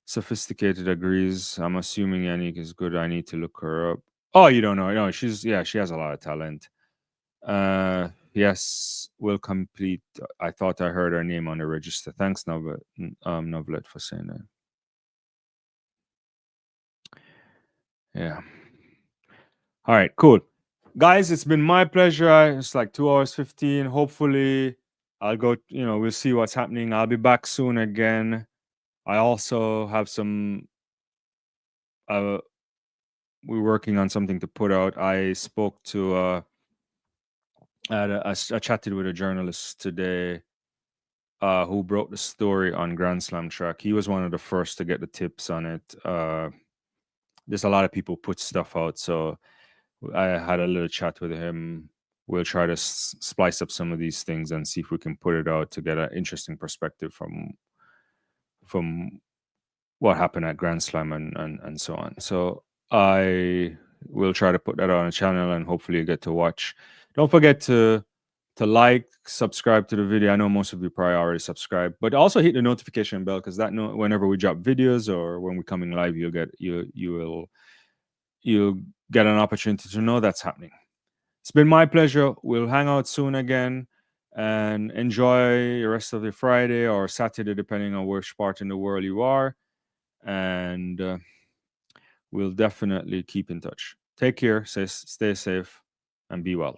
Sophisticated agrees. I'm assuming Yannick is good. I need to look her up. Oh, you don't know. No, she has a lot of talent. Yes, will complete. I thought I heard her name on the register. Thanks, Novlet, for saying that. Yeah. All right, cool. Guys, it's been my pleasure. It's like 2 hours 15. Hopefully, I'll go, we'll see what's happening. I'll be back soon again. I also have some, we're working on something to put out. I spoke to, I chatted with a journalist today who broke the story on Grand Slam track. He was one of the first to get the tips on it. There's a lot of people put stuff out, so I had a little chat with him. We'll try to splice up some of these things and see if we can put it out to get an interesting perspective from what happened at Grand Slam and so on. So I will try to put that on a channel and hopefully you get to watch. Don't forget to like, subscribe to the video. I know most of you probably already subscribed, but also hit the notification bell, because whenever we drop videos or when we're coming live, you'll get an opportunity to know that's happening. It's been my pleasure. We'll hang out soon again and enjoy the rest of the Friday or Saturday, depending on which part in the world you are. And we'll definitely keep in touch. Take care, stay safe, and be well.